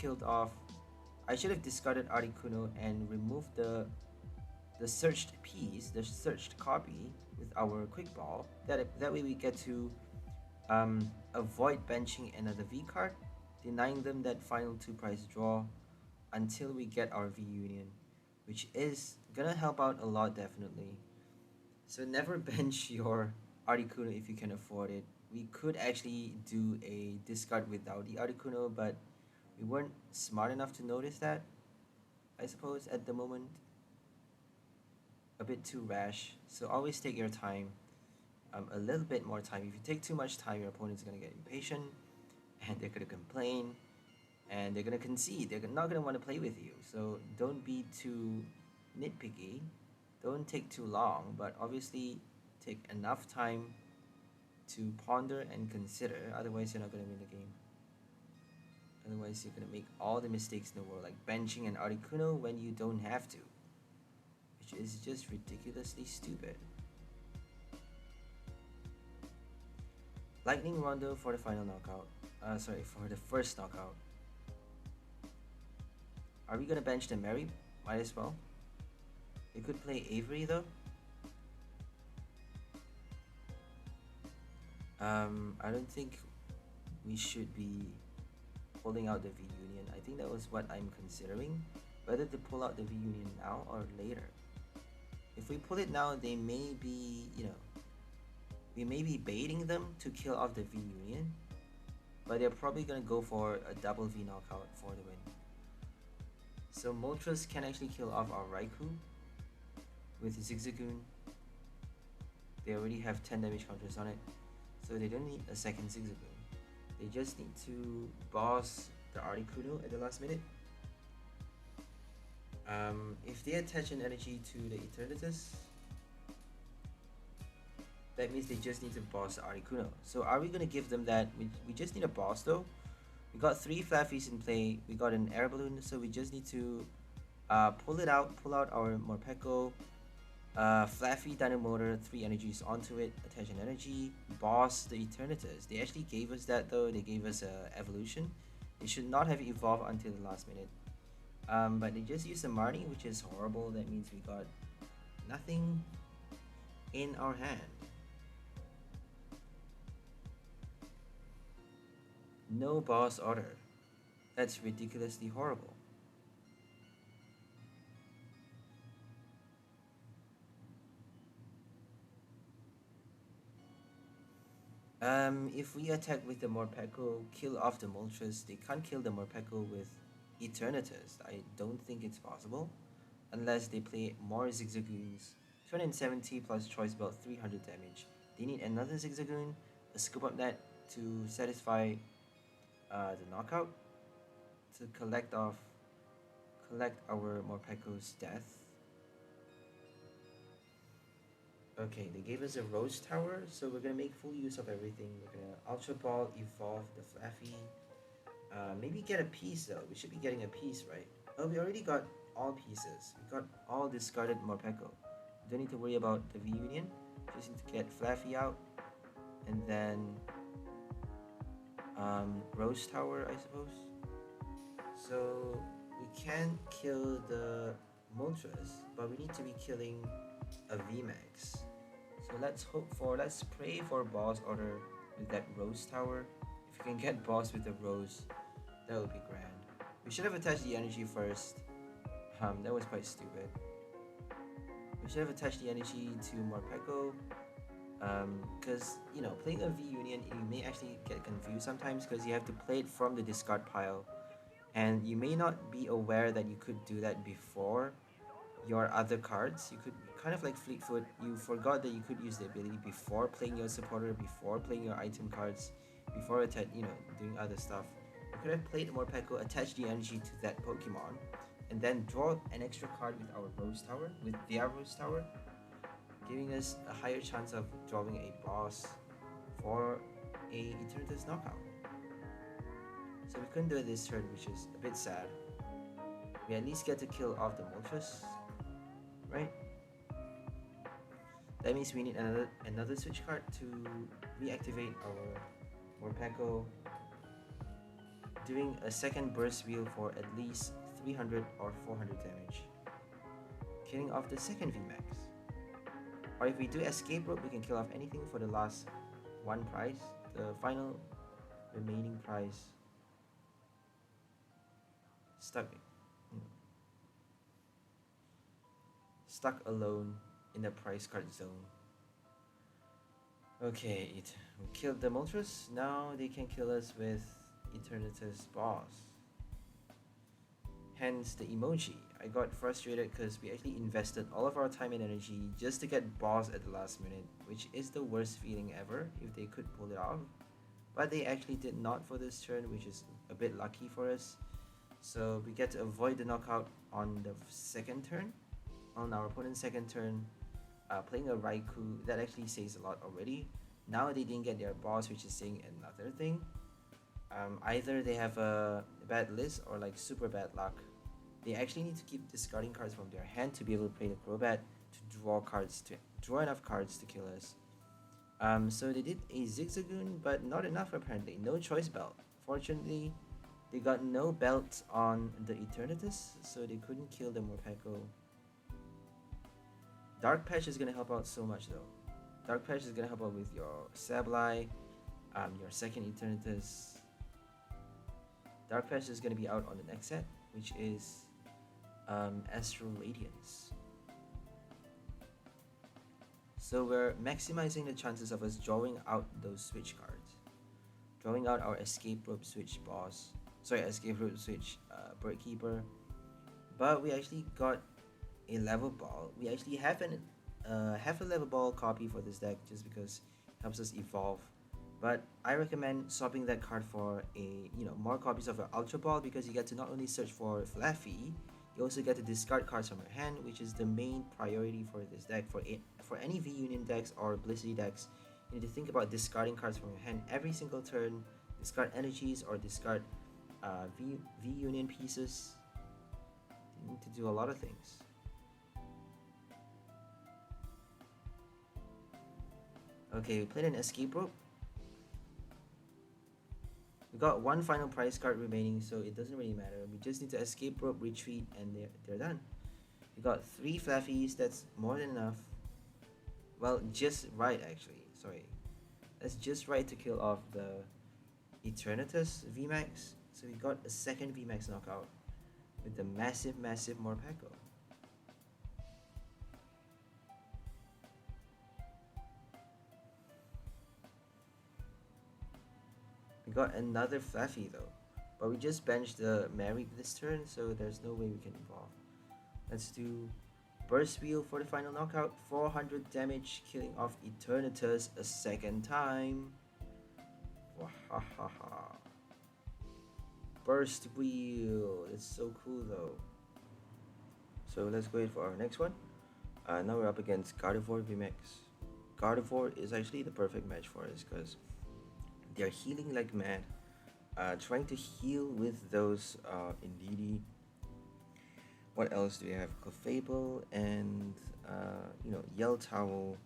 discarded Articuno and removed the searched piece, the searched copy with our Quick Ball. That way we get to avoid benching another V card, denying them that final 2 prize draw until we get our V Union, which is gonna help out a lot definitely. So never bench your Articuno if you can afford it. We could actually do a discard without the Articuno, but we weren't smart enough to notice that, I suppose, at the moment. A bit too rash, so always take your time, a little bit more time. If you take too much time, your opponent's gonna get impatient, and they're gonna complain, and they're gonna concede. They're not gonna want to play with you. So don't be too nitpicky, don't take too long, but obviously take enough time to ponder and consider, otherwise you're not gonna win the game. Otherwise you're gonna make all the mistakes in the world, like benching an Articuno when you don't have to, which is just ridiculously stupid. Lightning Rondo for the final knockout. For the first knockout. Are we gonna bench the Mary? Might as well. We could play Avery though. I don't think we should be pulling out the V Union. I think that was what I'm considering, whether to pull out the V Union now or later. If we pull it now, they may be, we may be baiting them to kill off the V Union, but they're probably gonna go for a double V knockout for the win. So Moltres can actually kill off our Raikou with Zigzagoon. They already have 10 damage counters on it, so they don't need a second Zigzagoon. They just need to boss the Articuno at the last minute. If they attach an energy to the Eternatus, that means they just need to boss the Articuno. So are we going to give them that? We just need a boss though. We got 3 Flaaffys in play, we got an air balloon, so we just need to pull out our Morpeko, Flaaffy, Dynamotor, 3 energies onto it, attach an energy, boss the Eternatus. They actually gave us that though, they gave us evolution. They should not have evolved until the last minute. But they just used the Marnie, which is horrible. That means we got nothing in our hand. No boss order. That's ridiculously horrible. If we attack with the Morpeko, kill off the Moltres, they can't kill the Morpeko with Eternatus. I don't think it's possible, unless they play more Zigzagoons. 270 plus Choice Belt, 300 damage. They need another Zigzagoon, a Scoop Up Net to satisfy the knockout, to collect our Morpeko's death. Okay, they gave us a Rose Tower, so we're gonna make full use of everything. We're gonna Ultra Ball, evolve the Flaaffy. Maybe get a piece though. We should be getting a piece, right? Oh, we already got all pieces. We got all discarded Morpeko. Don't need to worry about the V Union. Just need to get Flaaffy out, and then Rose Tower, I suppose. So we can kill the Moltres, but we need to be killing a VMAX. So let's pray for boss order with that Rose Tower. If we can get boss with the Rose, that would be grand. We should have attached the energy first. That was quite stupid. We should have attached the energy to Morpeko. Because, you know, playing a V Union, you may actually get confused sometimes because you have to play it from the discard pile. And you may not be aware that you could do that before your other cards. You could kind of like Fleetfoot, you forgot that you could use the ability before playing your supporter, before playing your item cards, before doing other stuff. You could have played Morpeko, attach the energy to that Pokemon, and then draw an extra card with our Rose Tower, with their Rose Tower, giving us a higher chance of drawing a boss for a Eternatus knockout. So we couldn't do it this turn, which is a bit sad. We at least get to kill off the Moltres, right? That means we need another switch card to reactivate our Morpeko, doing a second burst wheel for at least 300 or 400 damage, killing off the second VMAX. Or if we do escape rope, we can kill off anything for the last one prize, the final remaining prize. Stuck alone in the prize card zone. Okay, we killed the Moltres. Now they can kill us with Eternatus boss. Hence the emoji. I got frustrated because we actually invested all of our time and energy just to get boss at the last minute, which is the worst feeling ever if they could pull it off. But they actually did not for this turn, which is a bit lucky for us. So we get to avoid the knockout on the second turn. On our opponent's second turn, playing a Raikou, that actually says a lot already. Now they didn't get their boss, which is saying another thing. Either they have a bad list or like super bad luck. They actually need to keep discarding cards from their hand to be able to play the Crobat to draw enough cards to kill us. So they did a Zigzagoon, but not enough apparently. No choice belt. Fortunately, they got no belt on the Eternatus, so they couldn't kill the Morpeko. Dark Patch is gonna help out so much though. Dark Patch is gonna help out with your Sableye, your second Eternatus. Dark Patch is gonna be out on the next set, which is Astral Radiance. So we're maximizing the chances of us drawing out those switch cards. Drawing out our Escape Rope switch boss. Escape Rope switch Bird Keeper. But we actually got a level ball. We actually have a level ball copy for this deck just because it helps us evolve. But I recommend swapping that card for more copies of an Ultra Ball, because you get to not only search for Flaaffy, you also get to discard cards from your hand, which is the main priority for this deck. For any V Union decks or Blizzard decks, you need to think about discarding cards from your hand every single turn, discard energies or discard V Union pieces. You need to do a lot of things. Okay, we played an Escape Rope. We got one final prize card remaining, so it doesn't really matter. We just need to Escape Rope, retreat, and they're done. We got 3 Flaaffys, that's more than enough. Well, just right actually, sorry. That's just right to kill off the Eternatus VMAX. So we got a second VMAX knockout with the massive Morpeko. We got another Flaaffy though, but we just benched the Mary this turn, so there's no way we can evolve. Let's do Burst Wheel for the final knockout. 400 damage, killing off Eternatus a second time. Wahahaha. Burst Wheel, it's so cool though. So let's go ahead for our next one. Now we're up against Gardevoir VMAX. Gardevoir is actually the perfect match for us because they're healing like mad, trying to heal with those Indeedee. What else do we have? Clefable and 𝘿𝙬𝙠,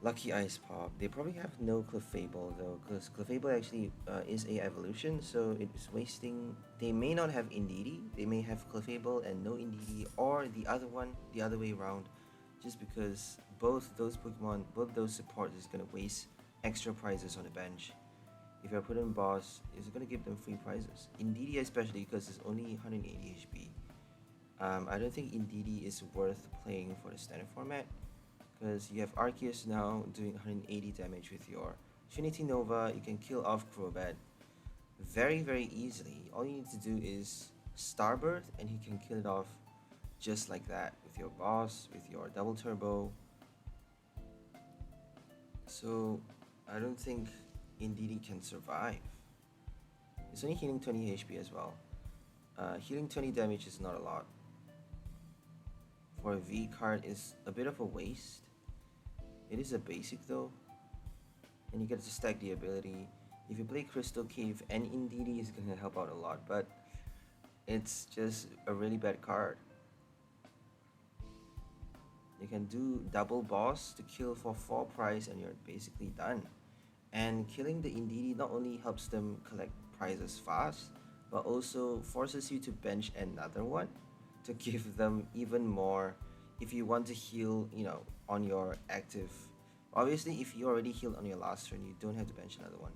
Lucky Ice Pop. They probably have no Clefable though, because Clefable actually is a evolution, so it's wasting. They may not have Indeedee, they may have Clefable and no Indeedee, or the other one, the other way around, just because both those Pokemon, both those supports is gonna waste extra prizes on the bench. If you're putting boss, it's gonna give them free prizes. Indeedee especially because it's only 180 HP. I don't think Indeedee is worth playing for the standard format, because you have Arceus now doing 180 damage with your Trinity Nova. You can kill off Crobat very easily. All you need to do is Starbirth and you can kill it off just like that with your boss, with your double turbo. So I don't think Indeedee can survive. It's only healing 20 HP as well. Healing 20 damage is not a lot. For a V card is a bit of a waste. It is a basic though, and you get to stack the ability. If you play Crystal Cave, and Indeedee is gonna help out a lot, but it's just a really bad card. You can do double boss to kill for 4 prize and you're basically done. And killing the Indeedee not only helps them collect prizes fast, but also forces you to bench another one to give them even more if you want to heal, on your active. Obviously, if you already healed on your last turn, you don't have to bench another one.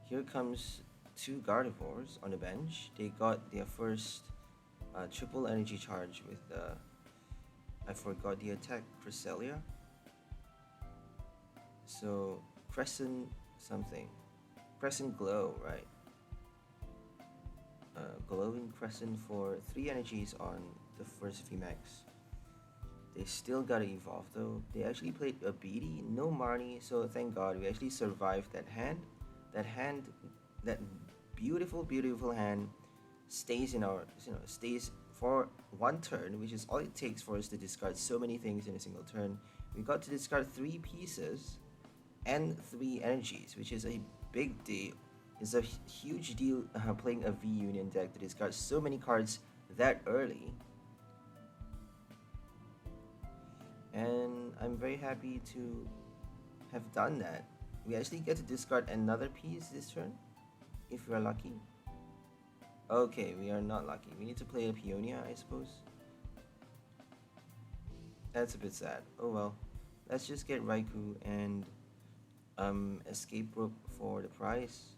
Here comes 2 Gardevoirs on the bench. They got their first triple energy charge with the, I forgot the attack, Cresselia. So Crescent something, Crescent Glow, right? Glowing Crescent for 3 energies on the first VMAX. They still gotta evolve though. They actually played a Beatty, no Marnie, so thank God we actually survived that hand. That beautiful hand stays in our, stays for 1 turn, which is all it takes for us to discard so many things in a single turn. We got to discard 3 pieces and 3 energies, which is a big deal. It's a huge deal playing a V Union deck to discard so many cards that early. And I'm very happy to have done that. We actually get to discard another piece this turn, if we're lucky. Okay, we are not lucky. We need to play a Peonia, I suppose. That's a bit sad. Oh well. Let's just get Raikou and Escape Rope for the prize.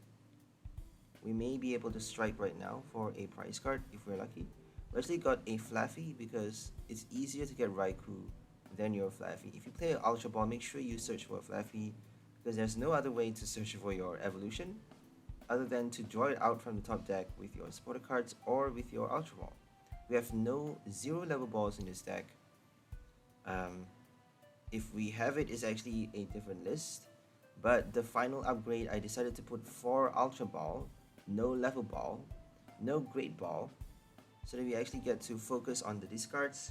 We may be able to strike right now for a prize card if we're lucky. We actually got a Flaaffy because it's easier to get Raikou than your Flaaffy. If you play an Ultra Ball, make sure you search for a Flaaffy, because there's no other way to search for your evolution other than to draw it out from the top deck with your supporter cards or with your Ultra Ball. We have no 0 level balls in this deck. If we have it, it's actually a different list, but the final upgrade I decided to put 4 Ultra Ball, no level ball, no great ball, so that we actually get to focus on the discards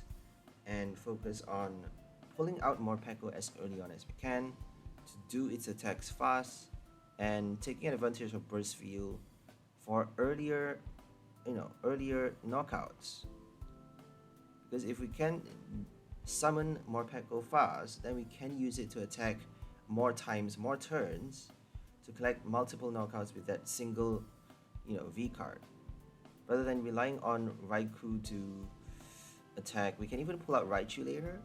and focus on pulling out Morpeko as early on as we can to do its attacks fast and taking advantage of Burst Field for earlier knockouts. Because if we can summon Morpeko fast, then we can use it to attack more times, more turns, to collect multiple knockouts with that single V card, rather than relying on Raikou to attack. We can even pull out Raichu later,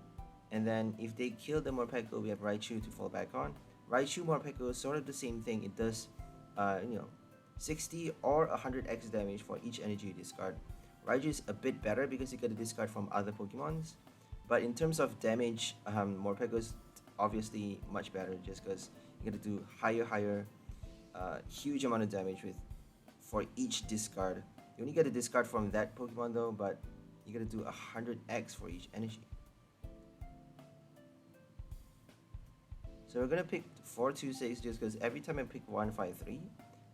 and then if they kill the Morpeko, we have Raichu to fall back on. Raichu Morpeko is sort of the same thing. It does 60 or 100x damage for each energy you discard. Raichu is a bit better because you get to discard from other Pokemons, but in terms of damage, Morpeko is obviously much better just because you get to do higher huge amount of damage for each discard. You only get to discard from that Pokemon though, but you get to do 100x for each energy. So we're gonna pick 426 just because every time I pick 153,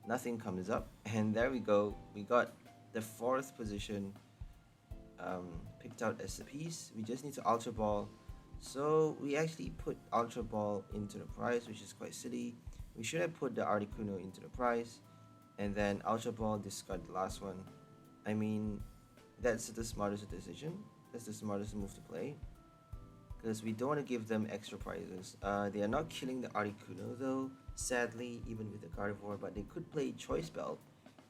nothing comes up. And there we go. We got the 4th position picked out as a piece. We just need to Ultra Ball. So we actually put Ultra Ball into the prize, which is quite silly. We should have put the Articuno into the prize, and then Ultra Ball, discard the last one. I mean, that's the smartest decision. That's the smartest move to play. Because we don't want to give them extra prizes. They are not killing the Articuno though, sadly, even with the Gardevoir, but they could play Choice Belt,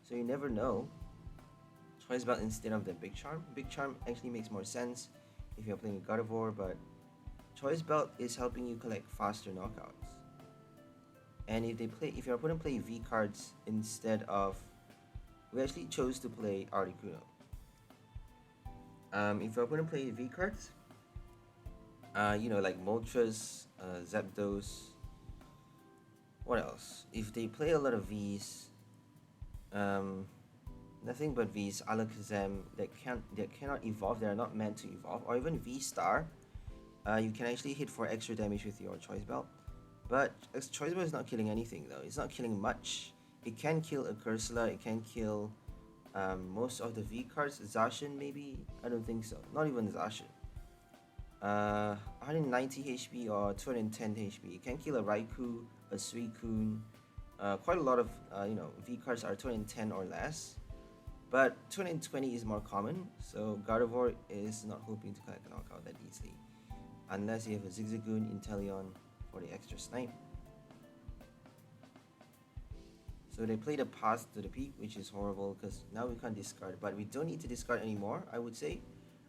so you never know. Choice Belt instead of the Big Charm. Big Charm actually makes more sense if you're playing a Gardevoir, but Choice Belt is helping you collect faster knockouts. And if your opponent play V cards instead of, we actually chose to play Articuno. If your opponent play V cards, you know, like Moltres, Zapdos, what else? If they play a lot of Vs, nothing but Vs, Alakazam that cannot evolve, they are not meant to evolve, or even V Star, you can actually hit for extra damage with your Choice Belt. But Choice Belt is not killing anything though. It's not killing much. It can kill a Cursula, it can kill most of the V cards. Zacian maybe? I don't think so. Not even Zacian. 190 HP or 210 HP. It can kill a Raikou, a Suicune. Quite a lot of V cards are 210 or less. But 220 is more common, so Gardevoir is not hoping to collect a knockout that easily. Unless you have a Zigzagoon, Inteleon for the extra snipe. So they played a Path to the Peak, which is horrible because now we can't discard. But we don't need to discard anymore, I would say.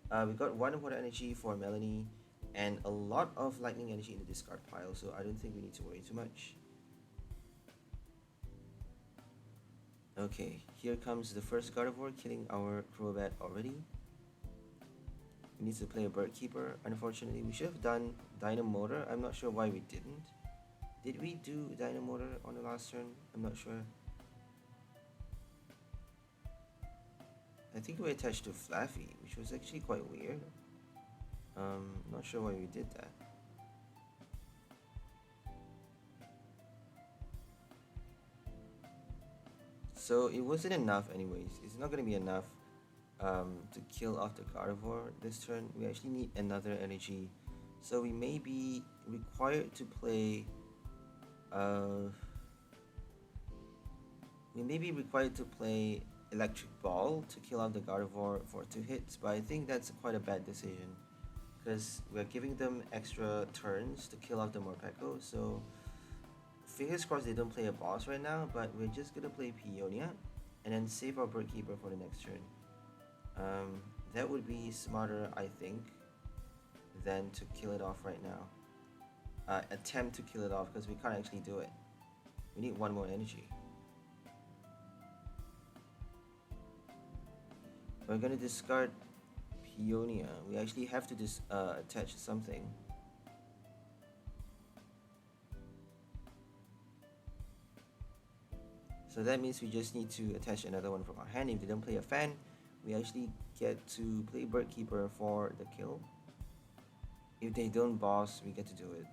We got one Water Energy for Melanie and a lot of Lightning Energy in the discard pile, so I don't think we need to worry too much. Okay, here comes the first Gardevoir killing our Crobat already. We need to play a Bird Keeper. Unfortunately, we should have done Dynamotor. I'm not sure why we didn't. Did we do Dynamotor on the last turn? I'm not sure. I think we attached to Flaaffy, which was actually quite weird. Not sure why we did that. So it wasn't enough anyways. It's not going to be enough to kill off the Gardevoir this turn. We actually need another energy. So we may be required to play... Electric Ball to kill off the Gardevoir for 2 hits, but I think that's quite a bad decision because we're giving them extra turns to kill off the Morpeko, so fingers crossed they don't play a boss right now, but we're just gonna play Peonia and then save our Bird Keeper for the next turn. That would be smarter, I think, than to kill it off right now. Attempt to kill it off because we can't actually do it. We need one more energy. We're gonna discard Peonia. We actually have to attach something. So that means we just need to attach another one from our hand. If they don't play a fan, we actually get to play Bird Keeper for the kill. If they don't boss, we get to do it.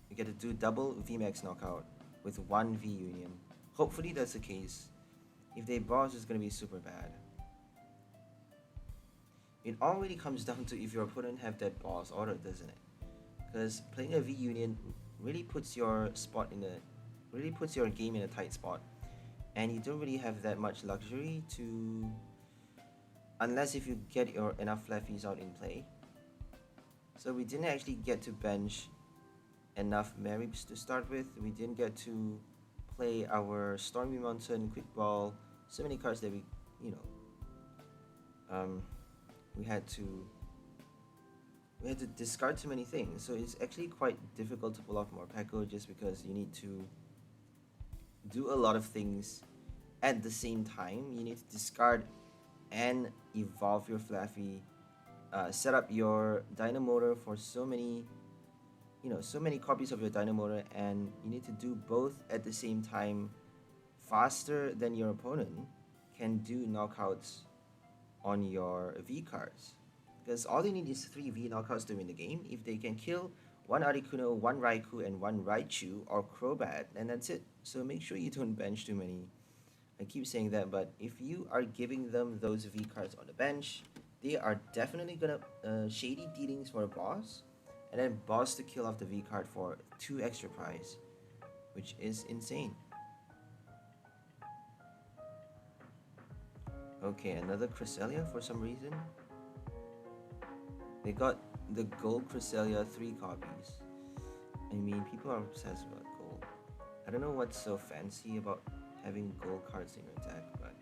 We get to do double VMAX knockout with 1 V Union. Hopefully that's the case. If they boss, it's gonna be super bad. It all really comes down to if your opponent have that boss order, doesn't it? Because playing a V Union really puts your game in a tight spot, and you don't really have that much luxury to, unless if you get enough Flaaffys out in play. So we didn't actually get to bench enough Maribs to start with. We didn't get to play our Stormy Mountain, Quick Ball, so many cards that we had to discard too many things. So it's actually quite difficult to pull off Morpeko just because you need to do a lot of things at the same time. You need to discard and evolve your Flaaffy, set up your Dynamotor for so many copies of your Dynamotor, and you need to do both at the same time faster than your opponent can do knockouts on your V cards. Because all they need is 3 V knockouts to win the game. If they can kill 1 Articuno, 1 Raikou, and 1 Raichu or Crobat, then that's it. So make sure you don't bench too many. I keep saying that, but if you are giving them those V cards on the bench, they are definitely gonna shady dealings for a boss, and then boss to kill off the V card for 2 extra prize. which is insane. Okay, another Cresselia for some reason. They got the gold Cresselia 3 copies. I mean, people are obsessed about gold. I don't know what's so fancy about having gold cards in your deck, but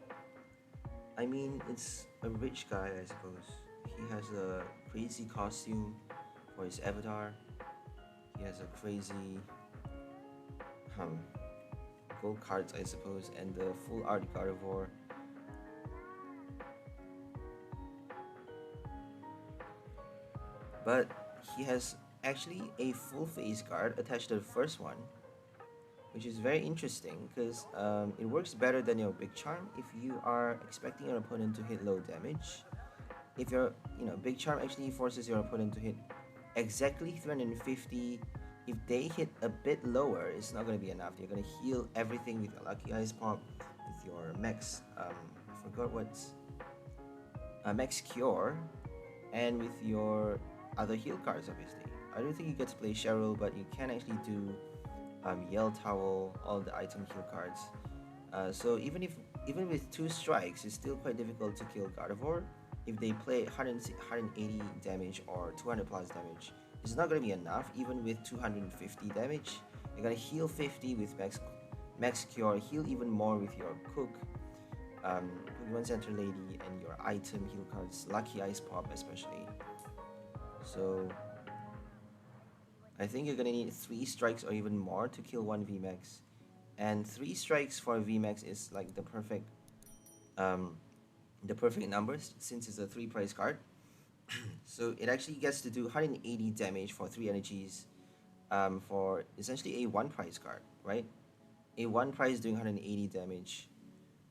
I mean, it's a rich guy, I suppose. He has a crazy costume for his avatar. He has a crazy gold cards, I suppose, and the full art Gardevoir. But he has actually a full face guard attached to the first one, which is very interesting because it works better than your Big Charm if you are expecting your opponent to hit low damage. If your Big Charm actually forces your opponent to hit exactly 350. If they hit a bit lower, it's not going to be enough. You're going to heal everything with your Lucky Ice Pop, with your Max, I forgot what's, Max Cure, and with your other heal cards, obviously. I don't think you get to play Cheryl, but you can actually do 𝘿𝙚𝙢𝓚, all the item heal cards. So even with 2 strikes, it's still quite difficult to kill Gardevoir. If they play 180 damage or 200 plus damage, it's not going to be enough. Even with 250 damage, you're going to heal 50 with Max Cure, heal even more with your Cook, Pokemon Center Lady, and your item heal cards, Lucky Ice Pop especially. So I think you're going to need 3 strikes or even more to kill 1 VMAX. And 3 strikes for VMAX is like the perfect numbers, since it's a 3 price card. So it actually gets to do 180 damage for 3 energies for essentially a 1 price card, right? A 1 price doing 180 damage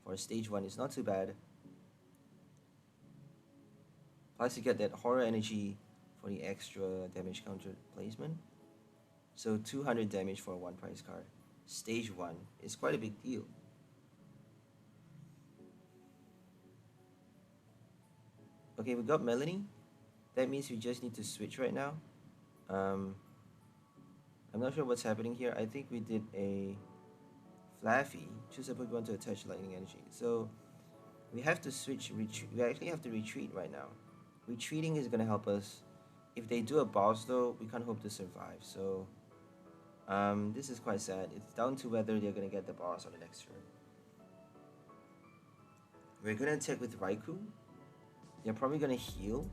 for stage 1 is not too bad. Plus you get that horror energy for the extra damage counter placement. So 200 damage for a 1 price card. Stage 1 is quite a big deal. Okay, we got Melanie. That means we just need to switch right now. I'm not sure what's happening here. I think we did a Flaaffy. Choose a Pokemon to attach lightning energy. So we have to switch. We actually have to retreat right now. Retreating is going to help us. If they do a boss though, we can't hope to survive. So this is quite sad. It's down to whether they're going to get the boss on the next turn. We're going to attack with Raikou. They're probably going to heal.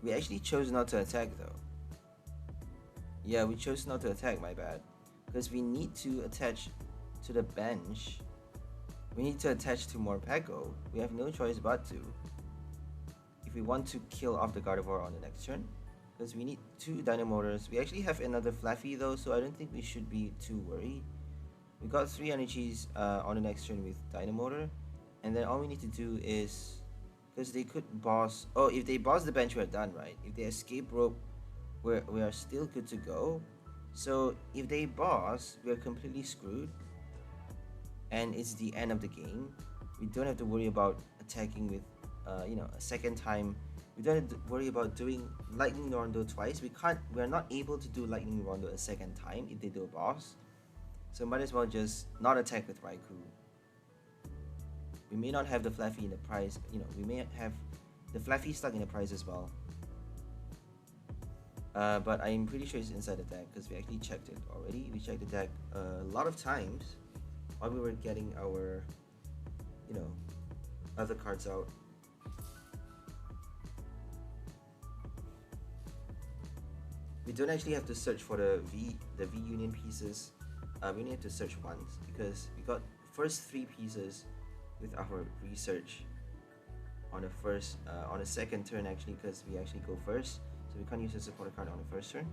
We actually chose not to attack though. Yeah, we chose not to attack, my bad. Because we need to attach to the bench. We need to attach to Morpeko. We have no choice but to. If we want to kill off the Gardevoir on the next turn. Because we need 2 Dynamotors. We actually have another Flaaffy though, so I don't think we should be too worried. We got 3 energies on the next turn with Dynamotor. And then all we need to do is, because they could boss, oh, if they boss the bench, we're done, right? If they escape rope, we are still good to go. So if they boss, we're completely screwed. And it's the end of the game. We don't have to worry about attacking with, a second time. We don't have to worry about doing Lightning Rondo twice. We're not able to do Lightning Rondo a second time if they do a boss. So might as well just not attack with Raikou. We may not have the Flaaffy in the prize, we may have the Flaaffy stuck in the prize as well. But I'm pretty sure it's inside the deck because we actually checked it already. We checked the deck a lot of times while we were getting our, other cards out. We don't actually have to search for the V Union pieces. We only have to search once because we got first 3 pieces with our research on the second turn actually, because we actually go first, so we can't use a supporter card on the first turn.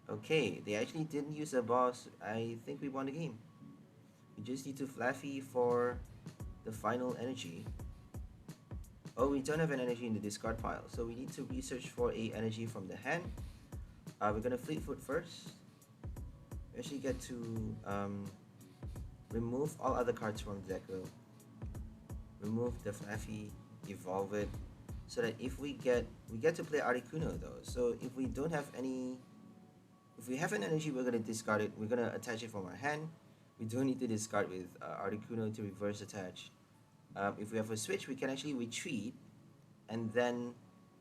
Okay, they actually didn't use a boss. I think we won the game. We just need to Flaaffy for the final energy. Oh, we don't have an energy in the discard pile, so we need to research for a energy from the hand. We're gonna Fleetfoot first. We actually get to remove all other cards from the deck though. remove the Flaaffy, evolve it, so that if we get to play Articuno though. So if we don't have any, if we have an energy, we're gonna discard it. We're gonna attach it from our hand. We don't need to discard with Articuno to reverse attach. If we have a switch, we can actually retreat, and then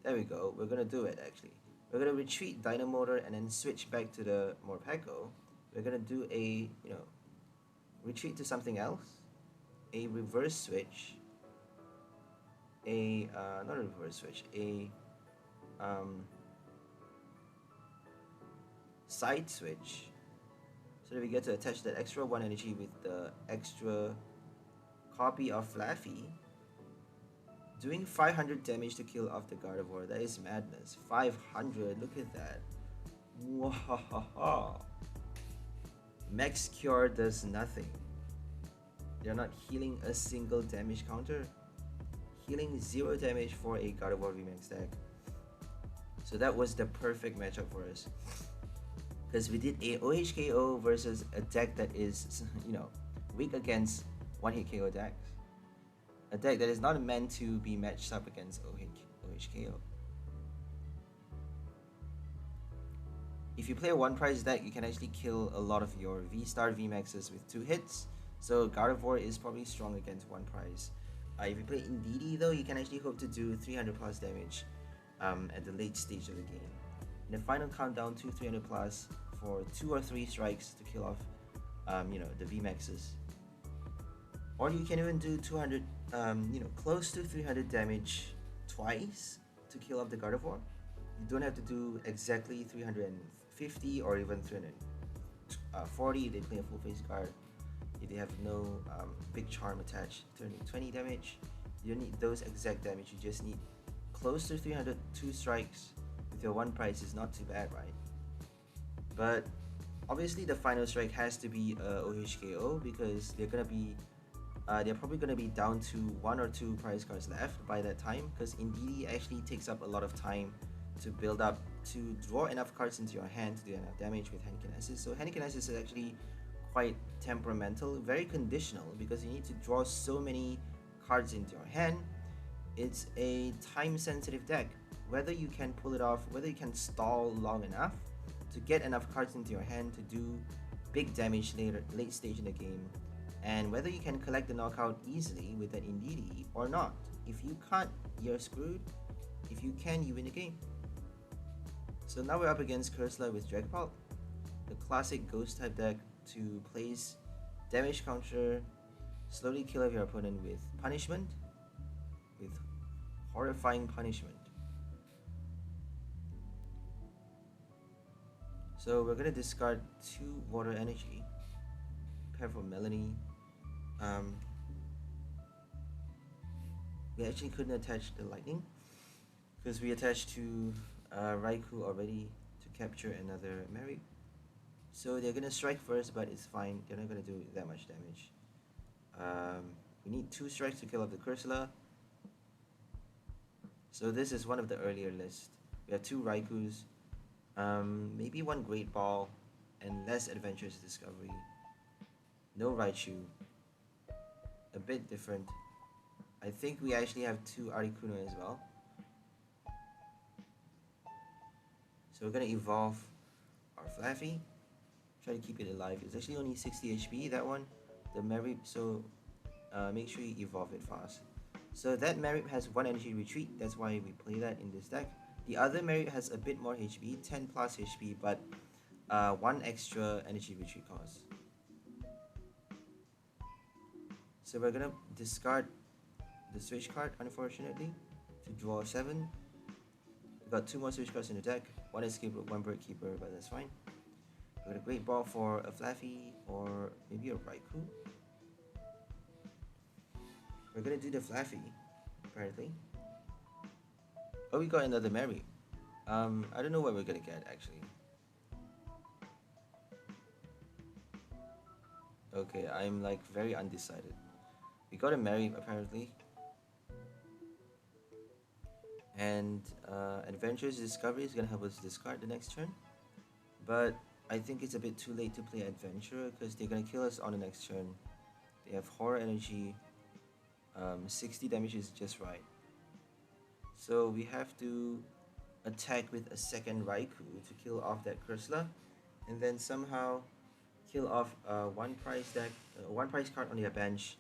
there we go. We're gonna do it actually. We're gonna retreat Dynamotor and then switch back to the Morpeko. We're gonna do a retreat to something else, a reverse switch, a not a reverse switch, a side switch, so that we get to attach that extra 1 energy with the extra copy of Flaaffy, doing 500 damage to kill off the Gardevoir. That is madness. 500, look at that. Wahahaha. Max Cure does nothing. They're not healing a single damage counter. Healing 0 damage for a Gardevoir VMAX deck. So that was the perfect matchup for us. Because we did a OHKO versus a deck that is, you know, weak against one-hit KO decks. A deck that is not meant to be matched up against OHKO. If you play a one-price deck, you can actually kill a lot of your V-Star VMAXs with 2 hits. So Gardevoir is probably strong against one price. If you play Indeedee though, you can actually hope to do 300 plus damage at the late stage of the game. In the final countdown to 300 plus for 2 or 3 strikes to kill off you know, the VMAXs. Or you can even do 200, you know, close to 300 damage twice to kill off the Gardevoir. You don't have to do exactly 350 or even 340 if they play a full face guard. If they have no big charm attached, 20 damage. You don't need those exact damage, you just need close to 300, 2 strikes with your one price is not too bad, right? But obviously the final strike has to be OHKO because they're gonna be they're probably gonna be down to 1 or 2 prize cards left by that time, because Indeedee actually takes up a lot of time to build up, to draw enough cards into your hand to do enough damage with Handkinesis. So Handkinesis is actually quite temperamental, very conditional, because you need to draw so many cards into your hand. It's a time-sensitive deck. Whether you can pull it off, whether you can stall long enough to get enough cards into your hand to do big damage late stage in the game, and whether you can collect the knockout easily with that Indeedee or not. If you can't, you're screwed. If you can, you win the game. So now we're up against Cursola with Dragapult, the classic ghost type deck to place damage counter, slowly kill off your opponent with punishment, with horrifying punishment. So we're gonna discard 2 water energy, prepare for Melanie. We actually couldn't attach the lightning because we attached to Raikou already to capture another Mary. So they're gonna strike first, but it's fine. They're not gonna do that much damage. We need 2 strikes to kill off the Cursola. So this is one of the earlier lists. We have 2 Raikous, maybe 1 Great Ball, and less Adventurous Discovery. No Raichu. A bit different. I think we actually have 2 Articuno as well. So we're gonna evolve our Flaaffy. Try to keep it alive. It's actually only 60 HP, that one. The Marip, so make sure you evolve it fast. So that Marip has 1 energy retreat, that's why we play that in this deck. The other Marip has a bit more HP, 10 plus HP, but 1 extra energy retreat cost. So we're gonna discard the switch card, unfortunately, to draw 7. We got 2 more switch cards in the deck, 1 escape rope, 1 bird keeper, but that's fine. We got a Great Ball for a Flaaffy or maybe a Raikou. We're gonna do the Flaaffy, apparently. Oh, we got another Mary. I don't know what we're gonna get actually. Okay, I'm like very undecided. We got a Mary apparently. And Adventurous Discovery is gonna help us discard the next turn. But I think it's a bit too late to play Adventure because they're gonna kill us on the next turn. They have Horror Energy. 60 damage is just right. So we have to attack with a second Raikou to kill off that Cursla, and then somehow kill off one prize card on their bench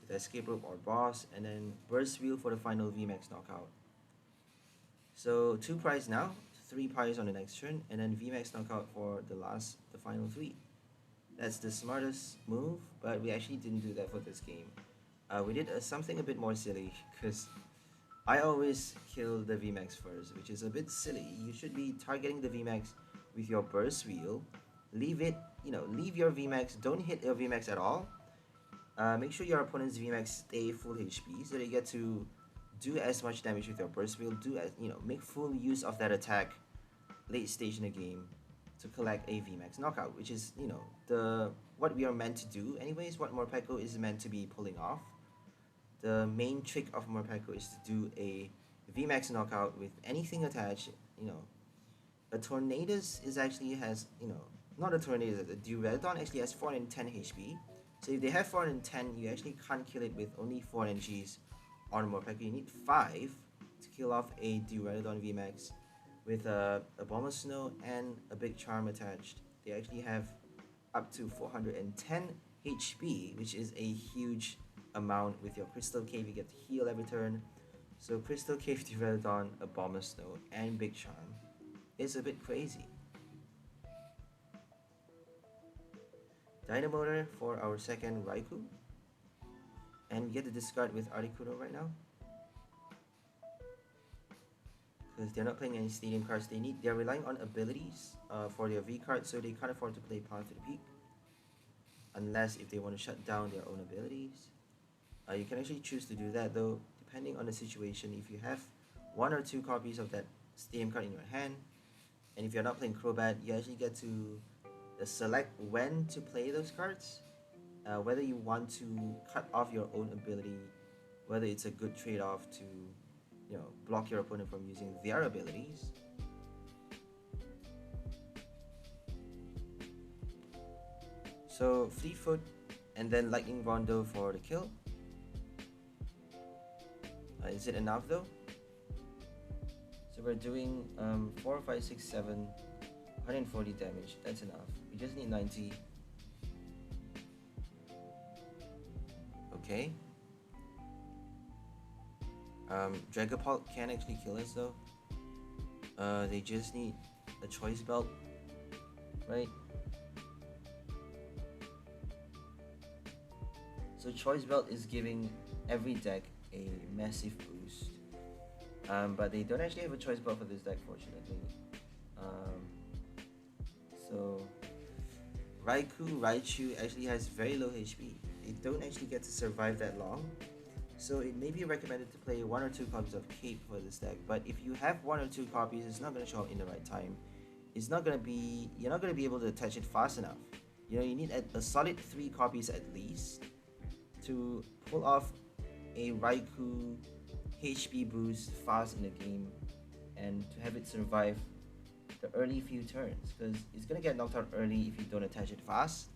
with Escape Rope or Boss, and then Burst Wheel for the final VMAX knockout. So 2 prize now, 3 prize on the next turn, and then VMAX knockout for the final 3. That's the smartest move, but we actually didn't do that for this game. We did something a bit more silly, because I always kill the VMAX first, which is a bit silly. You should be targeting the VMAX with your Burst Wheel. Leave your VMAX, don't hit your VMAX at all. Make sure your opponent's VMAX stay full HP so they get to do as much damage with your Burst Wheel. Make full use of that attack late stage in the game to collect a VMAX knockout, which is, what we are meant to do anyways, what Morpeko is meant to be pulling off. The main trick of Morpeko is to do a VMAX knockout with anything attached. A Tornadus not a Tornadus, a 𝘿𝙬𝙠 actually has 410 HP. So if they have 410, you actually can't kill it with only 4 energies on Morpeko. You need 5 to kill off a 𝘿𝙬𝙠 VMAX with a Bomb of Snow and a Big Charm attached. They actually have up to 410 HP, which is a huge amount. With your Crystal Cave, you get to heal every turn. So Crystal Cave, 𝘿𝙬𝙠, a Bomb of Snow, and Big Charm is a bit crazy. Dynamotor for our second Raikou, and we get to discard with Articuno right now because they're not playing any stadium cards. They're relying on abilities for their V card, so they can't afford to play Path to the Peak unless if they want to shut down their own abilities. You can actually choose to do that though, depending on the situation. If you have 1 or 2 copies of that stadium card in your hand, and if you're not playing Crobat, you actually get to select when to play those cards, whether you want to cut off your own ability, whether it's a good trade-off to block your opponent from using their abilities. So Fleetfoot and then Lightning Rondo for the kill. Is it enough though? So we're doing 4, 5, 6, 7, 140 damage. That's enough. We just need 90. Okay. Dragapult can actually kill us though. They just need a Choice Belt, right? So Choice Belt is giving every deck a massive boost. But they don't actually have a Choice Belt for this deck, fortunately. So Raikou Raichu actually has very low HP. They don't actually get to survive that long. So it may be recommended to play 1 or 2 copies of Cape for this deck. But if you have 1 or 2 copies, it's not going to show up in the right time. You're not going to be able to attach it fast enough. You need a solid 3 copies at least to pull off a Raikou HP boost fast in the game and to have it survive the early few turns, because it's gonna get knocked out early if you don't attach it fast.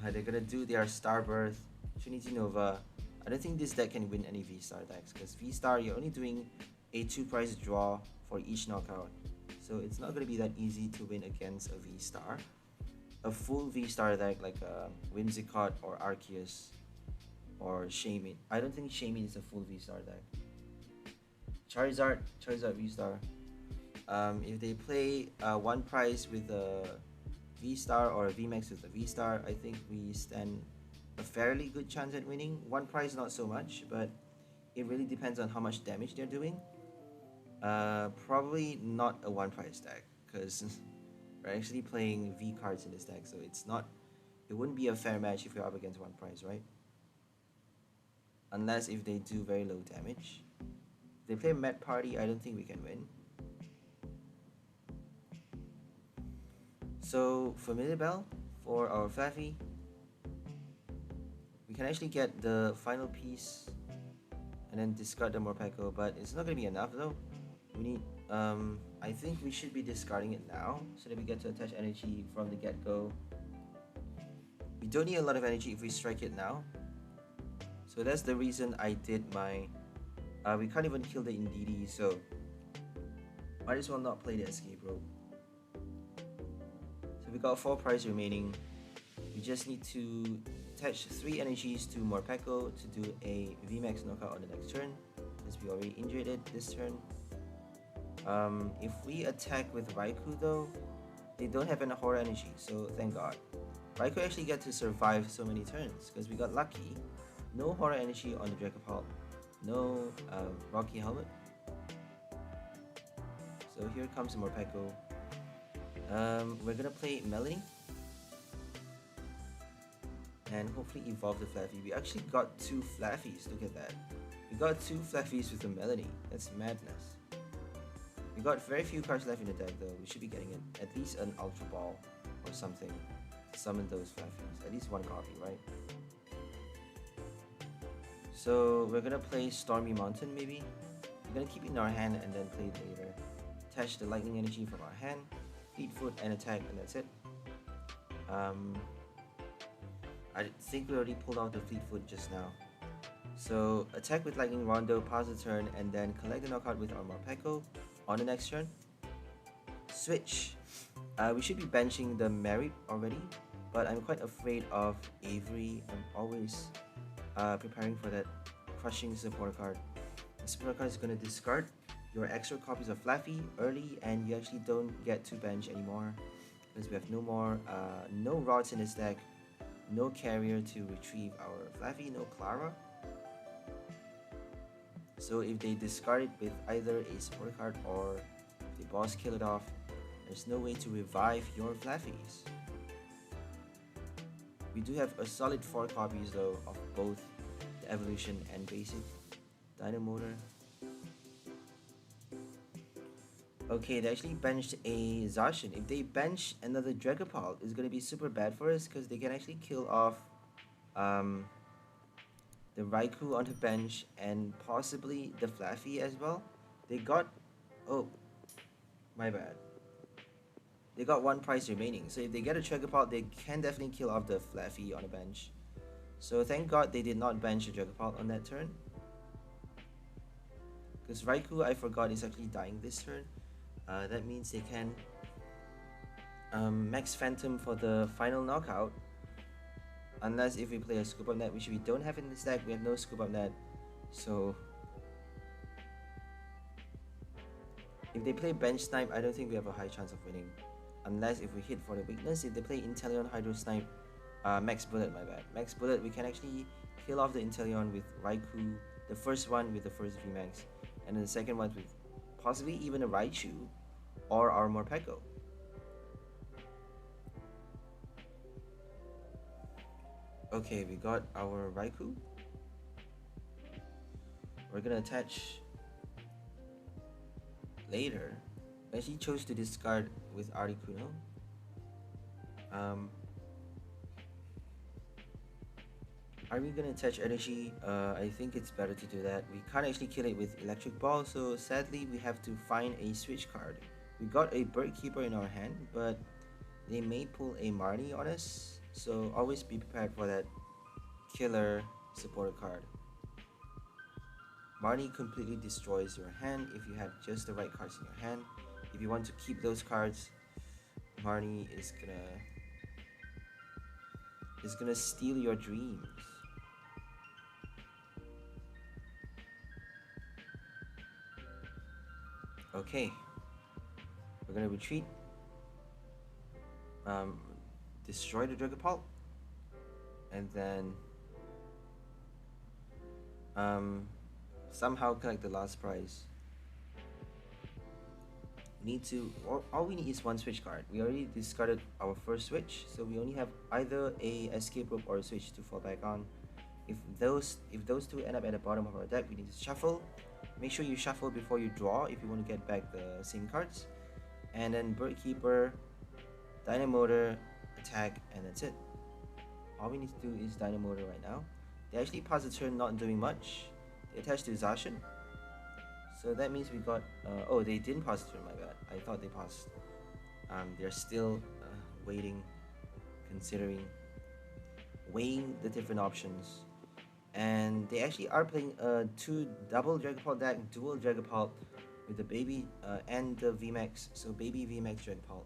They're gonna do their Star Birth, Trinity Nova. I don't think this deck can win any V-Star decks, because V-Star, you're only doing a 2 prize draw for each knockout, so it's not gonna be that easy to win against a V-Star. A full V-Star deck like Whimsicott or Arceus or Shaymin. I don't think Shaymin is a full V-Star deck. Charizard V-Star. If they play 1 prize with a V-Star or a VMAX with a V-Star, I think we stand a fairly good chance at winning. 1 prize not so much, but it really depends on how much damage they're doing. Probably not a 1 prize deck, because we're actually playing V cards in this deck, so it wouldn't be a fair match if you're up against 1 prize, right? Unless if they do very low damage. If they play Met Party, I don't think we can win. So Familiar Bell for our Flaaffy. We can actually get the final piece and then discard the Morpeko, but it's not going to be enough though. We need, I think we should be discarding it now so that we get to attach energy from the get-go. We don't need a lot of energy if we strike it now. So that's the reason I did my... we can't even kill the Indeedee, so might as well not play the escape rope. So we got 4 prize remaining. We just need to attach 3 energies to Morpeko to do a VMAX knockout on the next turn, since we already injured it this turn. If we attack with Raikou though, they don't have an horror energy, so thank god. Raikou actually get to survive so many turns because we got lucky. No horror energy on the Dragapult, no Rocky Helmet. So here comes Morpeko. We're gonna play Melanie and hopefully evolve the Flaaffy. We actually got 2 Flaaffys, look at that. We got 2 Flaaffys with a Melanie, that's madness. We got very few cards left in the deck though. We should be getting at least an Ultra Ball or something to summon those Flaaffys. At least 1 copy, right? So we're gonna play Stormy Mountain maybe. We're gonna keep it in our hand and then play it later. Attach the Lightning Energy from our hand, Fleet Foot and attack, and that's it. I think we already pulled out the Fleet Foot just now. So attack with Lightning Rondo, pause the turn, and then collect the knockout with our Morpeko on the next turn. Switch. We should be benching the Merit already, but I'm quite afraid of Avery. I'm always preparing for that crushing support card. The support card is going to discard your extra copies of Flaaffy early, and you actually don't get to bench anymore because we have no more no rods in this deck, no carrier to retrieve our Flaaffy, no Clara. So if they discard it with either a support card or if they boss kill it off, there's no way to revive your Flaaffys. We do have a solid 4 copies though of both the Evolution and Basic Dynamotor. Okay, they actually benched a Zacian. If they bench another Dragapult, it's going to be super bad for us because they can actually kill off the Raikou on the bench and possibly the Flaaffy as well. They got... oh, my bad. They got 1 prize remaining. So if they get a Dragapult, they can definitely kill off the Flaaffy on the bench. So thank god they did not bench a Dragapult on that turn. Because Raikou, I forgot, is actually dying this turn. That means they can Max Phantom for the final knockout. Unless if we play a Scoop Up Net, which we don't have in this deck. We have no Scoop Up Net. So if they play Bench Snipe, I don't think we have a high chance of winning. Unless if we hit for the weakness. If they play Inteleon Hydro Snipe, Max Bullet, my bad. Max Bullet, we can actually kill off the Inteleon with Raikou. The first one with the first VMAX. And then the second one with possibly even a Raichu or our Morpeko. Okay, we got our Raikou. We're gonna attach later. I actually chose to discard with Articuno. Are we gonna attach energy? I think it's better to do that. We can't actually kill it with Electric Ball, so sadly we have to find a switch card. We got a Bird Keeper in our hand, but they may pull a Marnie on us, so always be prepared for that killer supporter card. Marnie completely destroys your hand if you have just the right cards in your hand. If you want to keep those cards, Marnie is gonna steal your dreams. Okay, we're gonna retreat, destroy the Dragapult, and then somehow collect the last prize. Need to, all we need is 1 switch card. We already discarded our first switch, so we only have either a escape rope or a switch to fall back on. If those 2 end up at the bottom of our deck, we need to shuffle. Make sure you shuffle before you draw if you want to get back the same cards. And then Bird Keeper, Dynamotor, attack, and that's it. All we need to do is Dynamotor right now. They actually pass the turn not doing much. They attach to Zacian. So that means we got, oh, they didn't pass the turn, my bad. I thought they passed. They're still waiting, considering, weighing the different options. And they actually are playing a double Dragapult deck, dual Dragapult with the baby and the VMAX. So baby VMAX Dragapult.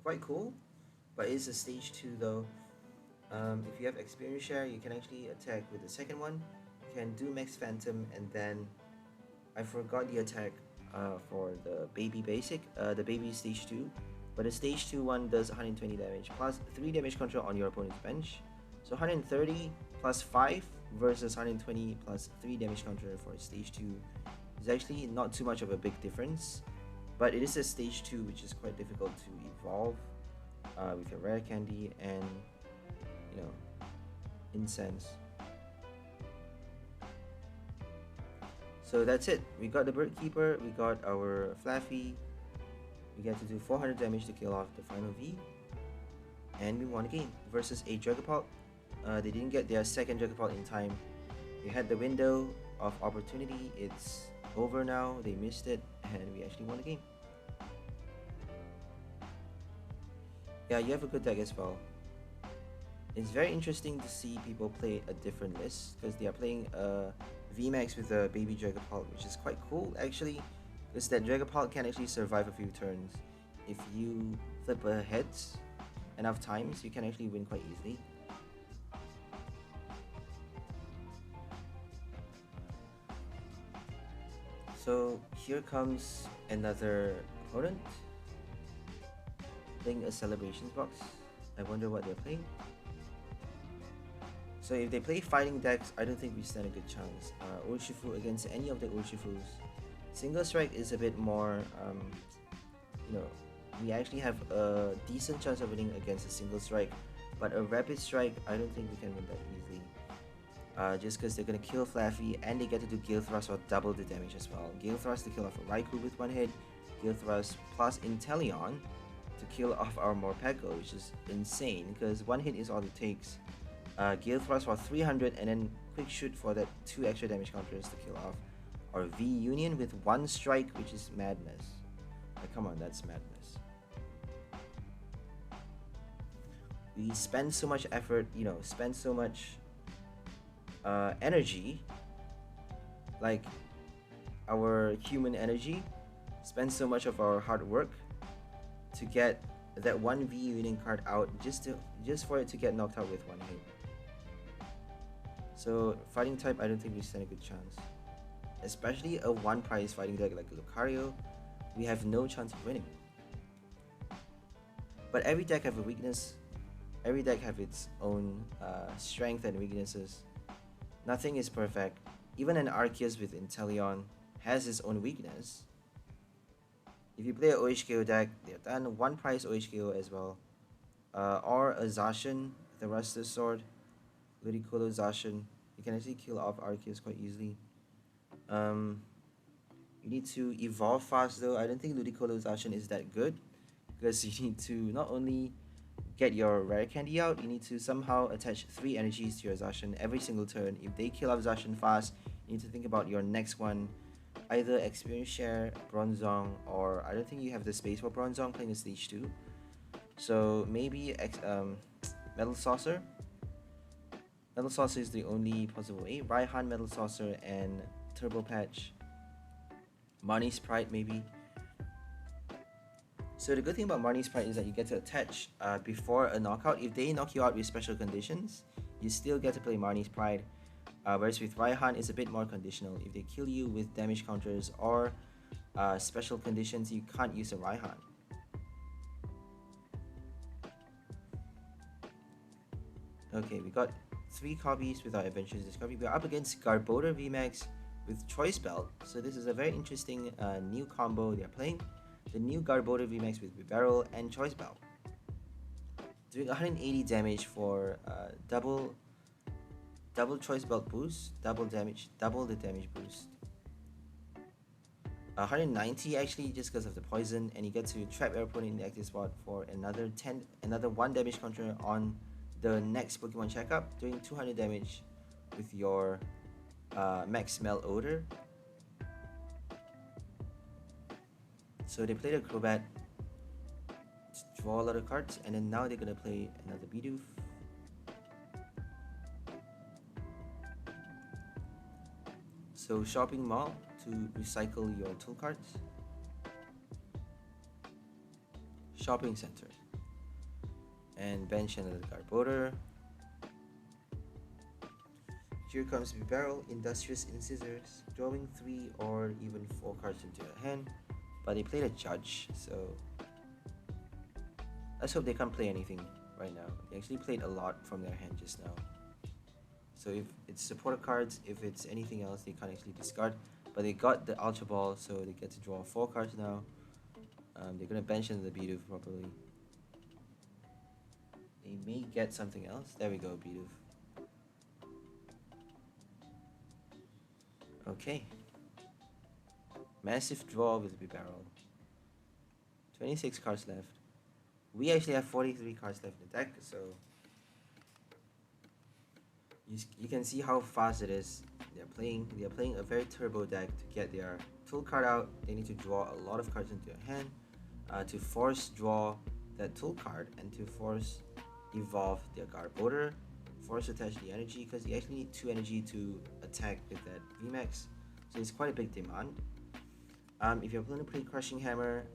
Quite cool, but it's a stage 2 though. If you have experience share, you can actually attack with the second one. You can do Max Phantom, and then I forgot the attack for the baby basic, the baby stage 2. But the stage 2 one does 120 damage plus 3 damage control on your opponent's bench. So 130 plus 5 versus 120 plus 3 damage control for stage 2 is actually not too much of a big difference. But it is a stage 2 which is quite difficult to evolve with your rare candy and, you know, incense. So that's it. We got the Bird Keeper, we got our Flaaffy. We get to do 400 damage to kill off the final V. And we won a game versus a Dragapult. They didn't get their second Dragapult in time. They had the window of opportunity. It's over now. They missed it, and we actually won the game. Yeah, you have a good deck as well. It's very interesting to see people play a different list because they are playing VMAX with a baby Dragapult, which is quite cool actually, because that Dragapult can actually survive a few turns. If you flip a heads enough times, you can actually win quite easily. So here comes another opponent playing a celebrations box. I wonder what they're playing. So if they play fighting decks, I don't think we stand a good chance. Urshifu against any of the Urshifus. Single strike is a bit more, you know, we actually have a decent chance of winning against a single strike, but a rapid strike, I don't think we can win that easily. Just because they're gonna kill Flaaffy and they get to do Gale Thrust or double the damage as well. Gale Thrust to kill off a Raikou with one hit, Gale Thrust plus 𝑛𝓮𝓰𝓙𝓚𝓚 to kill off our Morpeko, which is insane because one hit is all it takes. Gale Thrust for 300 and then Quick Shoot for that 2 extra damage counters to kill off our V Union with one strike, which is madness. Like, come on, that's madness. We spend so much effort, you know, spend so much energy, like our human energy, spend so much of our hard work to get that one V Union card out just for it to get knocked out with one hit. So fighting type, I don't think we stand a good chance. Especially a one prize fighting deck like Lucario, we have no chance of winning. But every deck have a weakness. Every deck have its own strength and weaknesses. Nothing is perfect. Even an Arceus with 𝑛𝓮𝓰𝓙𝓚 has its own weakness. If you play an OHKO deck, they're done one price OHKO as well. Or a Zacian, the Rusted Sword, Ludicolo Zacian. You can actually kill off Arceus quite easily. You need to evolve fast though. I don't think Ludicolo Zacian is that good because you need to not only get your rare candy out, you need to somehow attach 3 energies to your Zacian every single turn. If they kill off Zacian fast, you need to think about your next one. Either experience share, Bronzong, or I don't think you have the space for Bronzong playing a stage 2. So maybe Metal Saucer. Metal Saucer is the only possible way. Raihan, Metal Saucer, and Turbo Patch. Marnie's Pride maybe. So the good thing about Marnie's Pride is that you get to attach before a knockout. If they knock you out with special conditions, you still get to play Marnie's Pride. Whereas with Raihan, it's a bit more conditional. If they kill you with damage counters or special conditions, you can't use a Raihan. Okay, we got 3 copies with our Adventures Discovery. We're up against Garbodor VMAX with Choice Belt. So this is a very interesting new combo they're playing. The new Garbodor VMAX with Bibarel and Choice Belt. Doing 180 damage for double Choice Belt boost, double the damage boost. 190 actually just because of the poison, and you get to trap your opponent in the active spot for another 1 damage counter on the next Pokemon checkup, doing 200 damage with your Max Smell Odor. So they played a Crobat draw a lot of cards, and then now they're gonna play another Bidoof. So shopping mall to recycle your tool cards. Shopping center. And bench another card border. Here comes the barrel, industrious incisors, drawing 3 or even 4 cards into your hand. But they played a judge, so let's hope they can't play anything right now. They actually played a lot from their hand just now. So if it's supporter cards, if it's anything else, they can't actually discard. But they got the Ultra Ball, so they get to draw 4 cards now. They're gonna bench into the Bidoof properly. They may get something else. There we go, Bidoof. Okay. Massive draw with the barrel. 26 cards left. We actually have 43 cards left in the deck, so you can see how fast it is. They're playing a very turbo deck to get their tool card out. They need to draw a lot of cards into your hand to force draw that tool card and to force evolve their guard border, force attach the energy, because you actually need 2 energy to attack with that VMAX, so it's quite a big demand. If you're planning to play Crushing Hammer,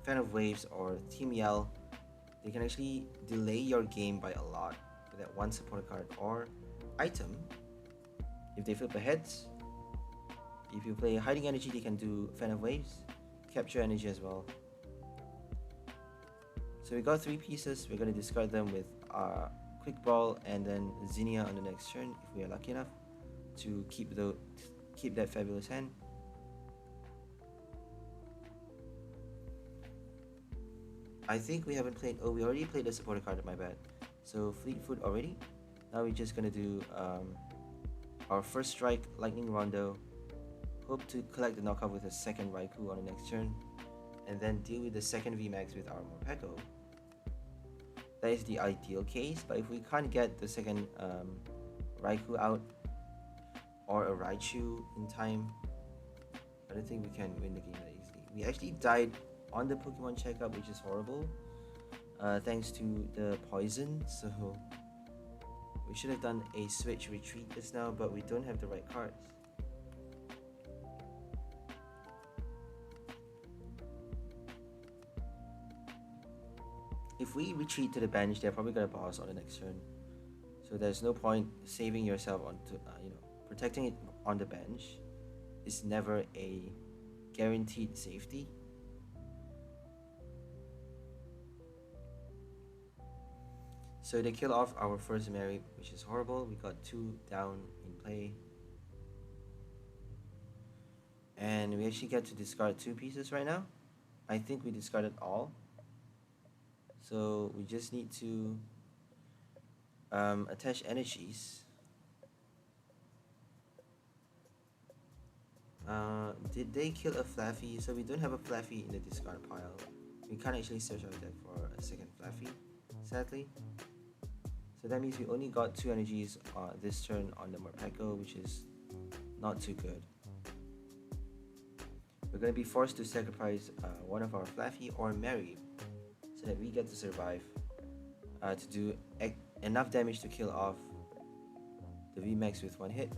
Fan of Waves, or Team Yell, they can actually delay your game by a lot with that 1 supporter card or item. If they flip a heads, if you play Hiding Energy, they can do Fan of Waves, Capture Energy as well. So we got 3 pieces. We're going to discard them with Quick Ball and then Zinnia on the next turn if we are lucky enough to keep that fabulous hand. I think we haven't played. Oh, we already played the supporter card, my bad. So Fleetfoot already. Now we're just gonna do our first strike, Lightning Rondo. Hope to collect the knockoff with a second Raikou on the next turn, and then deal with the second VMAX with our Morpeko. That is the ideal case, but if we can't get the second Raikou out or a Raichu in time, I don't think we can win the game that easily. We actually died on the Pokemon checkup, which is horrible, thanks to the poison, so we should have done a switch retreat just now, but we don't have the right cards. If we retreat to the bench, they're probably gonna boss on the next turn, so there's no point saving yourself onto protecting it on the bench is never a guaranteed safety. So they kill off our first Mary, which is horrible. We got 2 down in play. And we actually get to discard 2 pieces right now. I think we discarded all. So we just need to attach energies. Did they kill a Flaaffy? So we don't have a Flaaffy in the discard pile. We can't actually search our deck for a second Flaaffy, sadly. So that means we only got 2 energies this turn on the Morpeko, which is not too good. We're going to be forced to sacrifice one of our Flaaffy or Mary so that we get to survive to do enough damage to kill off the VMAX with 1 hit.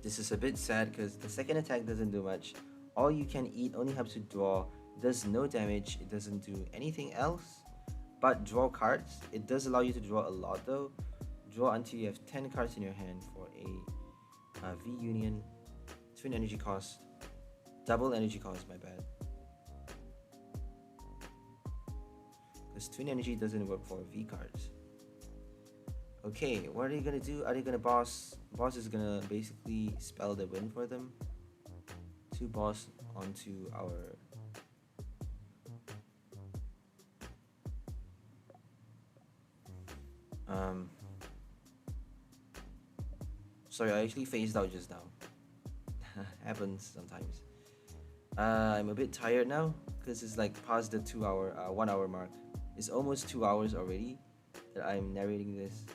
This is a bit sad because the second attack doesn't do much. All you can eat only helps you draw, does no damage, it doesn't do anything else but draw cards. It does allow you to draw a lot though. Draw until you have 10 cards in your hand for a V Union, twin energy cost, double energy cost, my bad. Because twin energy doesn't work for V cards. Okay, what are they gonna do? Are they gonna boss? Boss is gonna basically spell the win for them. 2 boss onto our sorry, I actually phased out just now. Happens sometimes. I'm a bit tired now because it's like past the 1 hour mark. It's almost 2 hours already that I'm narrating this.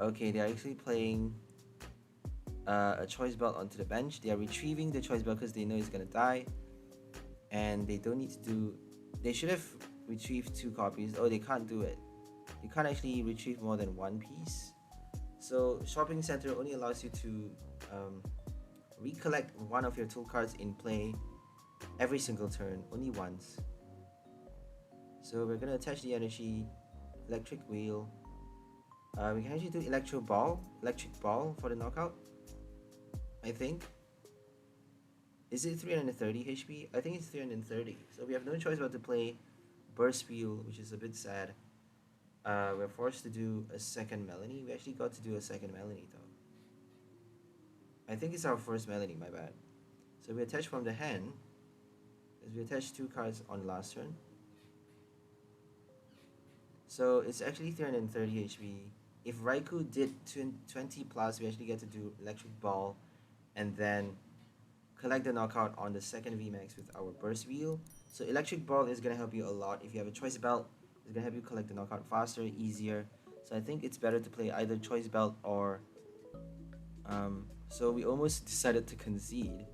Okay, they're actually playing a choice belt onto the bench. They are retrieving the choice belt because they know it's gonna die, and they don't need to do. They should have retrieved 2 copies. Oh, they can't do it. You can't actually retrieve more than 1 piece. So shopping center only allows you to recollect one of your tool cards in play every single turn, only once. So we're gonna attach the energy, electric wheel. We can actually do electric ball for the knockout. I think. Is it 330 HP? I think it's 330. So we have no choice but to play burst wheel, which is a bit sad. We're forced to do a second Melanie. We actually got to do a second Melanie though. I think it's our first Melanie, my bad. So we attach from the hand, as we attach 2 cards on last turn. So it's actually 330 HP. If Raikou did 20 plus, we actually get to do electric ball, and then collect the knockout on the second VMAX with our burst wheel. So electric ball is gonna help you a lot. If you have a choice belt, it's gonna help you collect the knockout faster, easier. So I think it's better to play either choice belt or so we almost decided to concede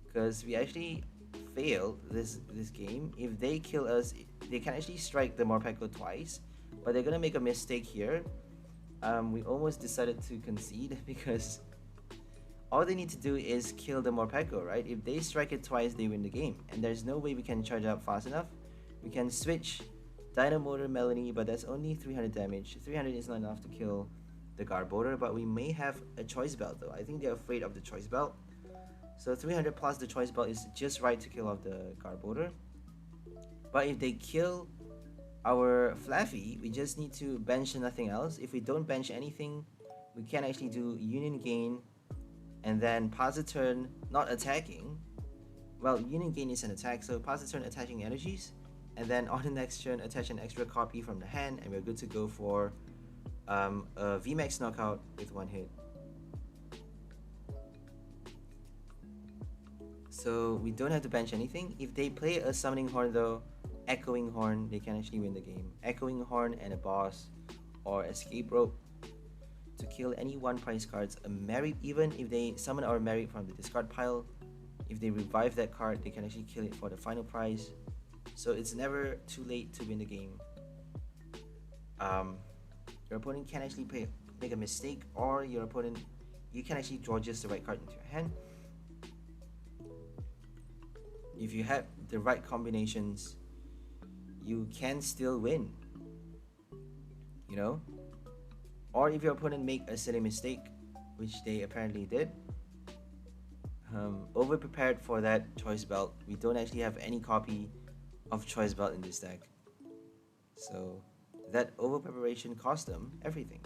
because we actually failed this game. If they kill us, they can actually strike the Morpeko twice, but they're gonna make a mistake here. We almost decided to concede because all they need to do is kill the Morpeko, right? If they strike it twice, they win the game, and there's no way we can charge up fast enough. We can switch Dynamotor Melanie, but that's only 300 damage. 300 is not enough to kill the Garbodor, but we may have a choice belt though. I think they're afraid of the choice belt. So 300 plus the choice belt is just right to kill off the Garbodor. But if they kill our Flaaffy, we just need to bench nothing else. If we don't bench anything, we can actually do Union Gain and then pass the turn not attacking. Well, Union Gain is an attack, so pass the turn attaching energies, and then on the next turn attach an extra copy from the hand, and we're good to go for a VMAX knockout with 1 hit. So we don't have to bench anything. If they play a Summoning Horn though, Echoing Horn, they can actually win the game. Echoing Horn and a boss or Escape Rope to kill any 1 prize cards. A Merit, even if they summon our Merit from the discard pile, if they revive that card, they can actually kill it for the final prize. So it's never too late to win the game. Your opponent can actually make a mistake, or your opponent, you can actually draw just the right card into your hand. If you have the right combinations, you can still win, you know? Or if your opponent make a silly mistake, which they apparently did, over prepared for that choice belt. We don't actually have any copy of choice belt in this deck, so that over preparation cost them everything.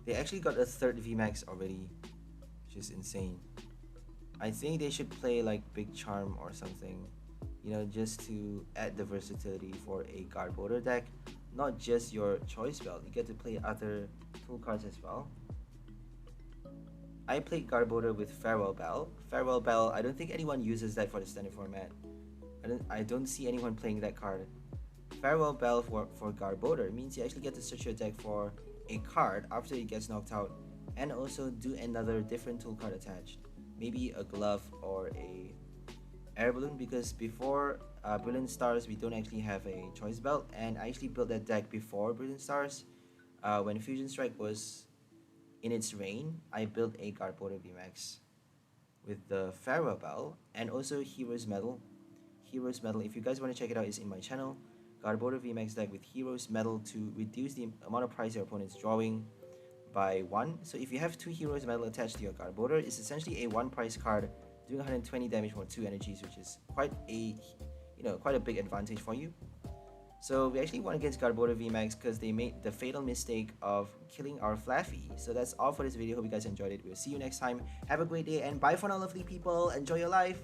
They actually got a 3rd VMAX already, which is insane. I think they should play like Big Charm or something, you know, just to add the versatility for a Garbodor deck. Not just your choice belt, you get to play other tool cards as well. I played Garbodor with Farewell Bell. Farewell Bell, I don't think anyone uses that for the standard format. I don't see anyone playing that card. Farewell Bell for Garbodor means you actually get to search your deck for a card after it gets knocked out, and also do another different tool card attached. Maybe a glove or a air balloon, because before Brilliant Stars we don't actually have a choice belt, and I actually built that deck before Brilliant Stars. When Fusion Strike was in its reign, I built a Garbodor VMAX with the Farewell Bell and also Hero's Medal. Hero's Medal, if you guys want to check it out, is in my channel. Garbodor VMAX deck with Hero's Medal to reduce the amount of prize your opponent's drawing by 1. So if you have 2 Hero's Medal attached to your Garbodor, it's essentially a 1 prize card doing 120 damage for 2 energies, which is quite a big advantage for you. So we actually won against Garbodor VMAX because they made the fatal mistake of killing our Flaaffy. So that's all for this video. Hope you guys enjoyed it. We'll see you next time. Have a great day and bye for now, lovely people. Enjoy your life.